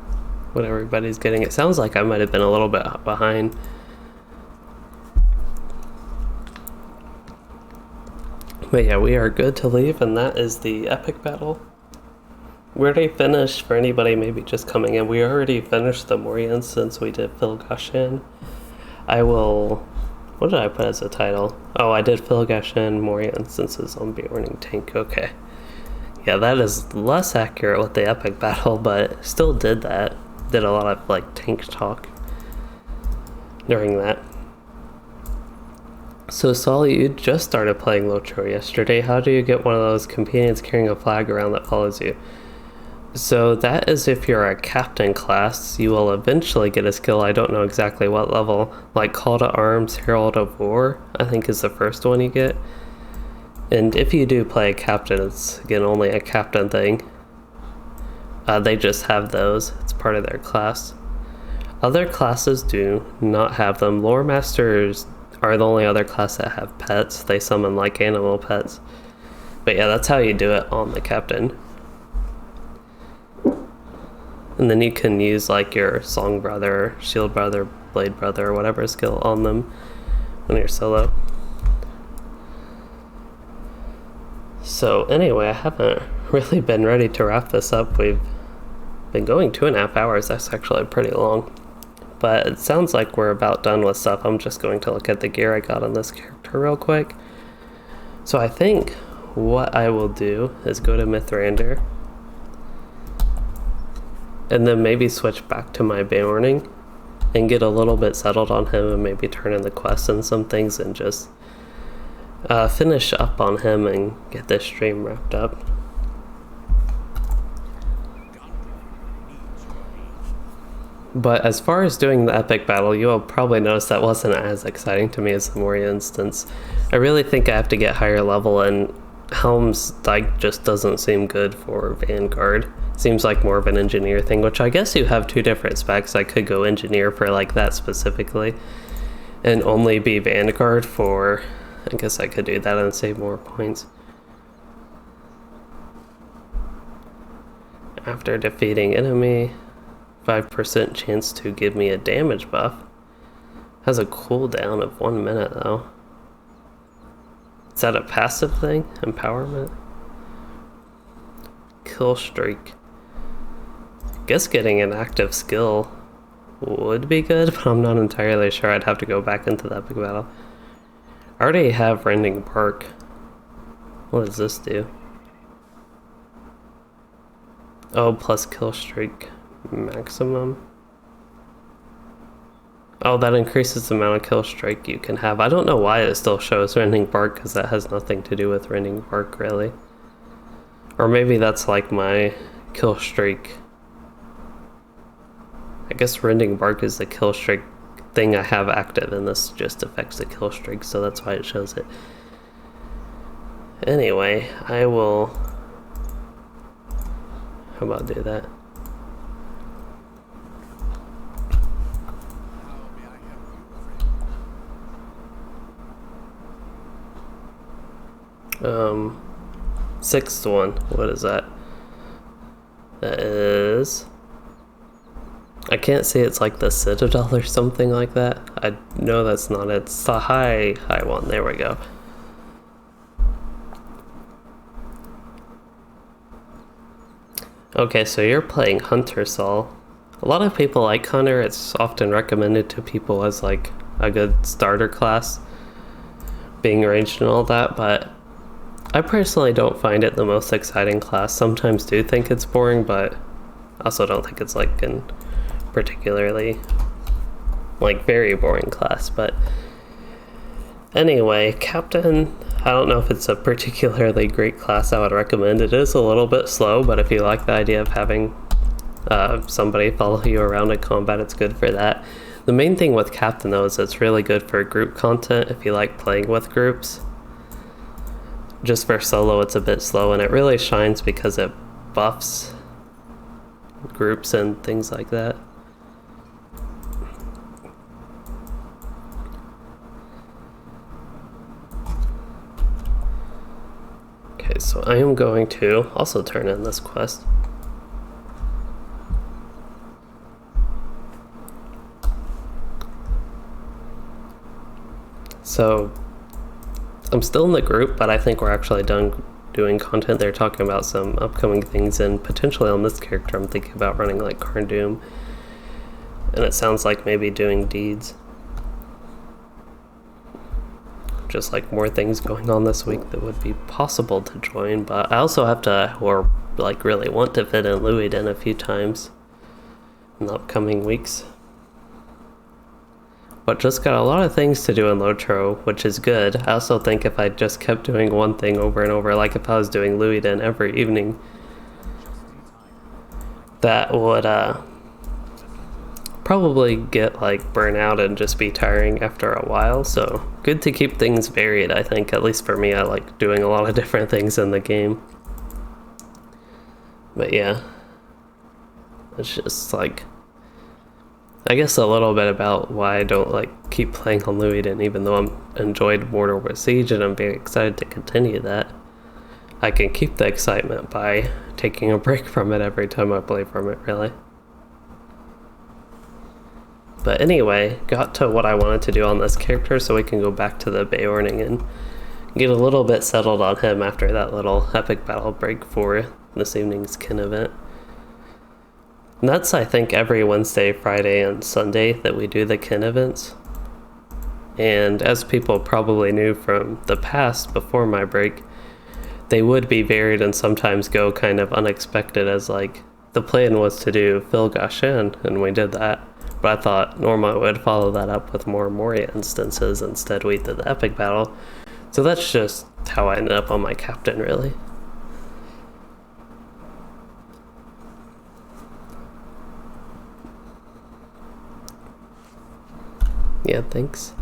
what everybody's getting. It sounds like I might have been a little bit behind. But yeah, we are good to leave, and that is the epic battle. We already finished, for anybody maybe just coming in, we already finished the Moria instance. We did Fil Gashan. What did I put as a title? Oh, I did Fil Gashan Moria instances on Beorning tank. Okay. Yeah, that is less accurate with the epic battle, but still did that. Did a lot of like tank talk during that. So Solly, you just started playing LOTRO yesterday. How do you get one of those companions carrying a flag around that follows you? So that is if you're a captain class, you will eventually get a skill, I don't know exactly what level, like Call to Arms, Herald of War, I think is the first one you get. And if you do play a captain, it's again only a captain thing. They just have those, it's part of their class. Other classes do not have them. Lore Masters are the only other class that have pets. They summon like animal pets. But yeah, that's how you do it on the captain. And then you can use like your Song Brother, Shield Brother, Blade Brother, or whatever skill on them when you're solo. So anyway, I haven't really been ready to wrap this up. We've been going 2.5 hours. That's actually pretty long. But it sounds like we're about done with stuff. I'm just going to look at the gear I got on this character real quick. So I think what I will do is go to Mithrander. And then maybe switch back to my Beorning and get a little bit settled on him and maybe turn in the quests and some things and just finish up on him and get this stream wrapped up. But as far as doing the epic battle, you will probably notice that wasn't as exciting to me as the Moria instance. I really think I have to get higher level, and Helm's like just doesn't seem good for Vanguard. Seems like more of an engineer thing, which I guess you have 2 different specs. I could go engineer for like that specifically and only be Vanguard for I guess I could do that and save more points. After defeating enemy, 5% chance to give me a damage buff. Has a cooldown of 1 minute though. Is that a passive thing? Empowerment? Kill streak. Guess getting an active skill would be good, but I'm not entirely sure. I'd have to go back into that big battle. I already have Rending Bark. What does this do? Oh, plus kill streak maximum. Oh, that increases the amount of kill streak you can have. I don't know why it still shows Rending Bark, because that has nothing to do with Rending Bark, really. Or maybe that's like my kill streak. I guess Rending Bark is the kill streak thing I have active, and this just affects the kill streak, so that's why it shows it. Anyway, I will... How about do that? Sixth one. What is that? That is... I can't say it's like the Citadel or something like that. I know that's not it. It's the high one. There we go. Okay, so you're playing Hunter Saul. A lot of people like Hunter. It's often recommended to people as like a good starter class, being ranged and all that, but I personally don't find it the most exciting class. Sometimes do think it's boring, but also don't think it's like an particularly like very boring class. But anyway, Captain, I don't know if it's a particularly great class I would recommend. It is a little bit slow, but if you like the idea of having somebody follow you around in combat, it's good for that. The main thing with Captain though is it's really good for group content if you like playing with groups. Just for solo it's a bit slow, and it really shines because it buffs groups and things like that. Okay, so I am going to also turn in this quest. So I'm still in the group, but I think we're actually done doing content. They're talking about some upcoming things, and potentially on this character I'm thinking about running like Karn Doom, and it sounds like maybe doing deeds. Just like more things going on this week that would be possible to join, but I also have to, or like really want to fit in Louis Den a few times in the upcoming weeks. But just got a lot of things to do in LOTRO, which is good. I also think if I just kept doing one thing over and over, like if I was doing Louis Den every evening, that would probably get like burnout and just be tiring after a while. So good to keep things varied, I think. At least for me, I like doing a lot of different things in the game. But yeah, it's just like, I guess a little bit about why I don't like keep playing on Louis Den, even though I'm enjoyed Mortar War Siege and I'm very excited to continue that. I can keep the excitement by taking a break from it every time I play from it, really. But anyway, got to what I wanted to do on this character, so we can go back to the Beorning and get a little bit settled on him after that little epic battle break for this evening's kin event. And that's, I think, every Wednesday, Friday, and Sunday that we do the kin events. And as people probably knew from the past before my break, they would be varied and sometimes go kind of unexpected, as like the plan was to do Fil Gashan, and we did that. But I thought Norma would follow that up with more Moria instances. Instead, we did the epic battle. So that's just how I ended up on my captain, really. Yeah, thanks.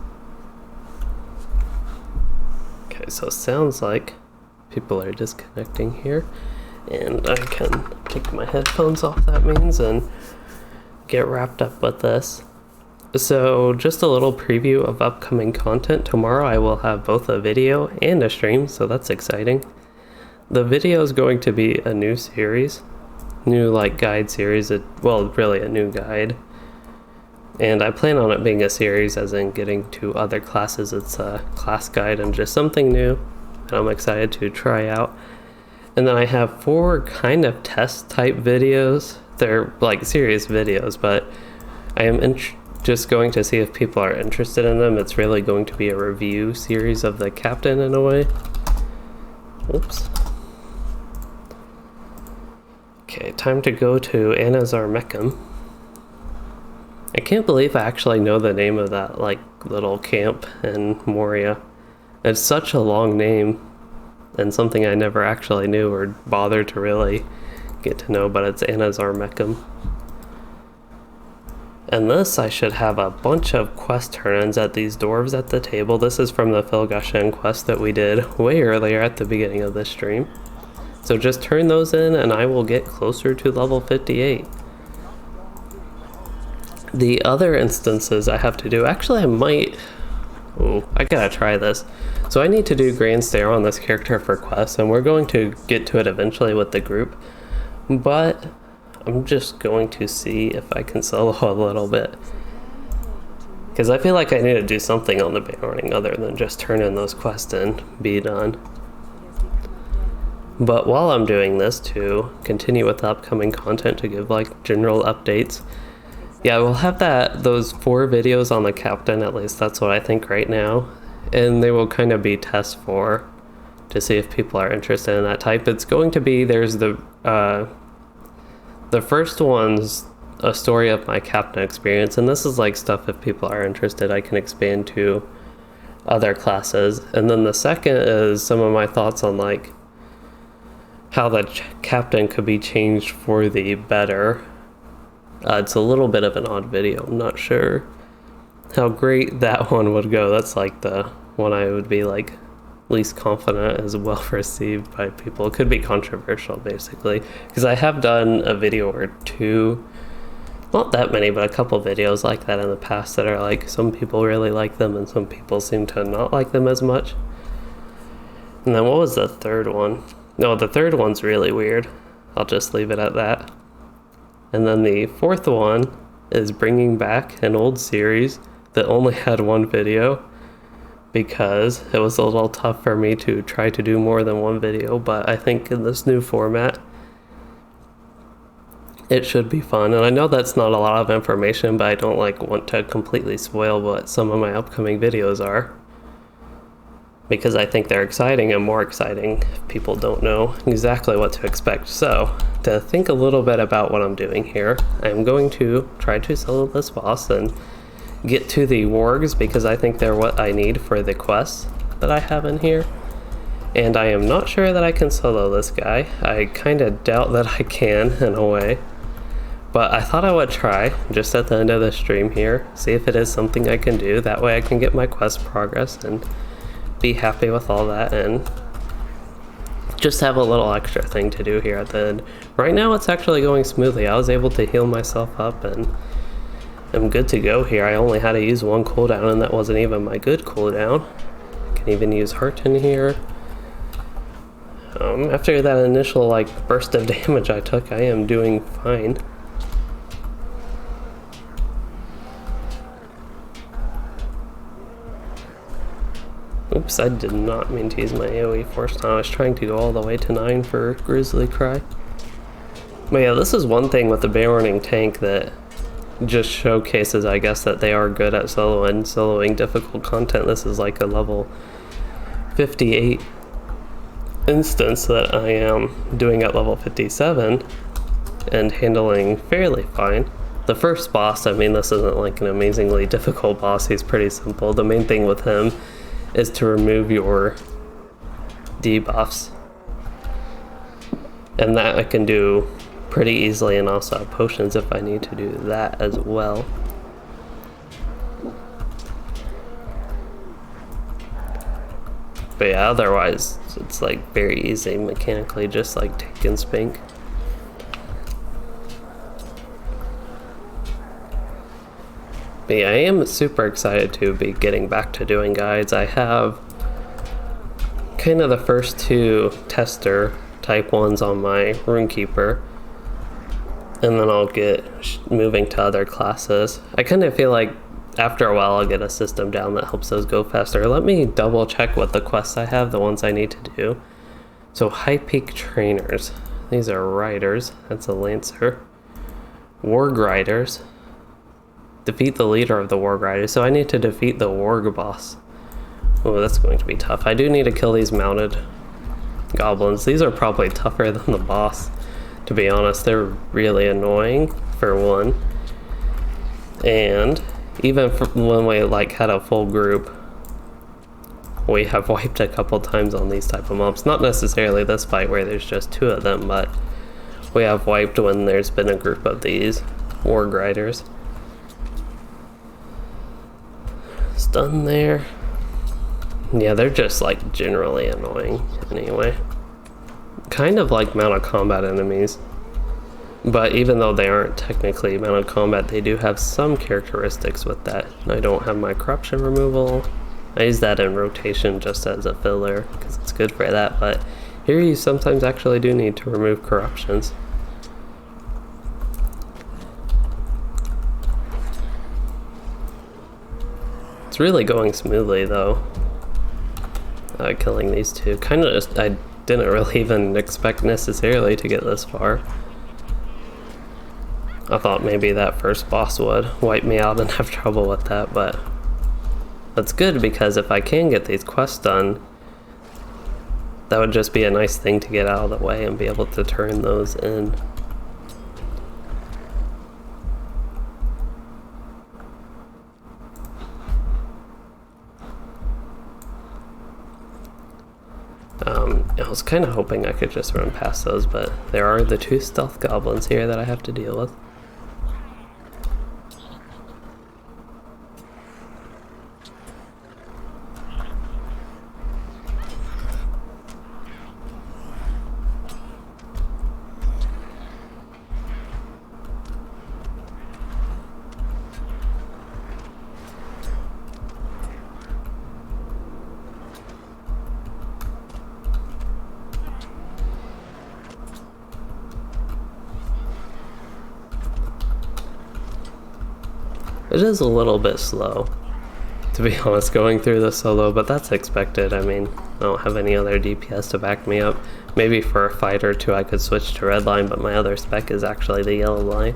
Okay, so it sounds like people are disconnecting here, and I can take my headphones off, that means, and get wrapped up with this. So just a little preview of upcoming content. Tomorrow I will have both a video and a stream, so that's exciting. The video is going to be a new series, new like guide series, well really a new guide. And I plan on it being a series as in getting to other classes. It's a class guide and just something new that I'm excited to try out. And then I have 4 kind of test type videos. They're like serious videos, but I am just going to see if people are interested in them. It's really going to be a review series of the captain in a way. Oops. Okay, time to go to Anazar Meckham. I can't believe I actually know the name of that like little camp in Moria. It's such a long name and something I never actually knew or bothered to really get to know, but it's Anazar Meckham. And this, I should have a bunch of quest turn-ins at these dwarves at the table. This is from the Fil Gashan quest that we did way earlier at the beginning of this stream. So just turn those in and I will get closer to level 58. The other instances I have to do, actually I might, I gotta try this. So I need to do Grand Stare on this character for quests, and we're going to get to it eventually with the group. But I'm just going to see if I can solo a little bit. Because I feel like I need to do something on the Beorning other than just turn in those quests and be done. But while I'm doing this, to continue with the upcoming content to give like general updates, yeah, we'll have those 4 videos on the captain, at least that's what I think right now. And they will kind of be tests to see if people are interested in that type. It's going to be, there's the first one's a story of my captain experience, and this is like stuff if people are interested I can expand to other classes. And then the second is some of my thoughts on like how the captain could be changed for the better. It's a little bit of an odd video. I'm not sure how great that one would go. That's like the one I would be like least confident is well received by people. It could be controversial basically, because I have done a video or 2, not that many, but a couple videos like that in the past that are like some people really like them and some people seem to not like them as much. And then what was the third one? No, the third one's really weird. I'll just leave it at that. And then the 4th one is bringing back an old series that only had 1 video, because it was a little tough for me to try to do more than 1 video, but I think in this new format it should be fun. And I know that's not a lot of information, but I don't like want to completely spoil what some of my upcoming videos are, because I think they're exciting and more exciting if people don't know exactly what to expect. So to think a little bit about what I'm doing here, I'm going to try to solo this boss and get to the wargs, because I think they're what I need for the quests that I have in here. And I am not sure that I can solo this guy. I kind of doubt that I can in a way, but I thought I would try just at the end of the stream here, see if it is something I can do. That way I can get my quest progress and be happy with all that and just have a little extra thing to do here at the end. Right now it's actually going smoothly. I was able to heal myself up and I'm good to go here. I only had to use 1 cooldown, and that wasn't even my good cooldown. I can even use heart in here. After that initial like burst of damage I took, I am doing fine. Oops, I did not mean to use my AoE force time. I was trying to go all the way to 9 for Grizzly Cry. But yeah, this is one thing with the Beorning tank that just showcases, I guess, that they are good at soloing difficult content. This is like a level 58 instance that I am doing at level 57 and handling fairly fine. The first boss, I mean, this isn't like an amazingly difficult boss. He's pretty simple. The main thing with him is to remove your debuffs, and that I can do pretty easily, and also have potions if I need to do that as well. But yeah, otherwise it's like very easy mechanically, just like take and spank. But yeah, I am super excited to be getting back to doing guides. I have kind of the first two tester type ones on my Runekeeper, and then I'll get moving to other classes. I kind of feel like after a while I'll get a system down that helps those go faster. Let me double check what the quests I have, the ones I need to do. So High Peak Trainers, these are riders, that's a lancer. Warg Riders, defeat the leader of the Warg Riders, so I need to defeat the Warg boss. Oh, that's going to be tough. I do need to kill these mounted goblins. These are probably tougher than the boss, to be honest. They're really annoying, for one. And even when we like had a full group, we have wiped a couple times on these type of mobs. Not necessarily this fight where there's just two of them, but we have wiped when there's been a group of these Warg Riders. Stun there. Yeah, they're just like generally annoying anyway. Kind of like mounted combat enemies. But even though they aren't technically mounted combat, they do have some characteristics with that. I don't have my corruption removal. I use that in rotation just as a filler because it's good for that, but here you sometimes actually do need to remove corruptions. It's really going smoothly though. Killing these two. Kind of just, I didn't really even expect necessarily to get this far. I thought maybe that first boss would wipe me out and have trouble with that, but that's good because if I can get these quests done, that would just be a nice thing to get out of the way and be able to turn those in. I was kind of hoping I could just run past those, but there are the two stealth goblins here that I have to deal with. It is a little bit slow, to be honest, going through this solo, but that's expected. I mean, I don't have any other DPS to back me up. Maybe for a fight or two I could switch to red line, but my other spec is actually the yellow line.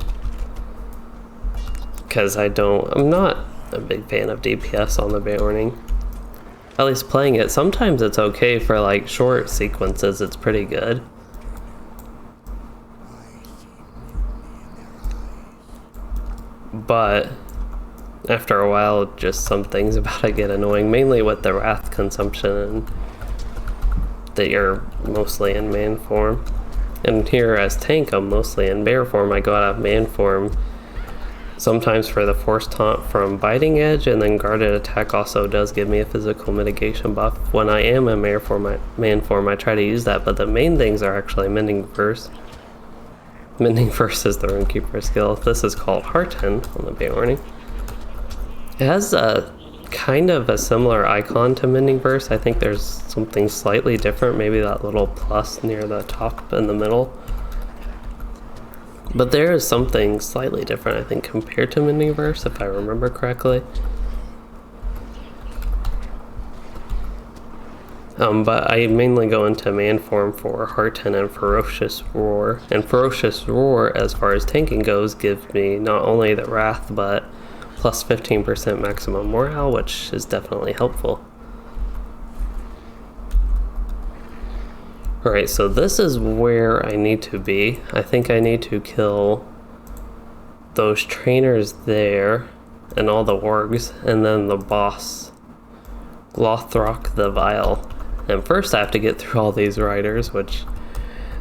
Because I'm not a big fan of DPS on the Beorning. At least playing it, sometimes it's okay for like short sequences, it's pretty good. But after a while, just some things about it get annoying, mainly with the wrath consumption and that you're mostly in man form. And here as tank, I'm mostly in bear form. I go out of man form sometimes for the force taunt from biting edge, and then guarded attack also does give me a physical mitigation buff. When I am in man form, I try to use that, but the main things are actually mending verse. Mending verse is the Runekeeper skill. This is called Hearten on the Beorning. It has a kind of a similar icon to Mending Verse. I think there's something slightly different, maybe that little plus near the top in the middle. But there is something slightly different, I think, compared to Mending Verse, if I remember correctly. But I mainly go into man form for Hearten and Ferocious Roar. And Ferocious Roar, as far as tanking goes, gives me not only the Wrath, but plus 15% maximum morale, which is definitely helpful. Alright, so this is where I need to be. I think I need to kill those trainers there and all the wargs, and then the boss, Glothrok the Vile. And first I have to get through all these riders, which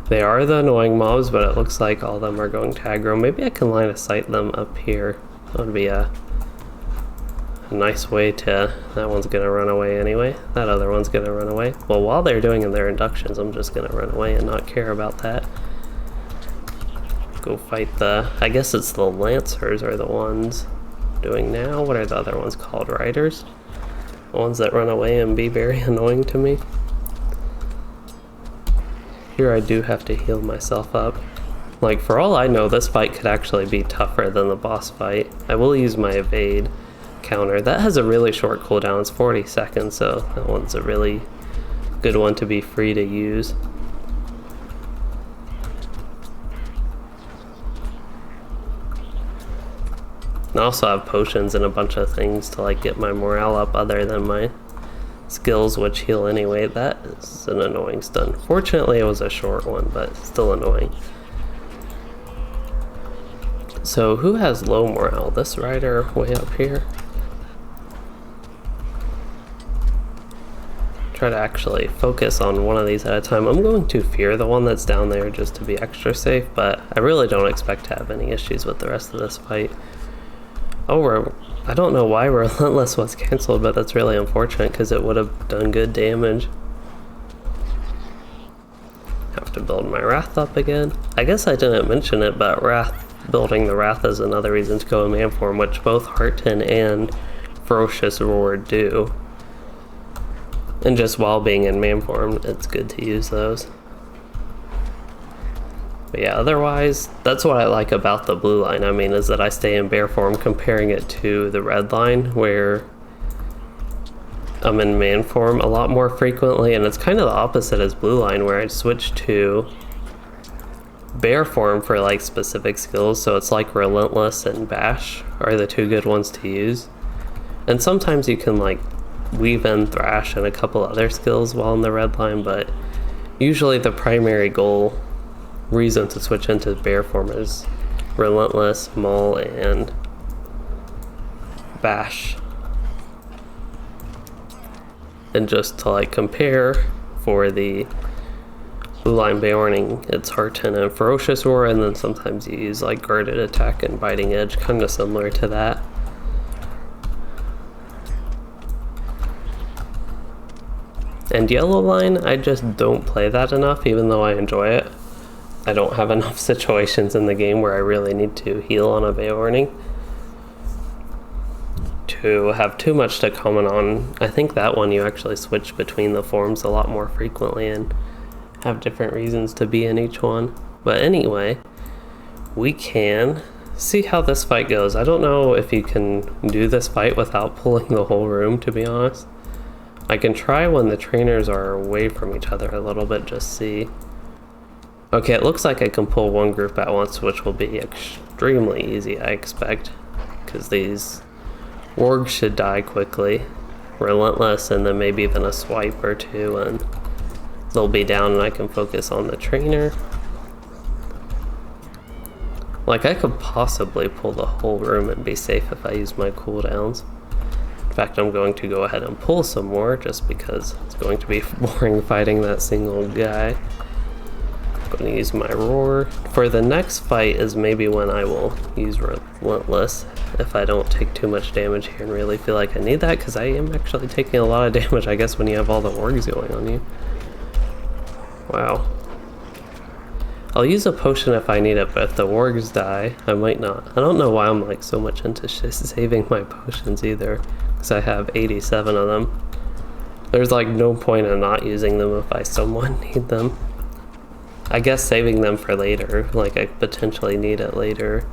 they are the annoying mobs, but it looks like all of them are going to aggro. Maybe I can line of sight them up here. That would be a nice way to... That one's gonna run away anyway. That other one's gonna run away. Well, while they're doing their inductions, I'm just gonna run away and not care about that. Go fight the... I guess it's the Lancers are the ones doing now. What are the other ones called? Riders? The ones that run away and be very annoying to me. Here I do have to heal myself up. Like, for all I know, this fight could actually be tougher than the boss fight. I will use my evade counter. That has a really short cooldown. It's 40 seconds, so that one's a really good one to be free to use. I also have potions and a bunch of things to like get my morale up other than my skills, which heal anyway. That is an annoying stun. Fortunately, it was a short one, but still annoying. So who has low morale? This rider way up here? Try to actually focus on one of these at a time. I'm going to fear the one that's down there just to be extra safe, but I really don't expect to have any issues with the rest of this fight. Oh, I don't know why Relentless was cancelled, but that's really unfortunate because it would have done good damage. Have to build my Wrath up again. I guess I didn't mention it, but building the Wrath is another reason to go in man form, which both Hearten and Ferocious Roar do. And just while being in man form, it's good to use those. But yeah, otherwise, that's what I like about the blue line. I mean, is that I stay in bear form, comparing it to the red line, where I'm in man form a lot more frequently, and it's kind of the opposite as blue line, where I switch to bear form for like specific skills. So it's like Relentless and Bash are the two good ones to use. And sometimes you can like weave in Thrash and a couple other skills while in the red line, but usually the primary reason to switch into bear form is Relentless, Maul, and Bash. And just to like compare, for the blue line Beorning, it's Hearten and Ferocious Roar, and then sometimes you use like Guarded Attack and Biting Edge, kind of similar to that. And yellow line, I just don't play that enough, even though I enjoy it. I don't have enough situations in the game where I really need to heal on a Beorning to have too much to comment on. I think that one you actually switch between the forms a lot more frequently and have different reasons to be in each one. But anyway, we can see how this fight goes. I don't know if you can do this fight without pulling the whole room, to be honest. I can try when the trainers are away from each other a little bit, just see. Okay, it looks like I can pull one group at once, which will be extremely easy, I expect, because these wargs should die quickly. Relentless, and then maybe even a swipe or two, and they'll be down and I can focus on the trainer. Like, I could possibly pull the whole room and be safe if I use my cooldowns. In fact, I'm going to go ahead and pull some more just because it's going to be boring fighting that single guy. I'm going to use my Roar. For the next fight is maybe when I will use Relentless, if I don't take too much damage here and really feel like I need that, because I am actually taking a lot of damage, I guess, when you have all the wargs going on you. Wow. I'll use a potion if I need it, but if the wargs die, I might not. I don't know why I'm like so much into saving my potions either, because I have 87 of them. There's like no point in not using them if I somewhat need them. I guess saving them for later, like I potentially need it later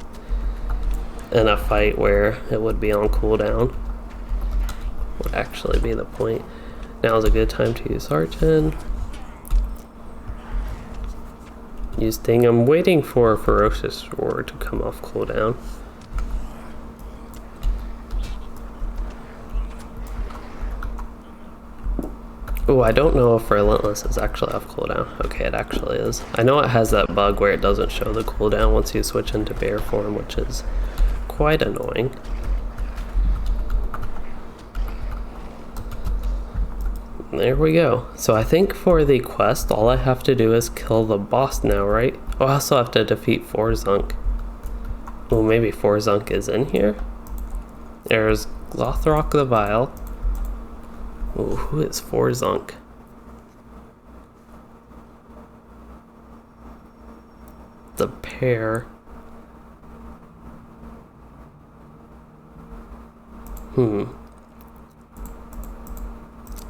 in a fight where it would be on cooldown, would actually be the point. Now's a good time to use Hearten. Use Thing. I'm waiting for Ferocious Roar to come off cooldown. Oh, I don't know if Relentless is actually off cooldown. Okay, it actually is. I know it has that bug where it doesn't show the cooldown once you switch into bear form, which is quite annoying. There we go. So I think for the quest, all I have to do is kill the boss now, right? Oh, I also have to defeat Forzunk. Oh, maybe Forzunk is in here? There's Glothrok the Vile. Oh, who is Forzunk? The pair.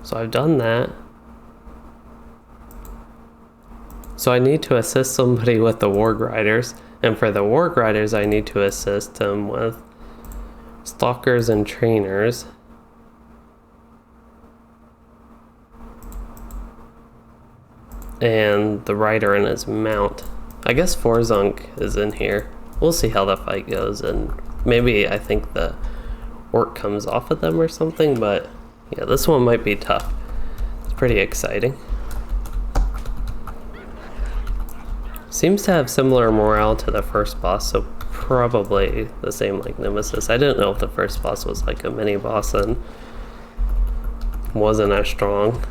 So I've done that. So I need to assist somebody with the Warg Riders. And for the Warg Riders, I need to assist them with Stalkers and Trainers. And the rider and his mount. I guess Forzunk is in here. We'll see how the fight goes, and maybe I think the orc comes off of them or something, but yeah, this one might be tough. It's pretty exciting. Seems to have similar morale to the first boss, so probably the same like Nemesis. I didn't know if the first boss was like a mini boss and wasn't as strong.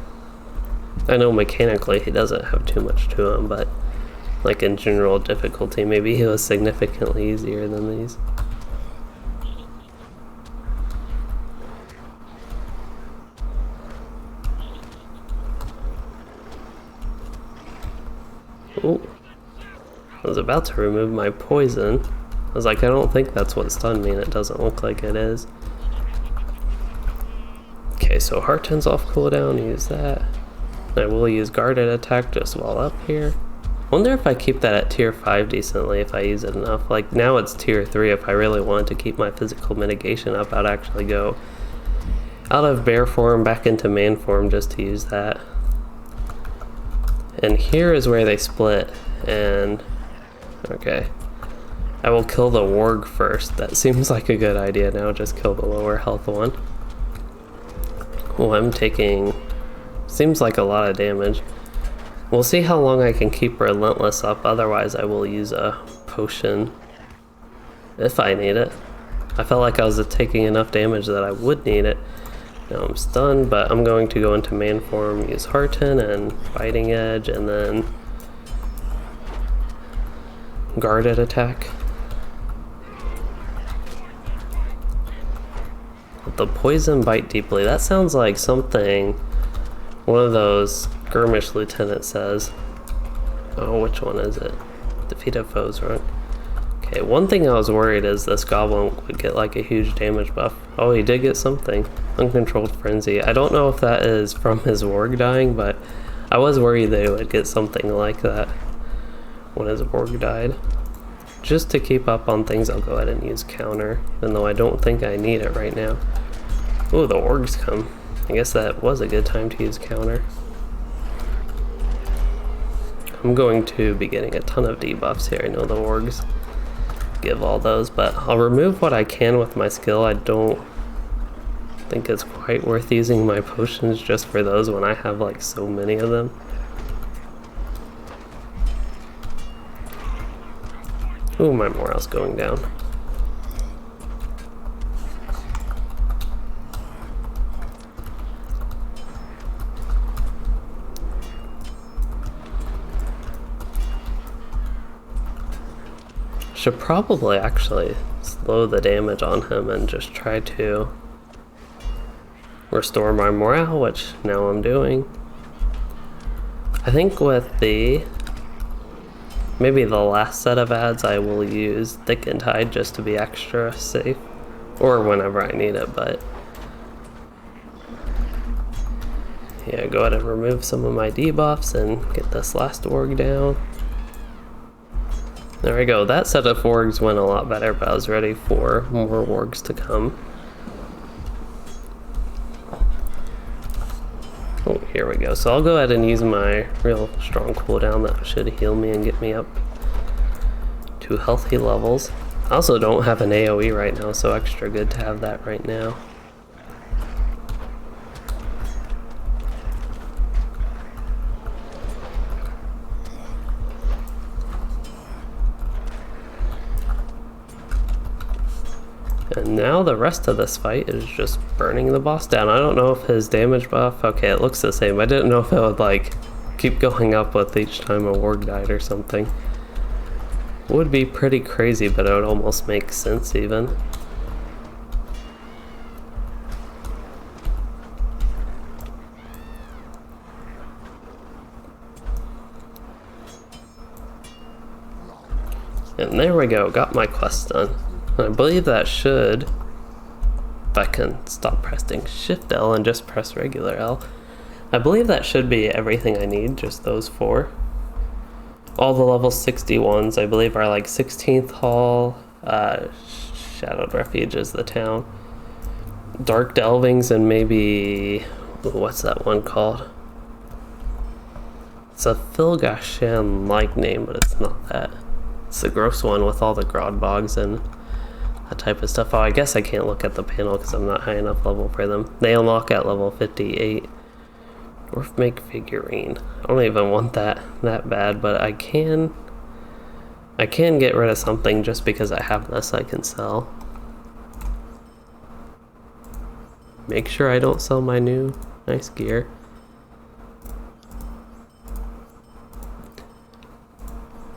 I know mechanically he doesn't have too much to him, but like in general difficulty, maybe he was significantly easier than these. Oh, I was about to remove my poison. I was like, I don't think that's what stunned me, and it doesn't look like it is. Okay, so Hearten's off cooldown, use that. I will use guarded attack just while up here. Wonder if I keep that at tier 5 decently if I use it enough. Like now it's tier 3. If I really wanted to keep my physical mitigation up, I'd actually go out of bear form back into man form just to use that. And here is where they split, and okay. I will kill the warg first. That seems like a good idea now, just kill the lower health one. Oh, I'm taking seems like a lot of damage. We'll see how long I can keep Relentless up, otherwise I will use a potion if I need it. I felt like I was taking enough damage that I would need it. Now I'm stunned, but I'm going to go into man form, use Hearten and Fighting Edge, and then guarded attack. The poison bite deeply. That sounds like something one of those skirmish lieutenants says. Oh, which one is it? Defeated foes, right? Okay, one thing I was worried is this goblin would get like a huge damage buff. Oh, he did get something. Uncontrolled frenzy. I don't know if that is from his warg dying, but I was worried that he would get something like that when his warg died. Just to keep up on things, I'll go ahead and use counter, even though I don't think I need it right now. Ooh, the orgs come. I guess that was a good time to use counter. I'm going to be getting a ton of debuffs here. I know the orgs give all those, but I'll remove what I can with my skill. I don't think it's quite worth using my potions just for those when I have like so many of them. Ooh, my morale's going down. Should probably actually slow the damage on him and just try to restore my morale, which now I'm doing. I think with maybe the last set of ads I will use Thick and Tide just to be extra safe, or whenever I need it, but yeah, go ahead and remove some of my debuffs and get this last org down. There we go. That set of wargs went a lot better, but I was ready for more wargs to come. Oh, here we go. So I'll go ahead and use my real strong cooldown. That should heal me and get me up to healthy levels. I also don't have an AoE right now, so extra good to have that right now. And now the rest of this fight is just burning the boss down. I don't know if his damage buff, okay, it looks the same. I didn't know if it would like keep going up with each time a warg died or something. Would be pretty crazy, but it would almost make sense even. And there we go, got my quest done. I believe that should I can stop pressing Shift L and just press regular L. I believe that should be everything I need, just those 4. All the level 61s, I believe, are like 16th Hall, Shadowed Refuge is the town, Dark Delvings, and maybe, what's that one called? It's a Fil Gashan like name, but it's not that. It's the gross one with all the Grod Bogs and that type of stuff. Oh, I guess I can't look at the panel because I'm not high enough level for them. They unlock at level 58. Dwarf make figurine. I don't even want that bad, but I can get rid of something just because I have this I can sell. Make sure I don't sell my new nice gear.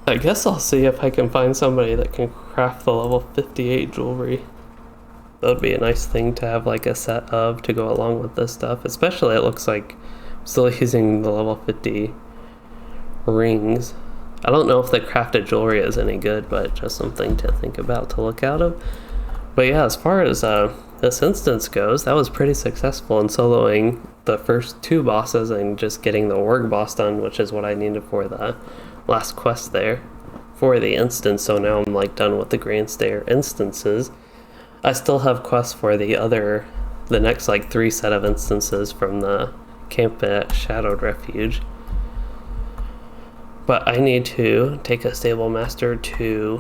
I guess I'll see if I can find somebody that can craft the level 58 jewelry. That would be a nice thing to have like a set of to go along with this stuff. Especially it looks like I'm still using the level 50 rings. I don't know if the crafted jewelry is any good, but just something to think about to look out of. But yeah, as far as this instance goes, that was pretty successful in soloing the first 2 bosses and just getting the org boss done, which is what I needed for the last quest there for the instance. So now I'm like done with the Grand Stair instances. I still have quests for the next like 3 set of instances from the camp at Shadowed Refuge. But I need to take a stable master to,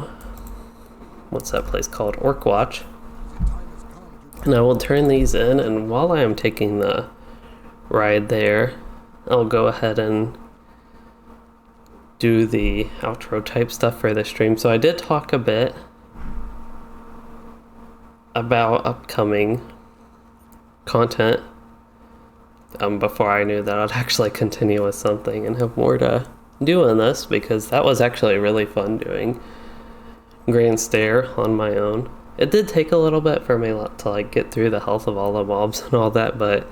what's that place called? Orc Watch. And I will turn these in, and while I am taking the ride there, I'll go ahead and do the outro type stuff for the stream. So I did talk a bit about upcoming content before I knew that I'd actually continue with something and have more to do in this, because that was actually really fun doing Grand Stair on my own. It did take a little bit for me to like get through the health of all the mobs and all that, but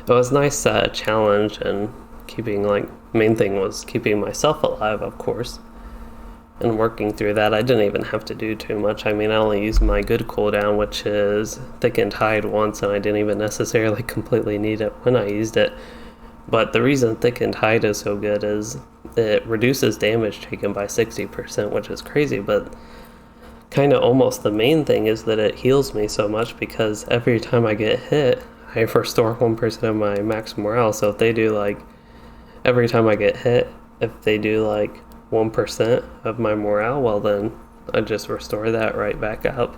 it was nice challenge, and keeping main thing was keeping myself alive, of course, and working through that. I didn't even have to do too much. I mean, I only used my good cooldown, which is Thickened Hide, once, and I didn't even necessarily completely need it when I used it. But the reason Thickened Hide is so good is it reduces damage taken by 60%, which is crazy, but kind of almost the main thing is that it heals me so much, because every time I get hit, I restore 1% of my max morale. So if they do every time I get hit, if they do 1% of my morale, well then I just restore that right back up.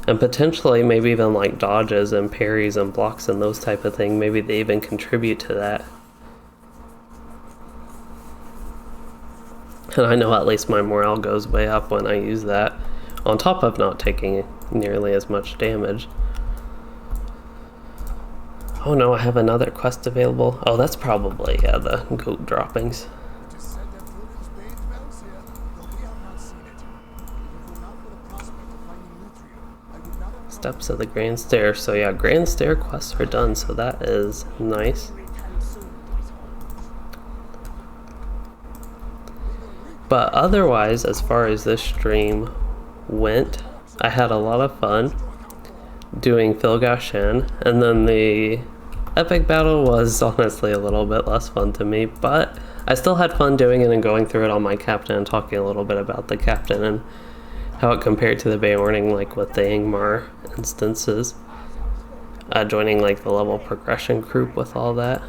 And potentially maybe even dodges and parries and blocks and those type of things, maybe they even contribute to that. And I know at least my morale goes way up when I use that, on top of not taking nearly as much damage. Oh no, I have another quest available. Oh, that's probably, yeah, the goat droppings. Steps of the Grand Stair. So yeah, Grand Stair quests are done, so that is nice. But otherwise, as far as this stream went, I had a lot of fun doing Fil Gashan, and then the epic battle was honestly a little bit less fun to me, but I still had fun doing it and going through it on my captain and talking a little bit about the captain and how it compared to the Beorning, with the Angmar instances. Joining the level progression group with all that.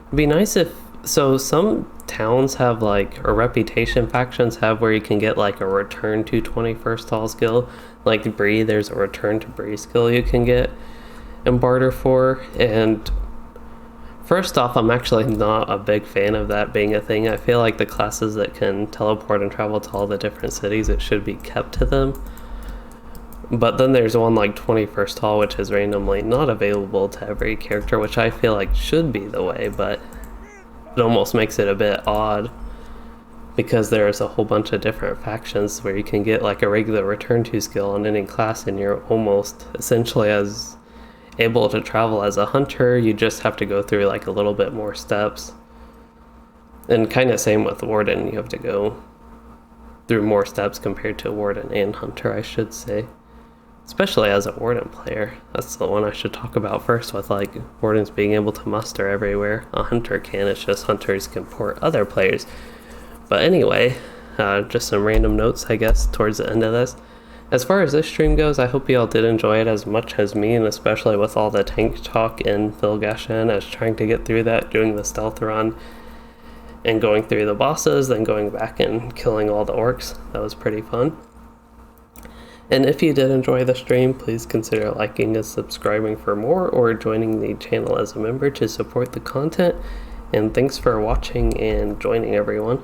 It'd be nice if, so some towns have or reputation factions have where you can get a return to 21st Hall skill. Like Bree, there's a return to Bree skill you can get and barter for. And first off, I'm actually not a big fan of that being a thing. I feel like the classes that can teleport and travel to all the different cities, it should be kept to them. But then there's one like 21st Hall, which is randomly not available to every character, which I feel like should be the way, but it almost makes it a bit odd because there's a whole bunch of different factions where you can get a regular return to skill on any class, and you're almost essentially as able to travel as a hunter. You just have to go through a little bit more steps. And kind of same with Warden, you have to go through more steps compared to Warden and Hunter, I should say. especially as a Warden player. That's the one I should talk about first, with like Wardens being able to muster everywhere. A Hunter can, it's just Hunters can port other players. But anyway, just some random notes, I guess, towards the end of this. As far as this stream goes, I hope you all did enjoy it as much as me, and especially with all the tank talk in Fil Gashan, as trying to get through that, doing the stealth run, and going through the bosses, then going back and killing all the orcs. That was pretty fun. And if you did enjoy the stream, please consider liking and subscribing for more, or joining the channel as a member to support the content. And thanks for watching and joining, everyone.